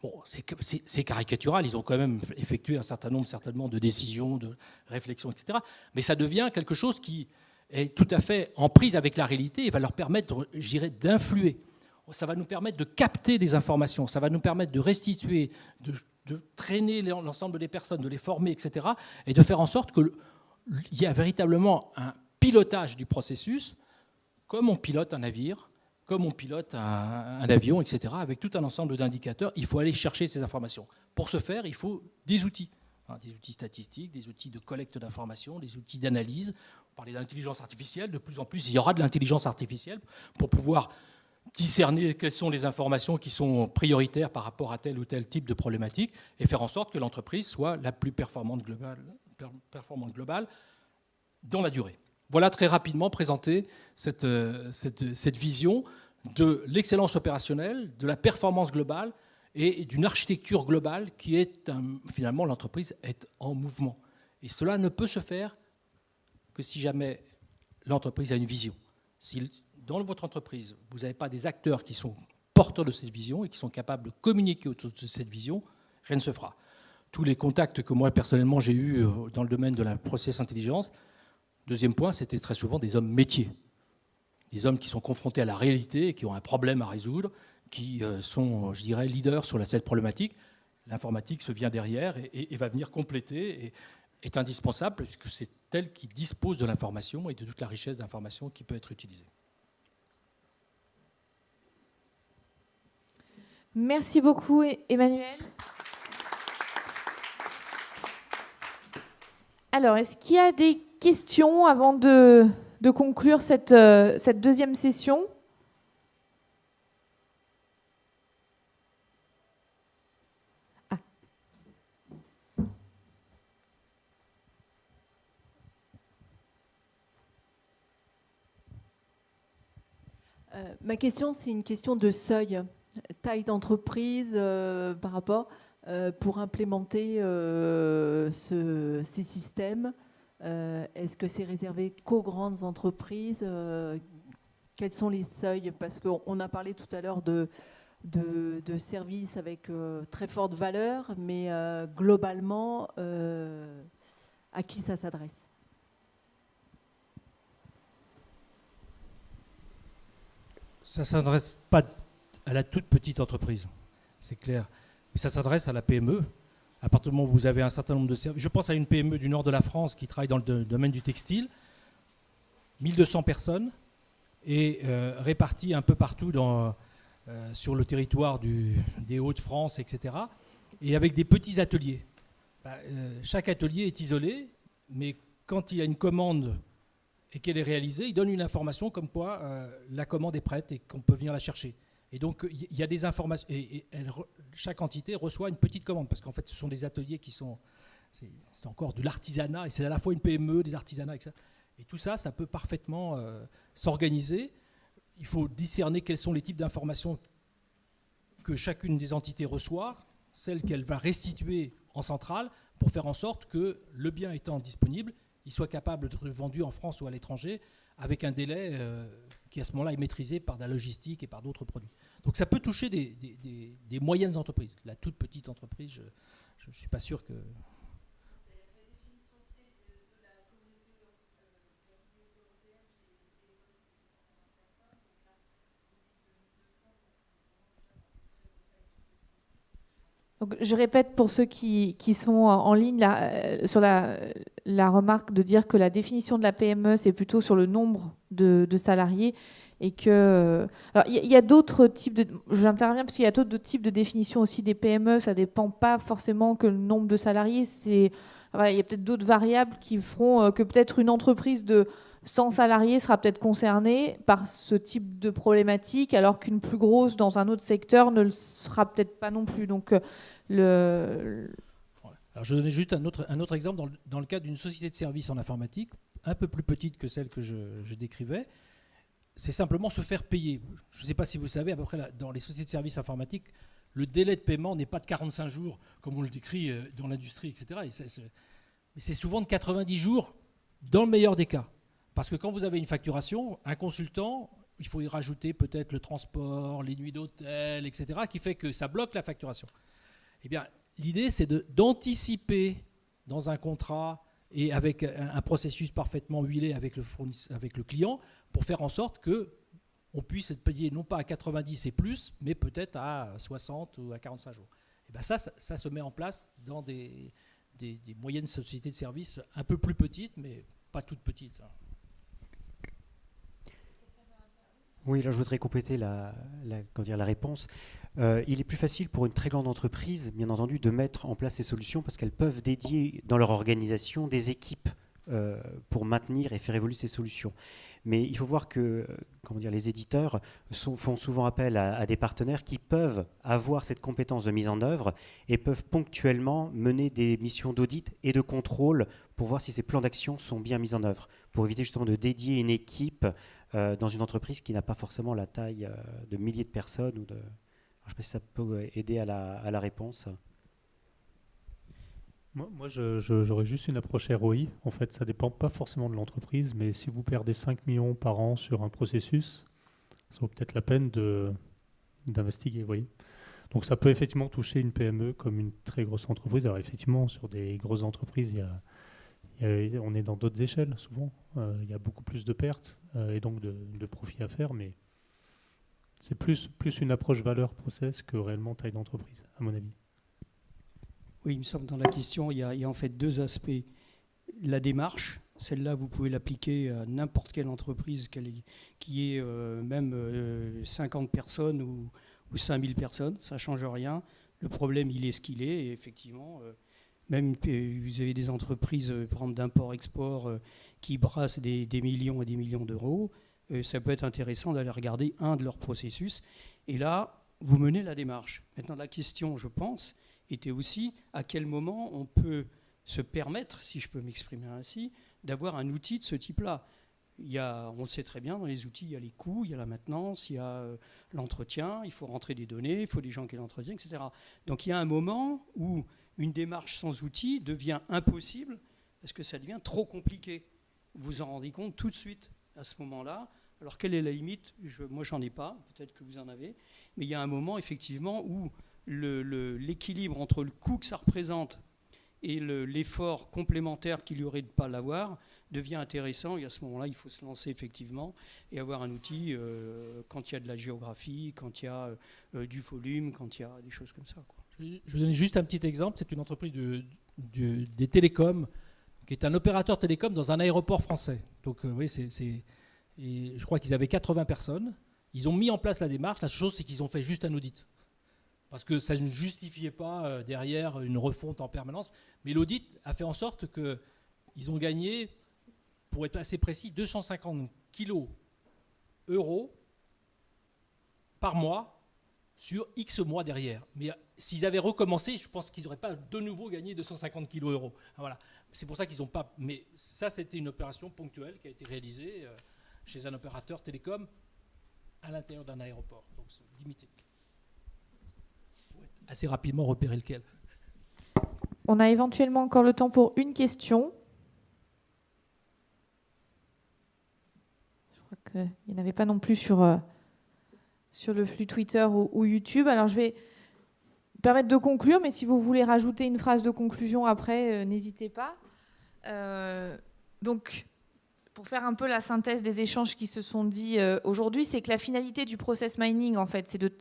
Bon, c'est caricatural, ils ont quand même effectué un certain nombre certainement de décisions, de réflexions, etc. Mais ça devient quelque chose qui est tout à fait en prise avec la réalité et va leur permettre, je dirais, d'influer. Ça va nous permettre de capter des informations, ça va nous permettre de restituer, de traîner l'ensemble des personnes, de les former, etc. Et de faire en sorte qu'il y a véritablement un pilotage du processus, comme on pilote un navire, comme on pilote un avion, etc., avec tout un ensemble d'indicateurs. Il faut aller chercher ces informations. Pour ce faire, il faut des outils statistiques, des outils de collecte d'informations, des outils d'analyse. On parlait d'intelligence artificielle, de plus en plus, il y aura de l'intelligence artificielle pour pouvoir discerner quelles sont les informations qui sont prioritaires par rapport à tel ou tel type de problématique et faire en sorte que l'entreprise soit la plus performante globale dans la durée. Voilà très rapidement présenter cette vision de l'excellence opérationnelle, de la performance globale et d'une architecture globale qui est, finalement, l'entreprise est en mouvement. Et cela ne peut se faire que si jamais l'entreprise a une vision. Si dans votre entreprise, vous n'avez pas des acteurs qui sont porteurs de cette vision et qui sont capables de communiquer autour de cette vision, rien ne se fera. Tous les contacts que moi, personnellement, j'ai eus dans le domaine de la process intelligence, deuxième point, c'était très souvent des hommes métiers. Des hommes qui sont confrontés à la réalité et qui ont un problème à résoudre, qui sont, je dirais, leaders sur cette problématique. L'informatique se vient derrière et va venir compléter et est indispensable puisque c'est elle qui dispose de l'information et de toute la richesse d'information qui peut être utilisée. Merci beaucoup, Emmanuel. Alors, est-ce qu'il y a des questions avant de conclure cette deuxième session ? Ma question, c'est une question de seuil, taille d'entreprise par rapport pour implémenter ces systèmes. Est-ce que c'est réservé qu'aux grandes entreprises ? Quels sont les seuils ? Parce qu'on a parlé tout à l'heure de services avec très forte valeur, mais globalement, à qui ça s'adresse ? Ça ne s'adresse pas à la toute petite entreprise, c'est clair. Mais ça s'adresse à la PME. À partir du moment où vous avez un certain nombre de services. Je pense à une PME du nord de la France qui travaille dans le domaine du textile. 1200 personnes et réparties un peu partout sur le territoire des Hauts-de-France, etc. Et avec des petits ateliers. Chaque atelier est isolé, mais quand il y a une commande et qu'elle est réalisée, il donne une information comme quoi la commande est prête et qu'on peut venir la chercher. Et donc, il y a des informations. Et chaque entité reçoit une petite commande, parce qu'en fait, ce sont des ateliers qui sont... C'est encore de l'artisanat, et c'est à la fois une PME, des artisanats, etc. Et tout ça, ça peut parfaitement s'organiser. Il faut discerner quels sont les types d'informations que chacune des entités reçoit, celles qu'elle va restituer en centrale, pour faire en sorte que le bien étant disponible, il soit capable d'être vendu en France ou à l'étranger avec un délai qui, à ce moment-là, est maîtrisé par de la logistique et par d'autres produits. Donc ça peut toucher des moyennes entreprises. La toute petite entreprise, je ne suis pas sûr que... Donc, je répète pour ceux qui sont en ligne là, sur la remarque de dire que la définition de la PME, c'est plutôt sur le nombre de salariés et que... Alors, il y a d'autres types de... J'interviens parce qu'il y a d'autres types de définitions aussi des PME. Ça ne dépend pas forcément que le nombre de salariés. Il y a peut-être d'autres variables qui feront que peut-être une entreprise de 100 salariés sera peut-être concernée par ce type de problématique, alors qu'une plus grosse dans un autre secteur ne le sera peut-être pas non plus. Donc, Alors, je donnais juste un autre exemple dans le cadre d'une société de services en informatique, un peu plus petite que celle que je décrivais. C'est simplement se faire payer. Je ne sais pas si vous savez, à peu près dans les sociétés de services informatiques, le délai de paiement n'est pas de 45 jours, comme on le décrit dans l'industrie, etc. Mais c'est souvent de 90 jours, dans le meilleur des cas. Parce que quand vous avez une facturation, un consultant, il faut y rajouter peut-être le transport, les nuits d'hôtel, etc., qui fait que ça bloque la facturation. Eh bien, l'idée, c'est d'anticiper dans un contrat et avec un processus parfaitement huilé avec le client pour faire en sorte qu'on puisse être payé non pas à 90 et plus, mais peut-être à 60 ou à 45 jours. Et bien ça se met en place dans des moyennes sociétés de services un peu plus petites, mais pas toutes petites. Oui, là je voudrais compléter la réponse. Il est plus facile pour une très grande entreprise, bien entendu, de mettre en place ces solutions parce qu'elles peuvent dédier dans leur organisation des équipes pour maintenir et faire évoluer ces solutions. Mais il faut voir que les éditeurs font souvent appel à des partenaires qui peuvent avoir cette compétence de mise en œuvre et peuvent ponctuellement mener des missions d'audit et de contrôle pour voir si ces plans d'action sont bien mis en œuvre, pour éviter justement de dédier une équipe dans une entreprise qui n'a pas forcément la taille de milliers de personnes. Je ne sais pas si ça peut aider à la réponse. Moi, j'aurais juste une approche ROI. En fait, ça ne dépend pas forcément de l'entreprise, mais si vous perdez 5 millions par an sur un processus, ça vaut peut-être la peine d'investiguer. Vous voyez. Donc ça peut effectivement toucher une PME comme une très grosse entreprise. Alors effectivement, sur des grosses entreprises, on est dans d'autres échelles, souvent. Il y a beaucoup plus de pertes et donc de profits à faire, mais c'est plus une approche valeur-process que réellement taille d'entreprise, à mon avis. Oui, il me semble que dans la question, il y a en fait deux aspects. La démarche, celle-là, vous pouvez l'appliquer à n'importe quelle entreprise qui est même 50 personnes ou 5000 personnes, ça ne change rien. Le problème, il est ce qu'il est. Et effectivement, même vous avez des entreprises, par exemple d'import-export, qui brassent des millions et des millions d'euros. Ça peut être intéressant d'aller regarder un de leurs processus. Et là, vous menez la démarche. Maintenant, la question, je pense, était aussi à quel moment on peut se permettre, si je peux m'exprimer ainsi, d'avoir un outil de ce type-là. On le sait très bien, dans les outils, il y a les coûts, il y a la maintenance, il y a l'entretien, il faut rentrer des données, il faut des gens qui l'entretiennent, etc. Donc il y a un moment où une démarche sans outil devient impossible parce que ça devient trop compliqué. Vous vous en rendez compte tout de suite à ce moment-là. Alors quelle est la limite ? Moi, j'en ai pas, peut-être que vous en avez, mais il y a un moment, effectivement, où l'équilibre entre le coût que ça représente et l'effort complémentaire qu'il y aurait de ne pas l'avoir devient intéressant. Et à ce moment-là, il faut se lancer effectivement et avoir un outil quand il y a de la géographie, quand il y a du volume, quand il y a des choses comme ça, quoi. Je vais donner juste un petit exemple. C'est une entreprise des télécoms qui est un opérateur télécom dans un aéroport français. Donc oui, et je crois qu'ils avaient 80 personnes. Ils ont mis en place la démarche. La chose, c'est qu'ils ont fait juste un audit. Parce que ça ne justifiait pas derrière une refonte en permanence. Mais l'audit a fait en sorte qu'ils ont gagné, pour être assez précis, 250 €, par mois sur X mois derrière. Mais s'ils avaient recommencé, je pense qu'ils n'auraient pas de nouveau gagné 250 €. Voilà. C'est pour ça qu'ils n'ont pas... Mais ça, c'était une opération ponctuelle qui a été réalisée chez un opérateur télécom à l'intérieur d'un aéroport. Donc c'est limité. Assez rapidement repérer lequel. On a éventuellement encore le temps pour une question. Je crois qu'il n'y en avait pas non plus sur le flux Twitter ou YouTube. Alors je vais me permettre de conclure, mais si vous voulez rajouter une phrase de conclusion après, n'hésitez pas. Donc, pour faire un peu la synthèse des échanges qui se sont dits aujourd'hui, c'est que la finalité du process mining, en fait, c'est de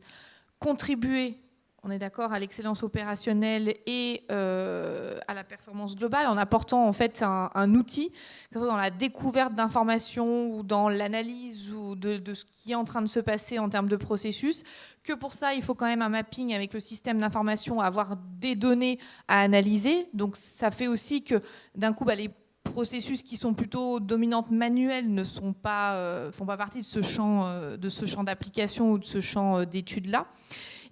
contribuer, on est d'accord, à l'excellence opérationnelle et à la performance globale en apportant en fait un outil, que ce soit dans la découverte d'informations ou dans l'analyse ou de ce qui est en train de se passer en termes de processus, que pour ça, il faut quand même un mapping avec le système d'information, avoir des données à analyser. Donc ça fait aussi que d'un coup, les processus qui sont plutôt dominantes manuelles ne font pas partie de ce champ d'application ou de ce champ d'études-là.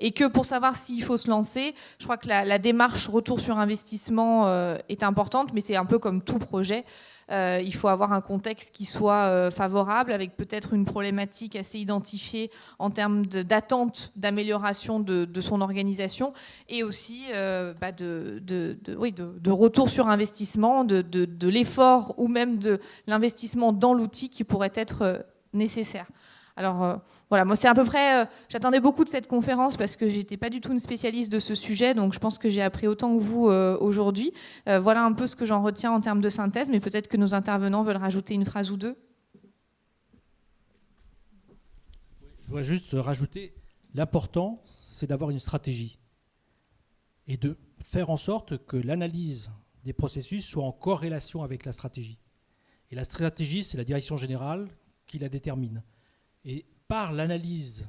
Et que pour savoir s'il faut se lancer, je crois que la démarche retour sur investissement est importante, mais c'est un peu comme tout projet. Il faut avoir un contexte qui soit favorable, avec peut-être une problématique assez identifiée en termes d'attente, d'amélioration de son organisation, et aussi de retour sur investissement, de l'effort ou même de l'investissement dans l'outil qui pourrait être nécessaire. Alors voilà, moi c'est à peu près, j'attendais beaucoup de cette conférence parce que j'étais pas du tout une spécialiste de ce sujet, donc je pense que j'ai appris autant que vous aujourd'hui. Voilà un peu ce que j'en retiens en termes de synthèse, mais peut-être que nos intervenants veulent rajouter une phrase ou deux. Je voudrais juste rajouter, l'important c'est d'avoir une stratégie et de faire en sorte que l'analyse des processus soit en corrélation avec la stratégie. Et la stratégie, c'est la direction générale qui la détermine. Et par l'analyse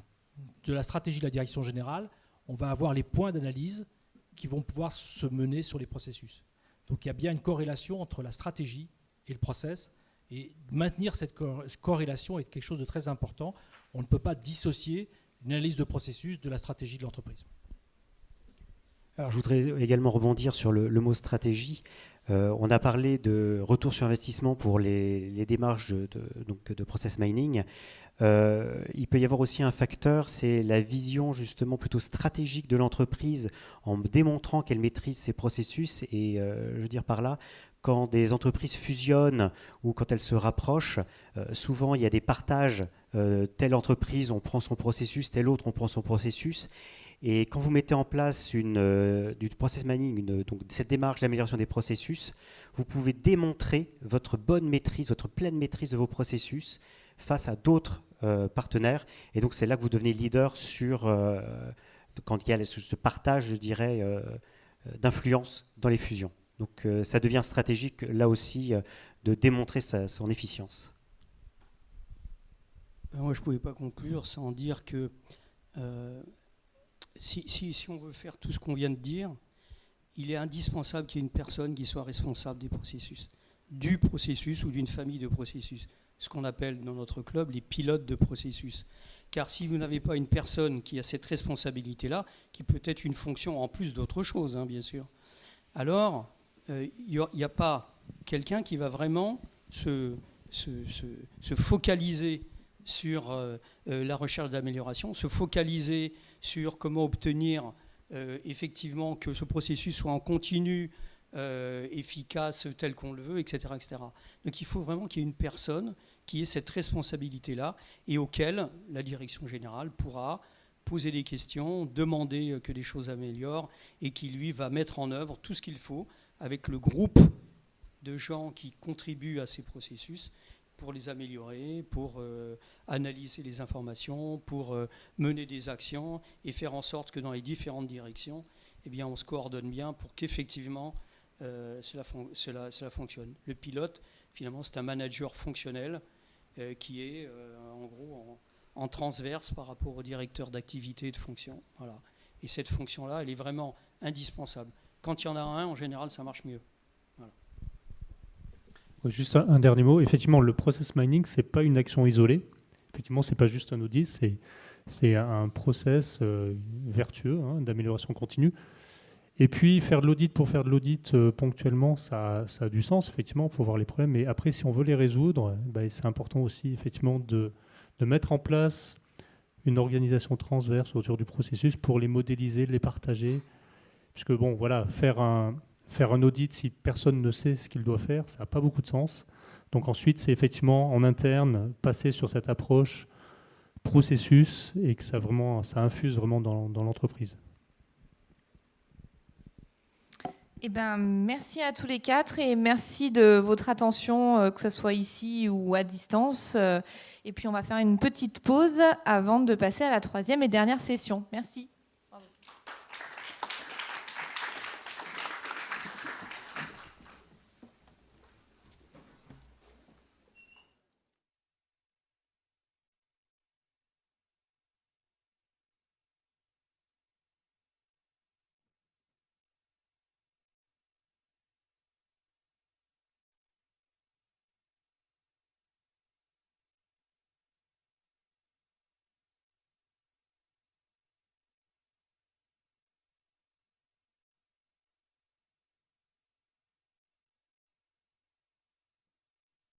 de la stratégie de la direction générale, on va avoir les points d'analyse qui vont pouvoir se mener sur les processus. Donc il y a bien une corrélation entre la stratégie et le process. Et maintenir cette corrélation est quelque chose de très important. On ne peut pas dissocier une analyse de processus de la stratégie de l'entreprise. Alors, je voudrais également rebondir sur le mot stratégie. On a parlé de retour sur investissement pour les démarches de process mining. Il peut y avoir aussi un facteur, c'est la vision justement plutôt stratégique de l'entreprise en démontrant qu'elle maîtrise ses processus. Et je veux dire par là, quand des entreprises fusionnent ou quand elles se rapprochent, souvent il y a des partages. Telle entreprise, on prend son processus, telle autre, on prend son processus. Et quand vous mettez en place du process mining, donc cette démarche d'amélioration des processus, vous pouvez démontrer votre bonne maîtrise, votre pleine maîtrise de vos processus face à d'autres partenaires. Et donc c'est là que vous devenez leader quand il y a ce partage, je dirais, d'influence dans les fusions. Donc ça devient stratégique là aussi de démontrer son efficience. Moi je ne pouvais pas conclure sans dire que si on veut faire tout ce qu'on vient de dire, il est indispensable qu'il y ait une personne qui soit responsable des processus, du processus ou d'une famille de processus, ce qu'on appelle dans notre club les pilotes de processus. Car si vous n'avez pas une personne qui a cette responsabilité-là, qui peut être une fonction en plus d'autres choses, hein, bien sûr, alors il n'y a pas quelqu'un qui va vraiment se focaliser sur la recherche d'amélioration, se focaliser sur comment obtenir effectivement que ce processus soit en continu, efficace tel qu'on le veut, etc., etc. Donc il faut vraiment qu'il y ait une personne qui ait cette responsabilité-là et auquel la direction générale pourra poser des questions, demander que des choses améliorent et qui, lui, va mettre en œuvre tout ce qu'il faut avec le groupe de gens qui contribuent à ces processus pour les améliorer, pour analyser les informations, pour mener des actions et faire en sorte que dans les différentes directions, eh bien, on se coordonne bien pour qu'effectivement cela fonctionne. Le pilote, finalement, c'est un manager fonctionnel qui est en gros en transverse par rapport au directeur d'activité et de fonction. Voilà. Et cette fonction-là, elle est vraiment indispensable. Quand il y en a un, en général, ça marche mieux. Voilà. Juste un dernier mot. Effectivement, le process mining, ce n'est pas une action isolée. Effectivement, ce n'est pas juste un audit, c'est un process vertueux d'amélioration continue. Et puis, faire de l'audit pour faire de l'audit ponctuellement, ça a du sens, effectivement, pour voir les problèmes. Mais après, si on veut les résoudre, c'est important aussi, effectivement, de mettre en place une organisation transverse autour du processus pour les modéliser, les partager. Puisque, bon, voilà, faire un audit si personne ne sait ce qu'il doit faire, ça n'a pas beaucoup de sens. Donc ensuite, c'est effectivement en interne, passer sur cette approche processus et que ça infuse vraiment dans l'entreprise. Eh ben, merci à tous les quatre et merci de votre attention, que ce soit ici ou à distance. Et puis on va faire une petite pause avant de passer à la troisième et dernière session. Merci.